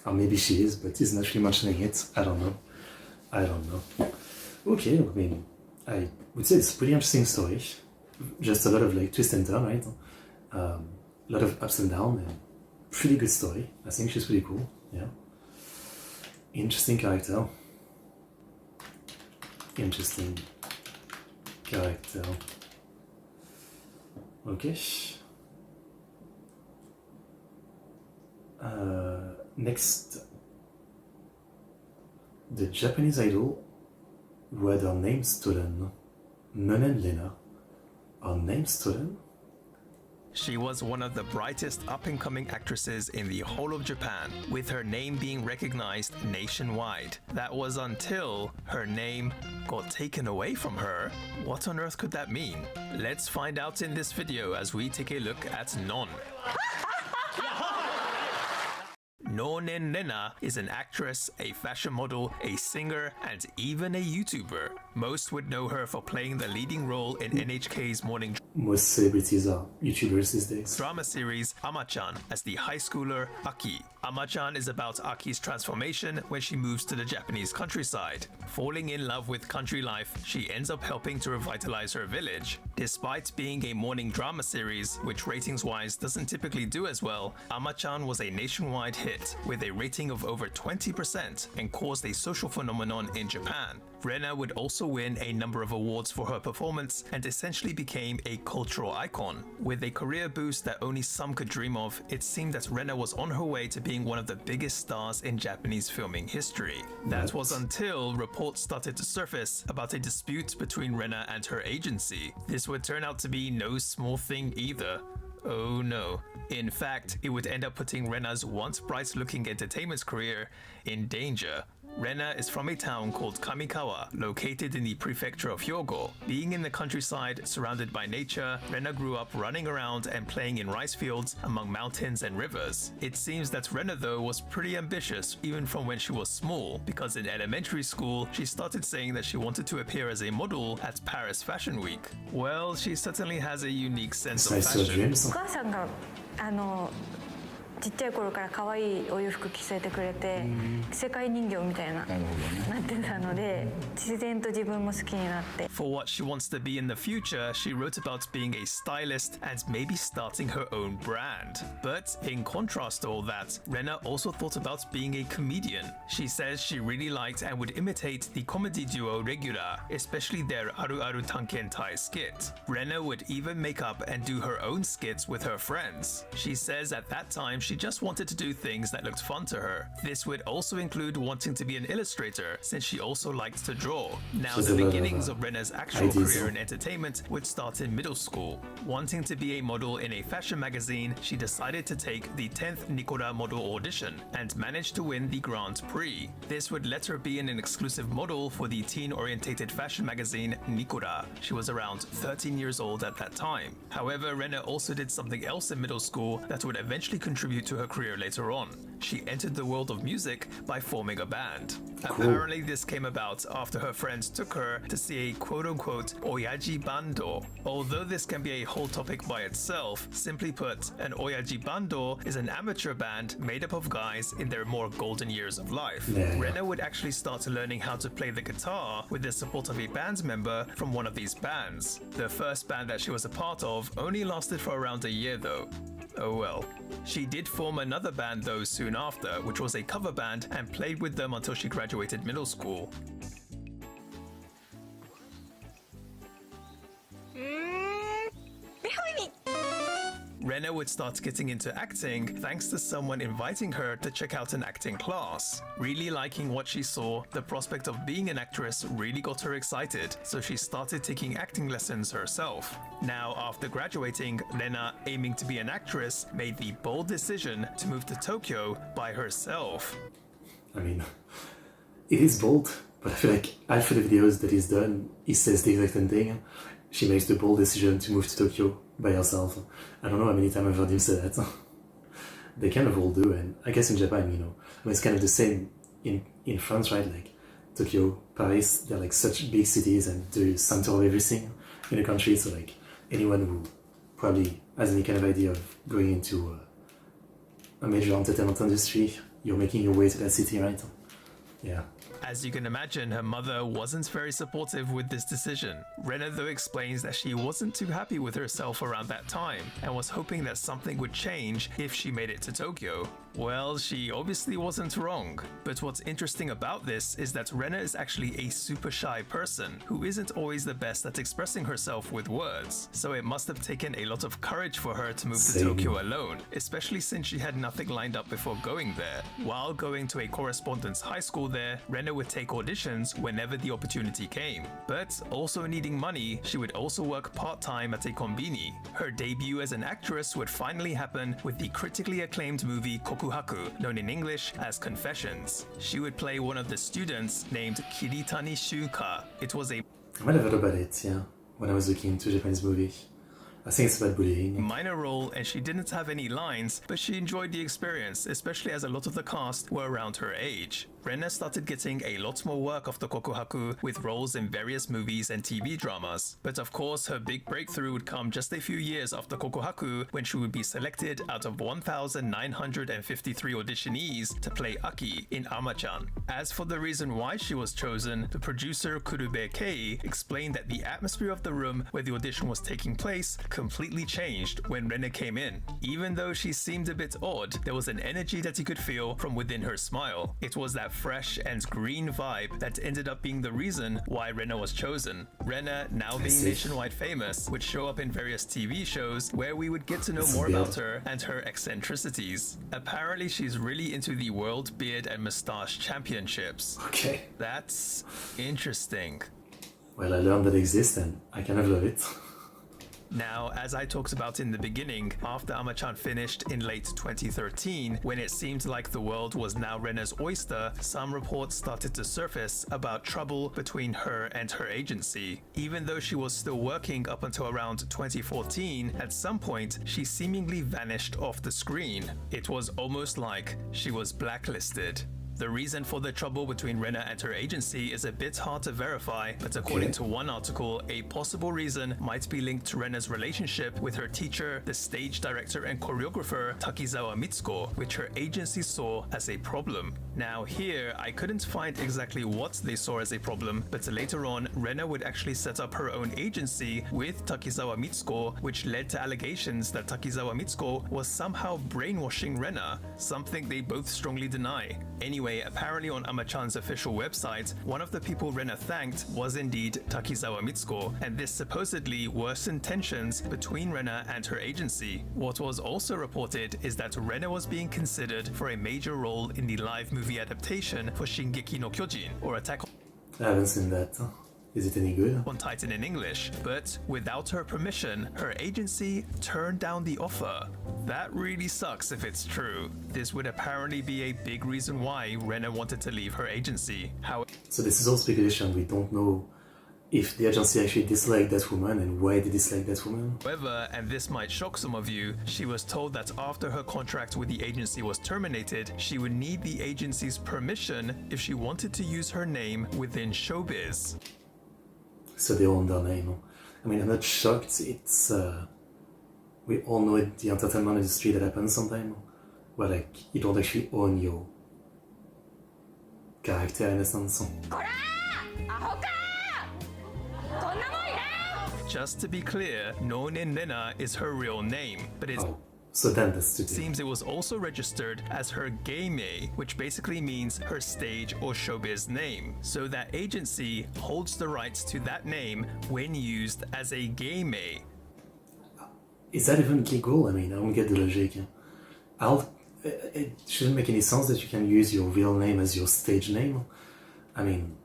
Or maybe she is, but he's not really mentioning it. I don't know. Okay, I mean... I would say it's a pretty interesting story. Just a lot of twist and turn, right? A lot of ups and downs, and pretty good story. I think she's pretty cool, yeah. Interesting character. Okay. Next. The Japanese idol who had her name stolen. Nonen Lena. Her name stolen? She was one of the brightest up-and-coming actresses in the whole of Japan, with her name being recognized nationwide. That was until her name got taken away from her. What on earth could that mean? Let's find out in this video as we take a look at Non. Nonen Lena is an actress, a fashion model, a singer, and even a YouTuber. Most would know her for playing the leading role in NHK's morning Most celebrities are YouTubers these days. drama series Ama-chan as the high schooler Aki. Ama-chan is about Aki's transformation when she moves to the Japanese countryside. Falling in love with country life, she ends up helping to revitalize her village. Despite being a morning drama series, which ratings-wise doesn't typically do as well, Ama-chan was a nationwide hit, with a rating of over 20% and caused a social phenomenon in Japan. Rena would also win a number of awards for her performance and essentially became a cultural icon. With a career boost that only some could dream of, it seemed that Rena was on her way to being one of the biggest stars in Japanese filming history. That was until reports started to surface about a dispute between Rena and her agency. This would turn out to be no small thing either. Oh no. In fact, it would end up putting Rena's once bright-looking entertainment career in danger. Rena is from a town called Kamikawa, located in the prefecture of Hyogo. Being in the countryside, surrounded by nature, Rena grew up running around and playing in rice fields among mountains and rivers. It seems that Rena though was pretty ambitious even from when she was small, because in elementary school she started saying that she wanted to appear as a model at Paris Fashion Week. Well, she certainly has a unique sense of fashion. お母さんがちっちゃい頃から可愛いお洋服着せてくれて、世界人形みたいななってたので、自然と自分も好きになって。 For what she wants to be in the future, she wrote about being a stylist and maybe starting her own brand. But in contrast to all that, Rena also thought about being a comedian. She says she really liked and would imitate the comedy duo Regular, especially their Aru Aru Tankentai skit. Rena would even make up and do her own skits with her friends. She says at that time she just wanted to do things that looked fun to her. This would also include wanting to be an illustrator, since she also liked to draw. Now the beginnings of Rena's actual career in entertainment would start in middle school. Wanting to be a model in a fashion magazine, she decided to take the 10th Nikora model audition and managed to win the Grand Prix. This would let her be an exclusive model for the teen-orientated fashion magazine Nikora. She was around 13 years old at that time. However, Rena also did something else in middle school that would eventually contribute to her career later on. She entered the world of music by forming a band. Apparently, this came about after her friends took her to see a quote-unquote oyaji bando. Although this can be a whole topic by itself, simply put, an oyaji bando is an amateur band made up of guys in their more golden years of life. Rena would actually start learning how to play the guitar with the support of a band member from one of these bands. The first band that she was a part of only lasted for around a year though. Oh well. She did form another band though soon after, which was a cover band, and played with them until she graduated middle school. Rena would start getting into acting thanks to someone inviting her to check out an acting class. Really liking what she saw, the prospect of being an actress really got her excited, so she started taking acting lessons herself. Now, after graduating, Rena, aiming to be an actress, made the bold decision to move to Tokyo by herself. I mean, it is bold, but I feel like half of the videos that he's done, he says the exact same thing. She makes the bold decision to move to Tokyo by herself. I don't know how many times I've heard him say that. They kind of all do, and I guess in Japan, you know, I mean, it's kind of the same in France, right? Like Tokyo, Paris, they're like such big cities and the center of everything in the country. So like anyone who probably has any kind of idea of going into a major entertainment industry, you're making your way to that city, right? Yeah. As you can imagine, her mother wasn't very supportive with this decision. Rena though explains that she wasn't too happy with herself around that time and was hoping that something would change if she made it to Tokyo. Well, she obviously wasn't wrong. But what's interesting about this is that Rena is actually a super shy person who isn't always the best at expressing herself with words. So it must have taken a lot of courage for her to move to Tokyo alone, especially since she had nothing lined up before going there. While going to a correspondence high school there, Rena would take auditions whenever the opportunity came. But also needing money, she would also work part-time at a konbini. Her debut as an actress would finally happen with the critically acclaimed movie Kokuhaku, known in English as Confessions. She would play one of the students named Kiritani Shuka. It was a I might have heard about it, yeah, when I was looking into Japanese movies. I think it's about bullying. Minor role, and she didn't have any lines, but she enjoyed the experience, especially as a lot of the cast were around her age. Rena started getting a lot more work after Kokuhaku with roles in various movies and TV dramas. But of course, her big breakthrough would come just a few years after Kokuhaku, when she would be selected out of 1,953 auditionees to play Aki in Ama-chan. As for the reason why she was chosen, the producer Kurube Kei explained that the atmosphere of the room where the audition was taking place completely changed when Rena came in. Even though she seemed a bit odd, there was an energy that you could feel from within her smile. It was that fresh and green vibe that ended up being the reason why Rena was chosen. Rena, now being nationwide famous, would show up in various TV shows where we would get to know more about her and her eccentricities. Apparently, she's really into the World Beard and Moustache Championships. Okay. That's interesting. Well, I learned that it exists and I kind of love it. Now, as I talked about in the beginning, after Ama-chan finished in late 2013, when it seemed like the world was now Rena's oyster, some reports started to surface about trouble between her and her agency. Even though she was still working up until around 2014, at some point, she seemingly vanished off the screen. It was almost like she was blacklisted. The reason for the trouble between Rena and her agency is a bit hard to verify, but according to one article, a possible reason might be linked to Rena's relationship with her teacher, the stage director and choreographer Takizawa Mitsuko, which her agency saw as a problem. Now here, I couldn't find exactly what they saw as a problem, but later on, Rena would actually set up her own agency with Takizawa Mitsuko, which led to allegations that Takizawa Mitsuko was somehow brainwashing Rena, something they both strongly deny. Anyway, apparently on Ama-chan's official website, one of the people Rena thanked was indeed Takizawa Mitsuko, and this supposedly worsened tensions between Rena and her agency. What was also reported is that Rena was being considered for a major role in the live movie adaptation for Shingeki no Kyojin, or Attack I haven't seen that. Is it any good? on Titan in English, but without her permission, her agency turned down the offer. That really sucks if it's true. This would apparently be a big reason why Rena wanted to leave her agency. So this is all speculation. We don't know if the agency actually disliked that woman and why they disliked that woman. However, and this might shock some of you, she was told that after her contract with the agency was terminated, she would need the agency's permission if she wanted to use her name within showbiz. So they own their name. I mean, I'm not shocked. It's we all know it, the entertainment industry, that happens sometimes, where like you don't actually own your character in a sense. Just to be clear, Nonin Rena is her real name, but it so then that's stupid. seems it was also registered as her geimei, which basically means her stage or showbiz name. So that agency holds the rights to that name when used as a geimei. Is that even legal? I mean, I don't get the logic. It shouldn't make any sense that you can use your real name as your stage name. I mean,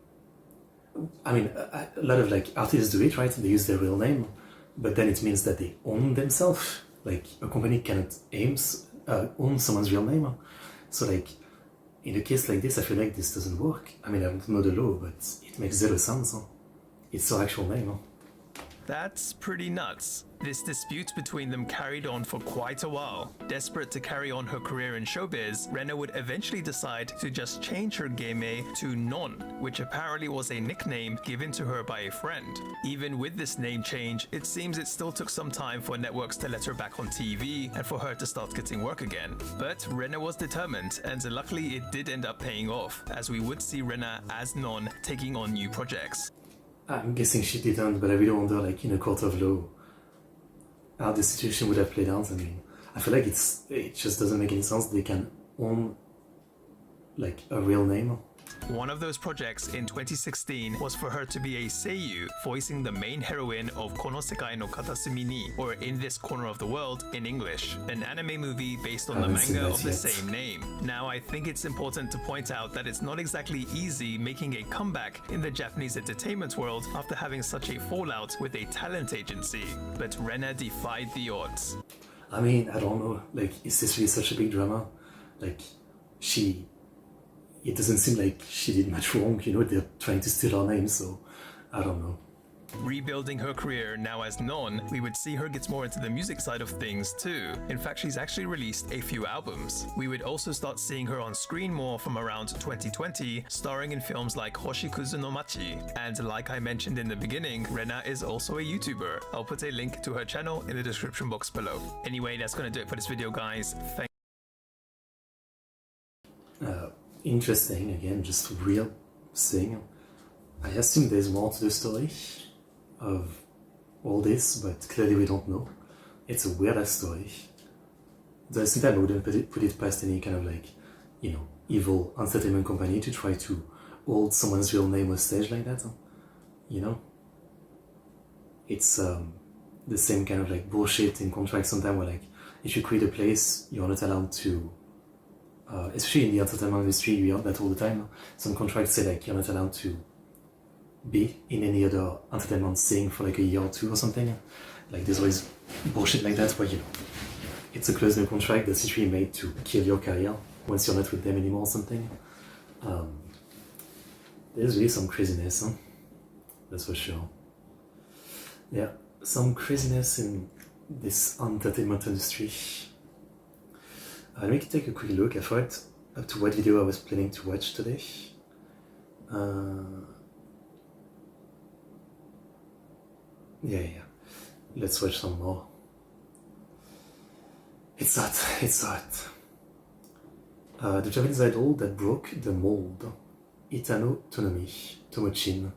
a lot of like artists do it, right? They use their real name, but then it means that they own themselves. Like a company cannot own someone's real name. So like in a case like this, I feel like this doesn't work. I mean, I don't know the law, but it makes zero sense. It's her actual name. That's pretty nuts. This dispute between them carried on for quite a while. Desperate to carry on her career in showbiz, Rena would eventually decide to just change her geimei to Non, which apparently was a nickname given to her by a friend. Even with this name change, it seems it still took some time for networks to let her back on TV and for her to start getting work again. But Rena was determined, and luckily it did end up paying off, as we would see Rena as Non taking on new projects. I'm guessing she didn't, but I really wonder, like, in a court of law, how the situation would have played out. I mean, I feel like it just doesn't make any sense. They can own, like, a real name. One of those projects in 2016 was for her to be a seiyuu, voicing the main heroine of Kono Sekai no Katasumi ni, or In This Corner of the World in English, an anime movie based on the manga of the same name. Now, I think it's important to point out that it's not exactly easy making a comeback in the Japanese entertainment world after having such a fallout with a talent agency, but Rena defied the odds. I mean, I don't know, like, is this really such a big drama? Like, it doesn't seem like she did much wrong, you know, they're trying to steal her name, so I don't know. Rebuilding her career now as Non, we would see her get more into the music side of things too. In fact, she's actually released a few albums. We would also start seeing her on screen more from around 2020, starring in films like Hoshikuzu no Machi. And like I mentioned in the beginning, Rena is also a YouTuber. I'll put a link to her channel in the description box below. Anyway, that's gonna do it for this video, guys. Interesting, again, just real thing. I assume there's more to the story of all this, but clearly we don't know. It's a weird-ass story. At the same time, I wouldn't put it past any kind of, like, you know, evil entertainment company to try to hold someone's real name on stage like that, you know? It's the same kind of, like, bullshit in contracts sometimes where, like, if you create a place, you're not allowed to, especially in the entertainment industry, you hear that all the time. Some contracts say, like, you're not allowed to be in any other entertainment thing for like a year or two or something. Like, there's always bullshit like that where, you know, it's a closed-door contract that's literally made to kill your career once you're not with them anymore or something. There's really some craziness, that's for sure. Yeah, some craziness in this entertainment industry. Let me take a quick look. I thought up to what video I was planning to watch today. Yeah. Let's watch some more. It's hot. The Japanese idol that broke the mold. Itano Tomochin.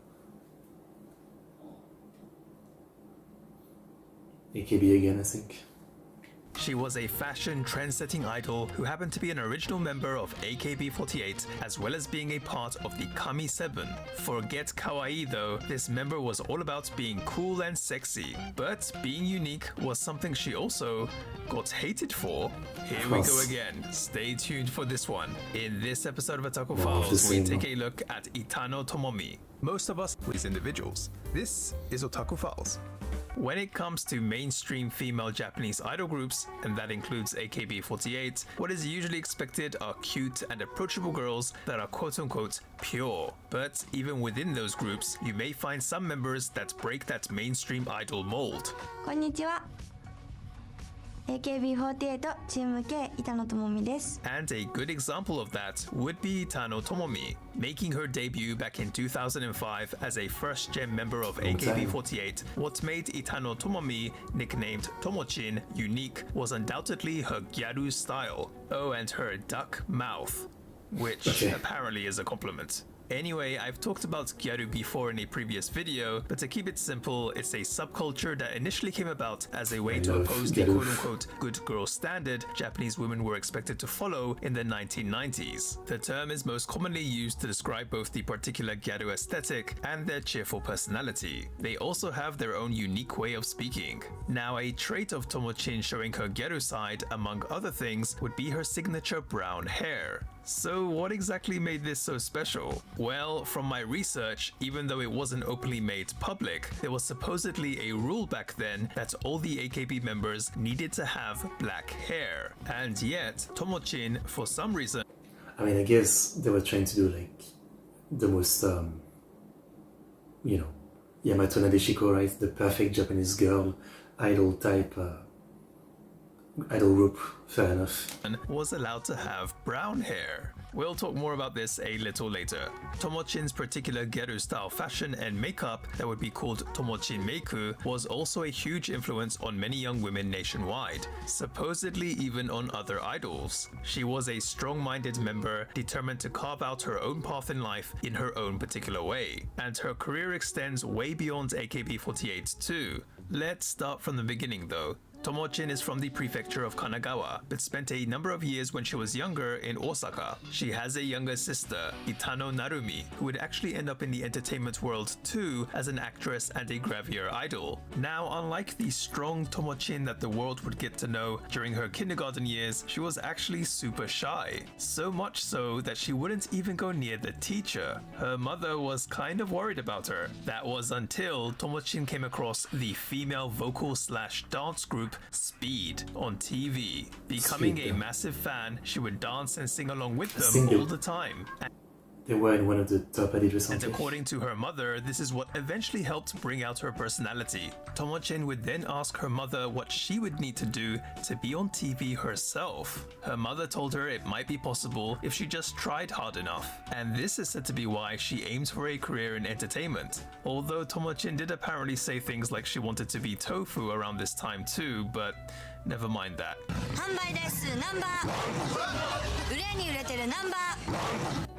AKB again, I think. She was a fashion trend-setting idol who happened to be an original member of AKB48 as well as being a part of the Kami 7. Forget kawaii though, this member was all about being cool and sexy, but being unique was something she also got hated for. Here we go again, stay tuned for this one. In this episode of Otaku Files, we take a look at Itano Tomomi. Most of us are these individuals. This is Otaku Files. When it comes to mainstream female Japanese idol groups, and that includes AKB48, what is usually expected are cute and approachable girls that are quote-unquote pure. But even within those groups, you may find some members that break that mainstream idol mold. こんにちは。AKB48 チーム K 板野友美です。 And a good example of that would be Itano Tomomi, making her debut back in 2005 as a first-gen member of AKB48. What made Itano Tomomi, nicknamed Tomochin, unique was undoubtedly her gyaru style. Oh, and her duck mouth, which apparently is a compliment. Anyway, I've talked about gyaru before in a previous video, but to keep it simple, it's a subculture that initially came about as a way to oppose the quote-unquote good girl standard Japanese women were expected to follow in the 1990s. The term is most commonly used to describe both the particular gyaru aesthetic and their cheerful personality. They also have their own unique way of speaking. Now, a trait of Tomochin showing her gyaru side, among other things, would be her signature brown hair. So what exactly made this so special? Well, from my research, even though it wasn't openly made public, there was supposedly a rule back then that all the AKB members needed to have black hair. And yet, Tomochin, for some reason... I mean, I guess they were trying to do like the most, Yamato Nadeshiko, right? The perfect Japanese girl, idol type, idol group, fair enough. Was allowed to have brown hair. We'll talk more about this a little later. Tomochin's particular gyaru style fashion and makeup that would be called Tomochin Meiku was also a huge influence on many young women nationwide, supposedly even on other idols. She was a strong-minded member determined to carve out her own path in life in her own particular way, and her career extends way beyond AKB48 too. Let's start from the beginning though. Tomochin is from the prefecture of Kanagawa, but spent a number of years when she was younger in Osaka. She has a younger sister, Itano Narumi, who would actually end up in the entertainment world too as an actress and a gravure idol. Now, unlike the strong Tomochin that the world would get to know during her kindergarten years, she was actually super shy. So much so that she wouldn't even go near the teacher. Her mother was kind of worried about her. That was until Tomochin came across the female vocal/dance group Speed on TV. Becoming a massive fan, she would dance and sing along with them all the time. They were in one of the top editors. And according to her mother, this is what eventually helped bring out her personality. Tomochin would then ask her mother what she would need to do to be on TV herself. Her mother told her it might be possible if she just tried hard enough. And this is said to be why she aims for a career in entertainment. Although Tomochin did apparently say things like she wanted to be tofu around this time too, but never mind that.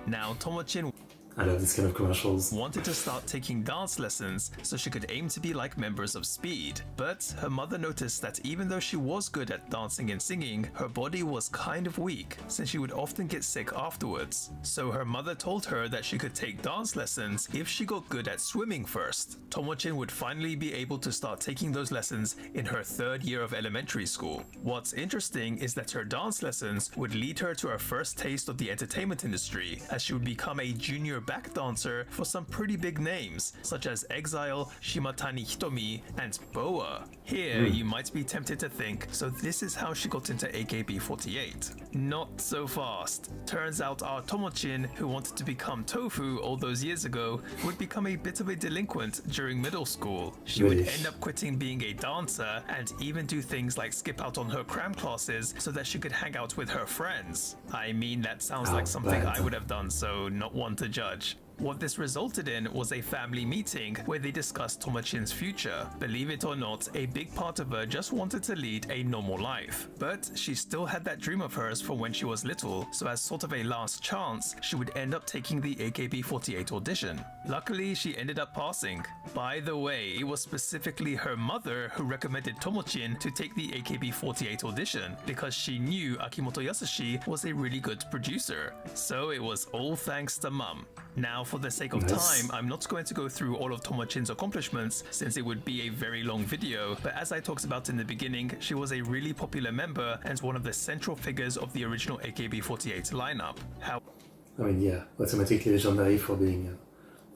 Now, Tomochin I love this kind of commercials. wanted to start taking dance lessons so she could aim to be like members of Speed. But her mother noticed that even though she was good at dancing and singing, her body was kind of weak since she would often get sick afterwards. So her mother told her that she could take dance lessons if she got good at swimming first. Tomochin would finally be able to start taking those lessons in her 3rd year of elementary school. What's interesting is that her dance lessons would lead her to her first taste of the entertainment industry, as she would become a junior back dancer for some pretty big names, such as Exile, Shimatani Hitomi, and Boa. Here, you might be tempted to think, so this is how she got into AKB48. Not so fast. Turns out our Tomochin, who wanted to become Tofu all those years ago, would become a bit of a delinquent during middle school. She would end up quitting being a dancer and even do things like skip out on her cram classes so that she could hang out with her friends. I mean, that sounds like something I would have done, so not one to judge. What this resulted in was a family meeting where they discussed Tomochin's future. Believe it or not, a big part of her just wanted to lead a normal life. But she still had that dream of hers from when she was little, so as sort of a last chance, she would end up taking the AKB48 audition. Luckily, she ended up passing. By the way, it was specifically her mother who recommended Tomochin to take the AKB48 audition because she knew Akimoto Yasushi was a really good producer. So it was all thanks to mum. Now, for the sake of time, I'm not going to go through all of Tomochin's accomplishments since it would be a very long video, but as I talked about in the beginning, she was a really popular member and one of the central figures of the original AKB48 lineup. I mean, yeah, automatically legendary for being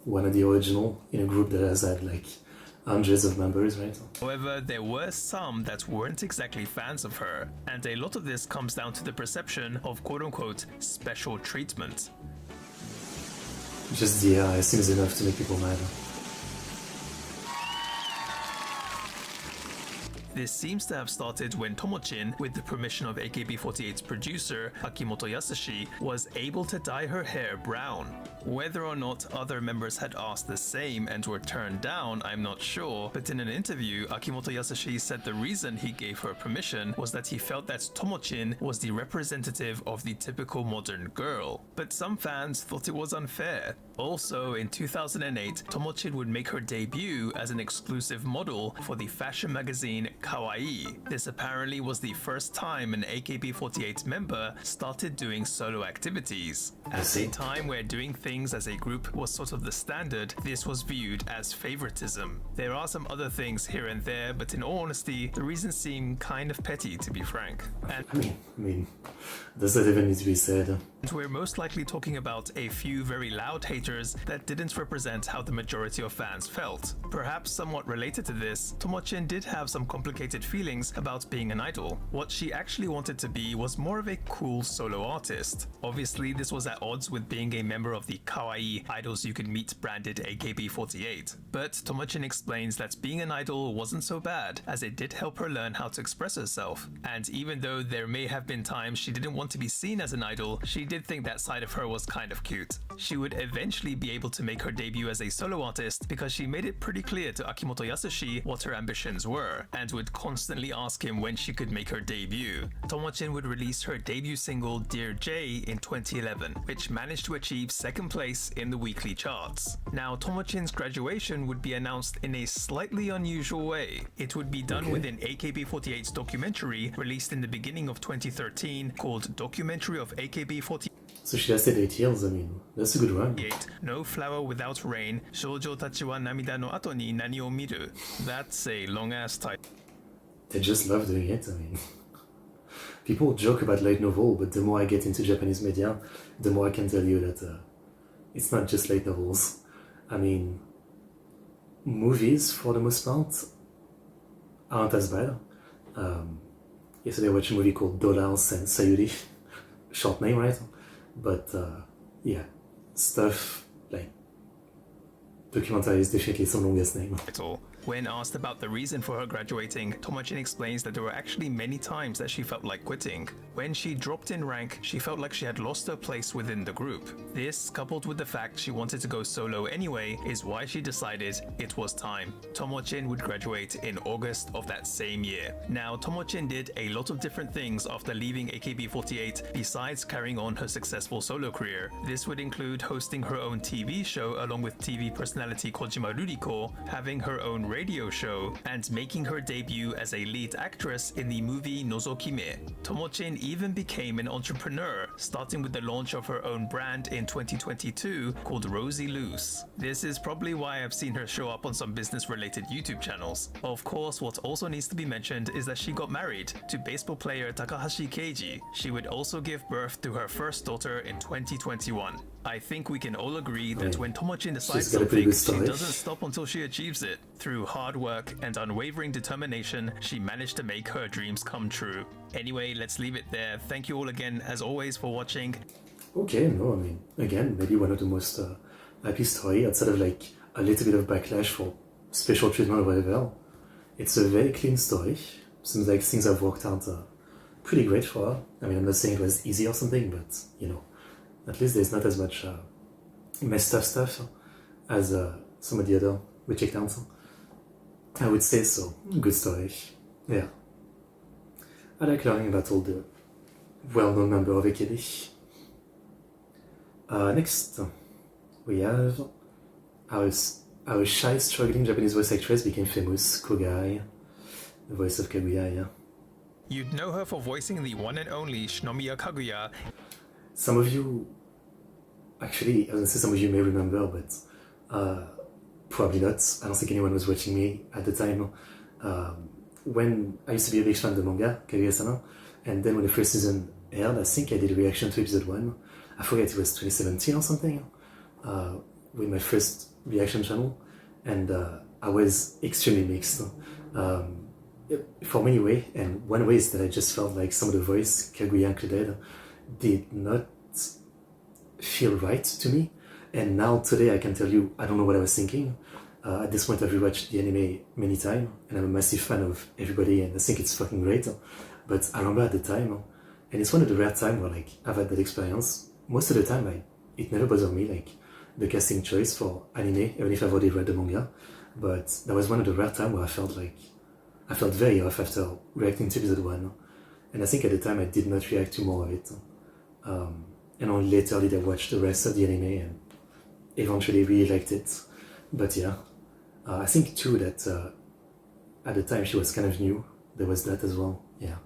one of the original in a group that has had like hundreds of members, right? However, there were some that weren't exactly fans of her, and a lot of this comes down to the perception of quote-unquote special treatment. Just the AI seems enough to make people mad. This seems to have started when Tomochin, with the permission of AKB48's producer Akimoto Yasushi, was able to dye her hair brown. Whether or not other members had asked the same and were turned down, I'm not sure, but in an interview, Akimoto Yasushi said the reason he gave her permission was that he felt that Tomochin was the representative of the typical modern girl. But some fans thought it was unfair. Also, in 2008, Tomochin would make her debut as an exclusive model for the fashion magazine Kawaii. This apparently was the first time an AKB48 member started doing solo activities. At a time where doing things as a group was sort of the standard, this was viewed as favoritism. There are some other things here and there, but in all honesty, the reasons seem kind of petty, to be frank. And I mean, does that even need to be said? we're most likely talking about a few very loud haters that didn't represent how the majority of fans felt. Perhaps somewhat related to this, Tomochin did have some complicated feelings about being an idol. What she actually wanted to be was more of a cool solo artist. Obviously, this was at odds with being a member of the Kawaii Idols You Can Meet branded AKB48. But Tomochin explains that being an idol wasn't so bad, as it did help her learn how to express herself. And even though there may have been times she didn't want to be seen as an idol, she did think that side of her was kind of cute. She would eventually be able to make her debut as a solo artist because she made it pretty clear to Akimoto Yasushi what her ambitions were, and would constantly ask him when she could make her debut. Tomochin would release her debut single Dear Jay in 2011, which managed to achieve 2nd place in the weekly charts. Now, Tomochin's graduation would be announced in a slightly unusual way. It would be done within AKB48's documentary released in the beginning of 2013 called Documentary of AKB48. So she lasted 8 years, I mean, that's a good run. No Flower Without Rain, Shoujo Tachi wa Namida no ato ni nani o miru. That's a long-ass title. They just love doing it, I mean. People joke about light novel, but the more I get into Japanese media, the more I can tell you that it's not just light novels. I mean, movies, for the most part, aren't as bad. Yesterday I watched a movie called Dollars and Sayuri. Short name, right? But yeah, stuff like documentary is definitely some longest name. When asked about the reason for her graduating, Tomochin explains that there were actually many times that she felt like quitting. When she dropped in rank, she felt like she had lost her place within the group. This, coupled with the fact she wanted to go solo anyway, is why she decided it was time. Tomochin would graduate in August of that same year. Now, Tomochin did a lot of different things after leaving AKB48 besides carrying on her successful solo career. This would include hosting her own TV show along with TV personality Kojima Ruriko, having her own radio show, and making her debut as a lead actress in the movie Nozokime. Tomochin even became an entrepreneur, starting with the launch of her own brand in 2022 called Rosie Loose. This is probably why I've seen her show up on some business-related YouTube channels. Of course, what also needs to be mentioned is that she got married to baseball player Takahashi Keiji. She would also give birth to her first daughter in 2021. I think we can all agree that when Tomochin decides she's got a pretty something, good she story. doesn't stop until she achieves it. Through hard work and unwavering determination, she managed to make her dreams come true. Anyway, let's leave it there. Thank you all again, as always, for watching. Okay, no, I mean, again, maybe one of the most happy story outside of like a little bit of backlash for special treatment or whatever. It's a very clean story. Seems like things have worked out pretty great for her. I mean, I'm not saying it was easy or something, but you know, at least there's not as much messed up stuff as some of the other rejectants. I would say so. Good story. Yeah. I like learning about all the well-known members of AKB. Next, we have our shy, struggling Japanese voice actress became famous, Kogai, the voice of Kaguya, yeah. You'd know her for voicing the one and only Shinomiya Kaguya. Some of you, actually, I was gonna say some of you may remember, but probably not. I don't think anyone was watching me at the time. When I used to be a big fan of the manga, Kaguya-sama, and then when the first season aired, I think I did a reaction to episode 1. I forget, it was 2017 or something, with my first reaction channel, and I was extremely mixed. For many ways, and one way is that I just felt like some of the voice, Kaguya included, did not feel right to me. And now today I can tell you I don't know what I was thinking. At this point I've rewatched the anime many times, and I'm a massive fan of everybody, and I think it's fucking great. But I remember at the time, and it's one of the rare times where like I've had that experience. Most of the time it never bothered me, like the casting choice for anime, even if I've already read the manga. But that was one of the rare times where I felt very off after reacting to episode 1. And I think at the time I did not react to more of it. And only later did I watch the rest of the anime and eventually really liked it. But yeah, I think too that at the time she was kind of new. There was that as well, yeah.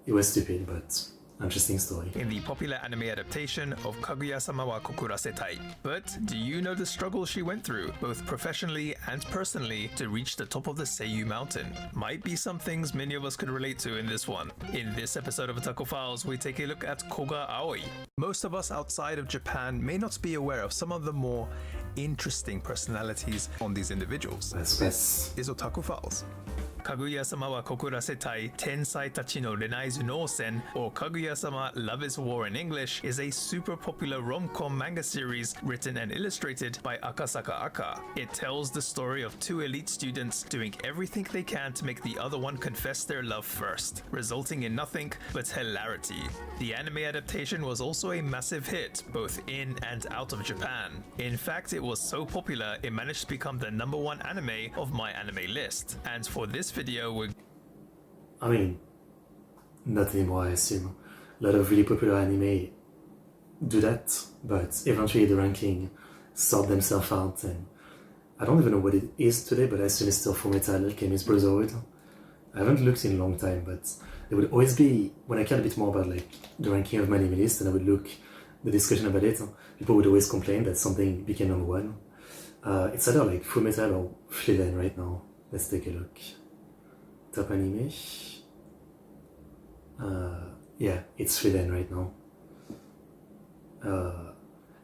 It was stupid, but interesting story. In the popular anime adaptation of Kaguya-sama wa Kokurasetai. But do you know the struggle she went through, both professionally and personally, to reach the top of the Seiyu mountain? Might be some things many of us could relate to in this one. In this episode of Otaku Files, we take a look at Koga Aoi. Most of us outside of Japan may not be aware of some of the more interesting personalities on these individuals. Yes. Is Otaku Files. Kaguya-sama wa Kokurasetai, Tensai Tachi no Renaizu no Sen, or Kaguya-sama Love is War in English, is a super popular rom-com manga series written and illustrated by Akasaka Aka. It tells the story of two elite students doing everything they can to make the other one confess their love first, resulting in nothing but hilarity. The anime adaptation was also a massive hit, both in and out of Japan. In fact, it was so popular, it managed to become the #1 anime of my anime list. And for this video, I mean, not anymore, I assume. A lot of really popular anime do that, but eventually the ranking sort themselves out, and I don't even know what it is today, but I assume it's still Fullmetal Alchemist Brotherhood. I haven't looked in a long time, but there would always be, when I cared a bit more about like the ranking of my anime list, and I would look the discussion about it, people would always complain that something became #1. It's either like Fullmetal or Frieren right now. Let's take a look. Top anime. Yeah, it's Frieren right now.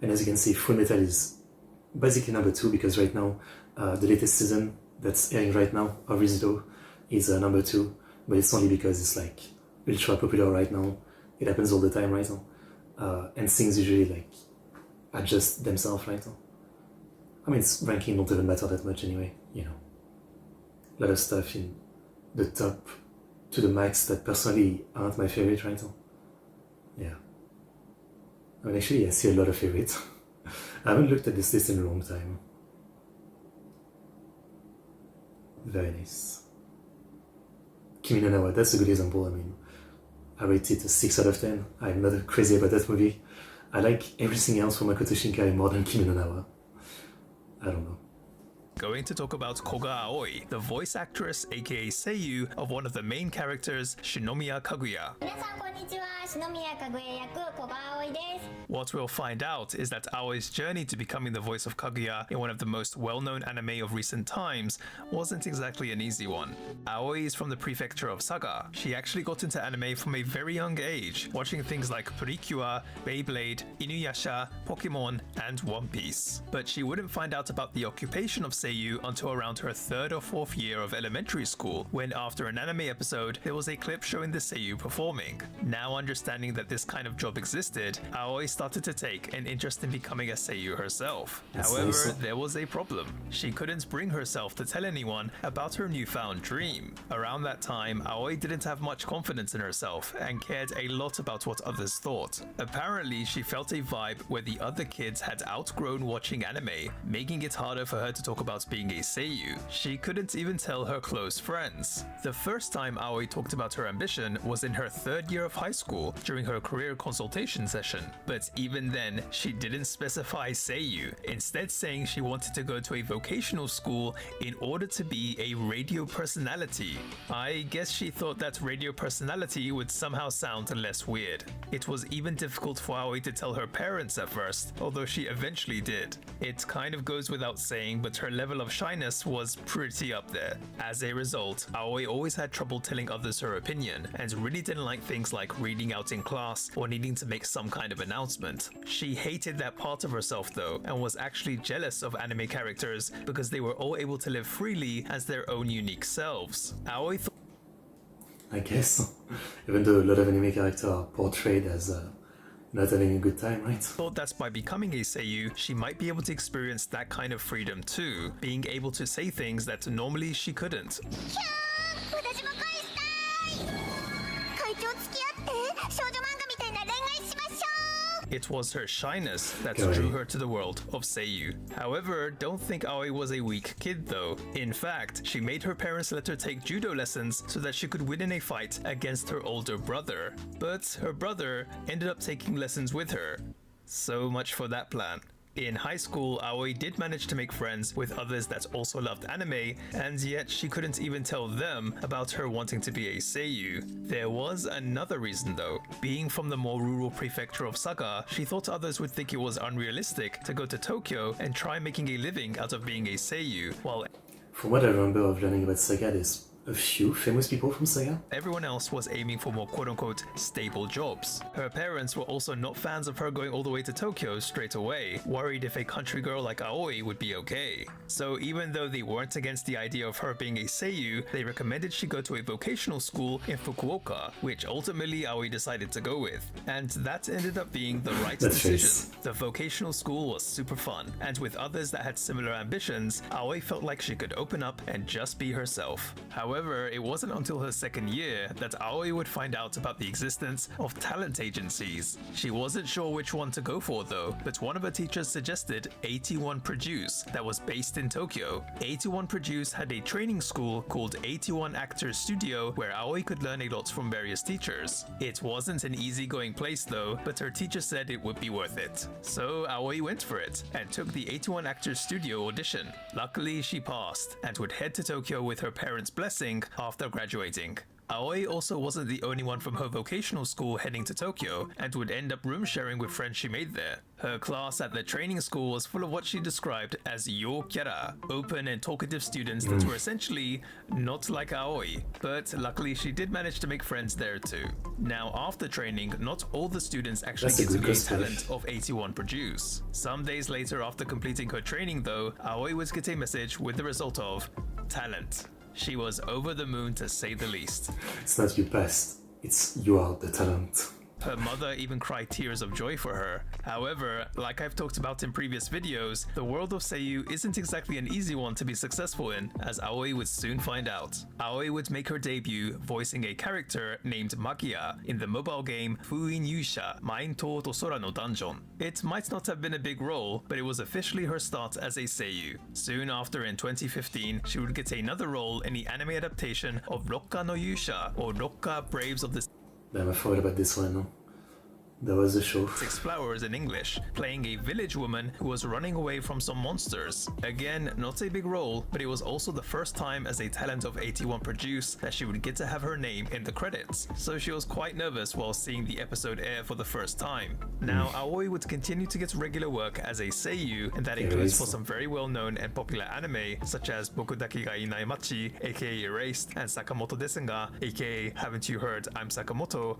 And as you can see, Fullmetal is basically #2 because right now the latest season that's airing right now of Itoh is #2, but it's only because it's like ultra popular right now. It happens all the time right now, and things usually like adjust themselves right now. I mean, its ranking don't even matter that much anyway, you know. A lot of stuff in the top to the max that personally aren't my favorite right now. Yeah. I mean, actually, I see a lot of favorites. I haven't looked at this list in a long time. Very nice. Kimi no Na wa, that's a good example. I mean, I rate it a 6 out of 10. I'm not crazy about that movie. I like everything else from Makoto Shinkai more than Kimi no Na wa. I don't know. Going to talk about Koga Aoi, the voice actress aka Seiyu of one of the main characters, Shinomiya Kaguya. 皆さんこんにちは。篠宮かぐや役古賀葵葵です。 What we'll find out is that Aoi's journey to becoming the voice of Kaguya in one of the most well-known anime of recent times wasn't exactly an easy one. Aoi is from the prefecture of Saga. She actually got into anime from a very young age, watching things like Purikua, Beyblade, Inuyasha, Pokemon, and One Piece. But she wouldn't find out about the occupation of Seiyu until around her 3rd or 4th year of elementary school, when after an anime episode, there was a clip showing the Seiyu performing. Now understanding that this kind of job existed, Aoi started to take an interest in becoming a Seiyu herself. However, there was a problem. She couldn't bring herself to tell anyone about her newfound dream. Around that time, Aoi didn't have much confidence in herself and cared a lot about what others thought. Apparently, she felt a vibe where the other kids had outgrown watching anime, making it harder for her to talk about being a Seiyu. She couldn't even tell her close friends. The first time Aoi talked about her ambition was in her 3rd year of high school during her career consultation session. But even then, she didn't specify Seiyu, instead saying she wanted to go to a vocational school in order to be a radio personality. I guess she thought that radio personality would somehow sound less weird. It was even difficult for Aoi to tell her parents at first, although she eventually did. It kind of goes without saying, but her level of shyness was pretty up there. As a result, Aoi always had trouble telling others her opinion, and really didn't like things like reading out in class or needing to make some kind of announcement. She hated that part of herself though, and was actually jealous of anime characters because they were all able to live freely as their own unique selves. Aoi I guess. Even though a lot of anime characters are portrayed as not having a good time, right? thought that by becoming a Seiyu, she might be able to experience that kind of freedom too, being able to say things that normally she couldn't. 私も恋したい。会長付き合って少女漫画みたいな恋愛しましょう。 It was her shyness that drew her to the world of Seiyu. However, don't think Aoi was a weak kid though. In fact, she made her parents let her take judo lessons so that she could win in a fight against her older brother. But her brother ended up taking lessons with her. So much for that plan. In high school, Aoi did manage to make friends with others that also loved anime, and yet she couldn't even tell them about her wanting to be a Seiyu. There was another reason though. Being from the more rural prefecture of Saga, she thought others would think it was unrealistic to go to Tokyo and try making a living out of being a Seiyu, while From what I remember of learning about Saga, there's a few famous people from Saga. everyone else was aiming for more quote-unquote stable jobs. Her parents were also not fans of her going all the way to Tokyo straight away, worried if a country girl like Aoi would be okay. So even though they weren't against the idea of her being a Seiyu, they recommended she go to a vocational school in Fukuoka, which ultimately Aoi decided to go with. And that ended up being the right decision. The vocational school was super fun, and with others that had similar ambitions, Aoi felt like she could open up and just be herself. However, it wasn't until her 2nd year that Aoi would find out about the existence of talent agencies. She wasn't sure which one to go for though, but one of her teachers suggested 81 Produce that was based in Tokyo. 81 Produce had a training school called 81 Actors Studio where Aoi could learn a lot from various teachers. It wasn't an easygoing place though, but her teacher said it would be worth it. So Aoi went for it and took the 81 Actors Studio audition. Luckily, she passed and would head to Tokyo with her parents' blessing after graduating. Aoi also wasn't the only one from her vocational school heading to Tokyo, and would end up room sharing with friends she made there. Her class at the training school was full of what she described as yo kyara, open and talkative students that were essentially not like Aoi. But luckily she did manage to make friends there too. Now after training, not all the students actually get to be a talent of 81 Produce. Some days later after completing her training though, Aoi would get a message with the result of talent. She was over the moon to say the least. It's not you passed, it's you are the talent. Her mother even cried tears of joy for her. However, like I've talked about in previous videos, the world of Seiyu isn't exactly an easy one to be successful in, as Aoi would soon find out. Aoi would make her debut voicing a character named Mafia in the mobile game Fuin Yusha Itoh to Sora no Dungeon. It might not have been a big role, but it was officially her start as a Seiyu. Soon after, in 2015, she would get another role in the anime adaptation of Rokka no Yusha, or Rokka Braves of the Damn, I forgot about this one. That was the show. Six Flowers in English, playing a village woman who was running away from some monsters. Again, not a big role, but it was also the first time as a Talent of 81 produce that she would get to have her name in the credits, so she was quite nervous while seeing the episode air for the first time. Now, Aoi would continue to get regular work as a seiyuu, and that includes for some very well-known and popular anime, such as Boku Dake ga Inai Machi, aka Erased, and Sakamoto Desu ga, aka Haven't You Heard I'm Sakamoto.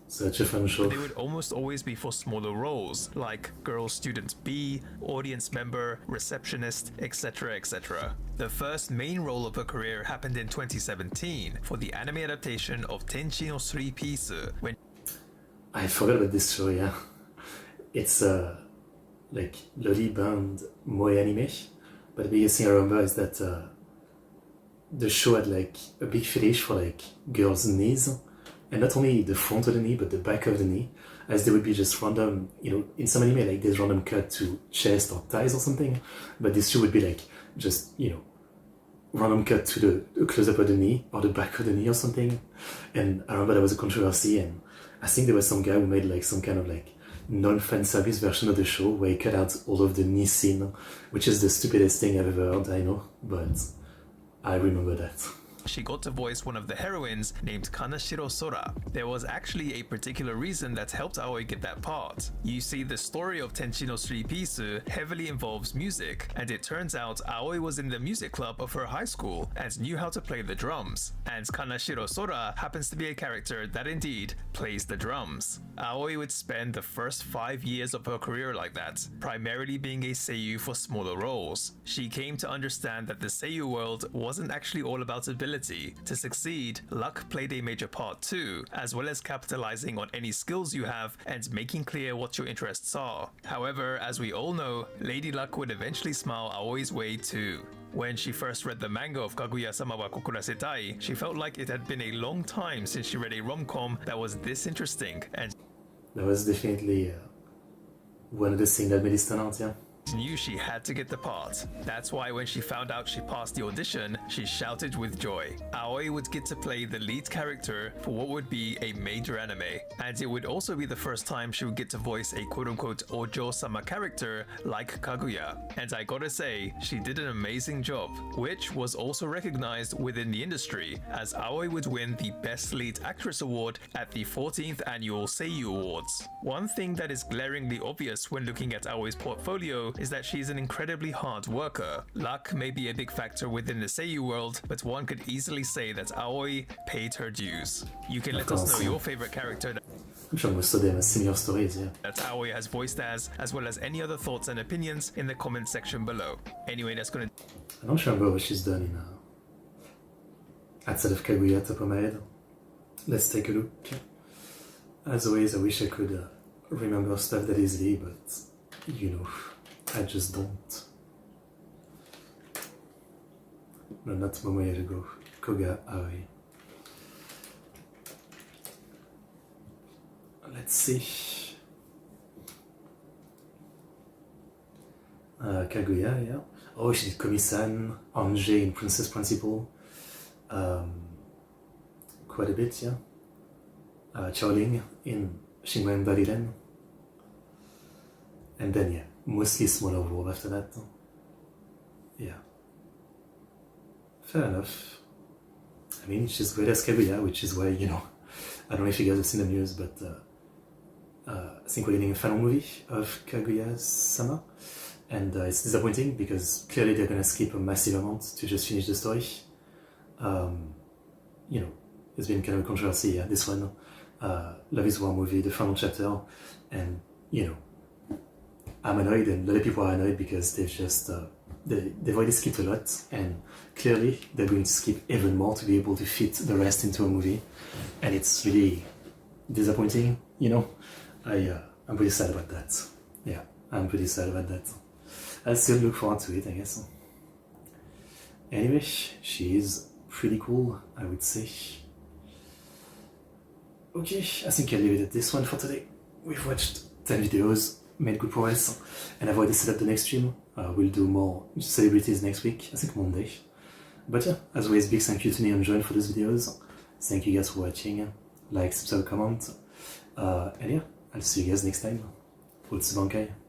Such a fun show. They would almost always be for smaller roles, like Girl Student B, Audience Member, Receptionist, etc, etc. The first main role of her career happened in 2017 for the anime adaptation of Tenchi no 3 Piece, when I forgot about this show, yeah. It's like loli band moe anime, but the biggest thing I remember is that the show had like a big fetish for like girls' knees. And not only the front of the knee, but the back of the knee, as there would be just random, you know, in some anime, like there's random cut to chest or thighs or something, but this show would be like just, you know, random cut to the close-up of the knee or the back of the knee or something. And I remember there was a controversy, and I think there was some guy who made like some kind of like non-fan service version of the show where he cut out all of the knee scene, which is the stupidest thing I've ever heard, I know, but I remember that. she got to voice one of the heroines named Kanashiro Sora. There was actually a particular reason that helped Aoi get that part. You see, the story of Tenchi no 3 Piece heavily involves music, and it turns out Aoi was in the music club of her high school and knew how to play the drums, and Kanashiro Sora happens to be a character that indeed plays the drums. Aoi would spend the first 5 years of her career like that, primarily being a seiyuu for smaller roles. She came to understand that the seiyuu world wasn't actually all about ability. To succeed, luck played a major part too, as well as capitalizing on any skills you have and making clear what your interests are. However, as we all know, Lady Luck would eventually smile Aoi's way too. When she first read the manga of Kaguya-sama wa Kokurasetai, she felt like it had been a long time since she read a rom-com that was this interesting, and that was definitely one of the things that made it stand out, yeah. Knew she had to get the part. That's why when she found out she passed the audition, she shouted with joy. Aoi would get to play the lead character for what would be a major anime, and it would also be the first time she would get to voice a quote-unquote Ojo-sama character like Kaguya. And I gotta say, she did an amazing job, which was also recognized within the industry, as Aoi would win the Best Lead Actress Award at the 14th Annual Seiyuu Awards. One thing that is glaringly obvious when looking at Aoi's portfolio is that she's an incredibly hard worker. Luck may be a big factor within the seiyuu world, but one could easily say that Aoi paid her dues. You can let us know your favorite character I'm sure most of them are similar stories, yeah. that Aoi has voiced as well as any other thoughts and opinions in the comment section below. Anyway, that's gonna... I don't remember what she's done in outside of Kaguya, top of my head. Let's take a look. As always, I wish I could remember stuff that easily, but you know, I just don't. No, not Momoi ago. Koga Aoi. Let's see. Kaguya, yeah. Oh, she did Komi-san, Anjay in Princess Principal. Quite a bit, yeah. Chaoling in Shinran Bariren. And then, yeah, mostly smaller role after that. Yeah. Fair enough. I mean, she's great as Kaguya, which is why, you know, I don't know if you guys have seen the news, but I think we're getting a final movie of Kaguya-sama. And it's disappointing because clearly they're gonna skip a massive amount to just finish the story. You know, it's been kind of a controversy, yeah, this one. Love is War movie, the final chapter, and, you know, I'm annoyed and a lot of people are annoyed because they've just, they've already skipped a lot, and clearly they're going to skip even more to be able to fit the rest into a movie, and it's really disappointing, you know. I'm pretty sad about that. Yeah, I'm pretty sad about that. I'll still look forward to it, I guess. Anyway, she is pretty cool, I would say. Okay, I think I'll leave it at this one for today. We've watched 10 videos, made good progress, and I've already set up the next stream. We'll do more celebrities next week, I think Monday. But yeah, as always, big thank you to Neon Join for these videos. Thank you guys for watching. Like, subscribe, comment. And yeah, I'll see you guys next time. ExoticBankai.